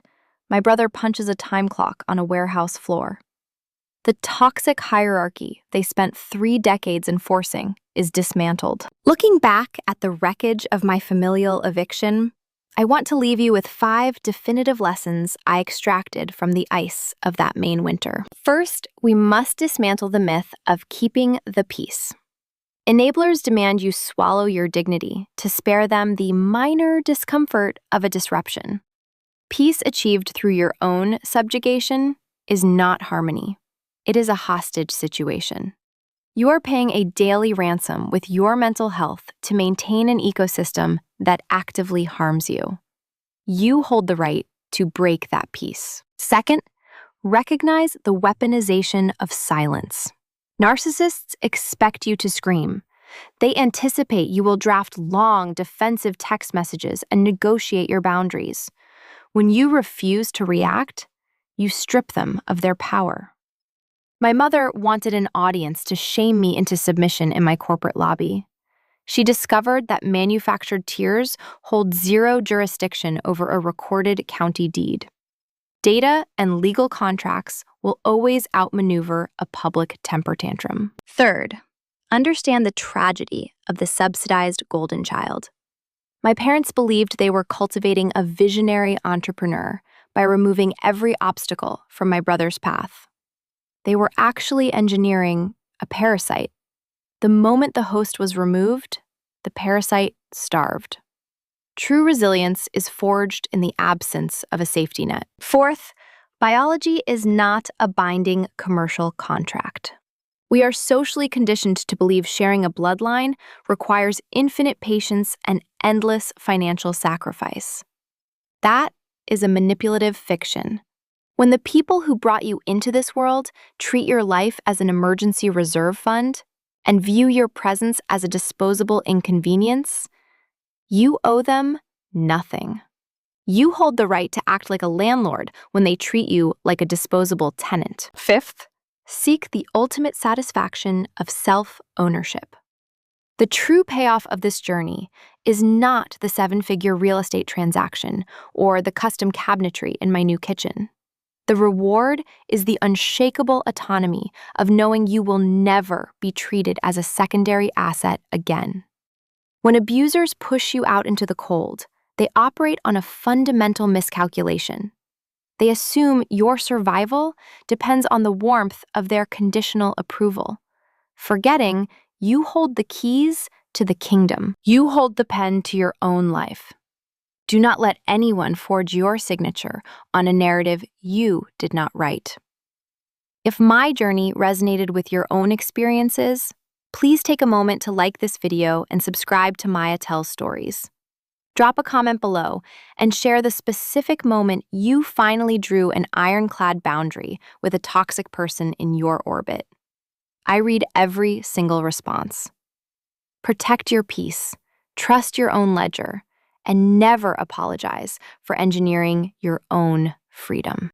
my brother punches a time clock on a warehouse floor. The toxic hierarchy they spent 3 decades enforcing is dismantled. Looking back at the wreckage of my familial eviction, I want to leave you with 5 definitive lessons I extracted from the ice of that Maine winter. First, we must dismantle the myth of keeping the peace. Enablers demand you swallow your dignity to spare them the minor discomfort of a disruption. Peace achieved through your own subjugation is not harmony. It is a hostage situation. You are paying a daily ransom with your mental health to maintain an ecosystem that actively harms you. You hold the right to break that peace. Second, recognize the weaponization of silence. Narcissists expect you to scream. They anticipate you will draft long, defensive text messages and negotiate your boundaries. When you refuse to react, you strip them of their power. My mother wanted an audience to shame me into submission in my corporate lobby. She discovered that manufactured tears hold 0 jurisdiction over a recorded county deed. Data and legal contracts will always outmaneuver a public temper tantrum. Third, understand the tragedy of the subsidized golden child. My parents believed they were cultivating a visionary entrepreneur by removing every obstacle from my brother's path. They were actually engineering a parasite. The moment the host was removed, the parasite starved. True resilience is forged in the absence of a safety net. Fourth, biology is not a binding commercial contract. We are socially conditioned to believe sharing a bloodline requires infinite patience and endless financial sacrifice. That is a manipulative fiction. When the people who brought you into this world treat your life as an emergency reserve fund and view your presence as a disposable inconvenience, you owe them nothing. You hold the right to act like a landlord when they treat you like a disposable tenant. Fifth, seek the ultimate satisfaction of self-ownership. The true payoff of this journey is not the 7-figure real estate transaction or the custom cabinetry in my new kitchen. The reward is the unshakable autonomy of knowing you will never be treated as a secondary asset again. When abusers push you out into the cold, they operate on a fundamental miscalculation. They assume your survival depends on the warmth of their conditional approval, forgetting you hold the keys to the kingdom. You hold the pen to your own life. Do not let anyone forge your signature on a narrative you did not write. If my journey resonated with your own experiences, please take a moment to like this video and subscribe to Maya Tells Stories. Drop a comment below and share the specific moment you finally drew an ironclad boundary with a toxic person in your orbit. I read every single response. Protect your peace, trust your own ledger, and never apologize for engineering your own freedom.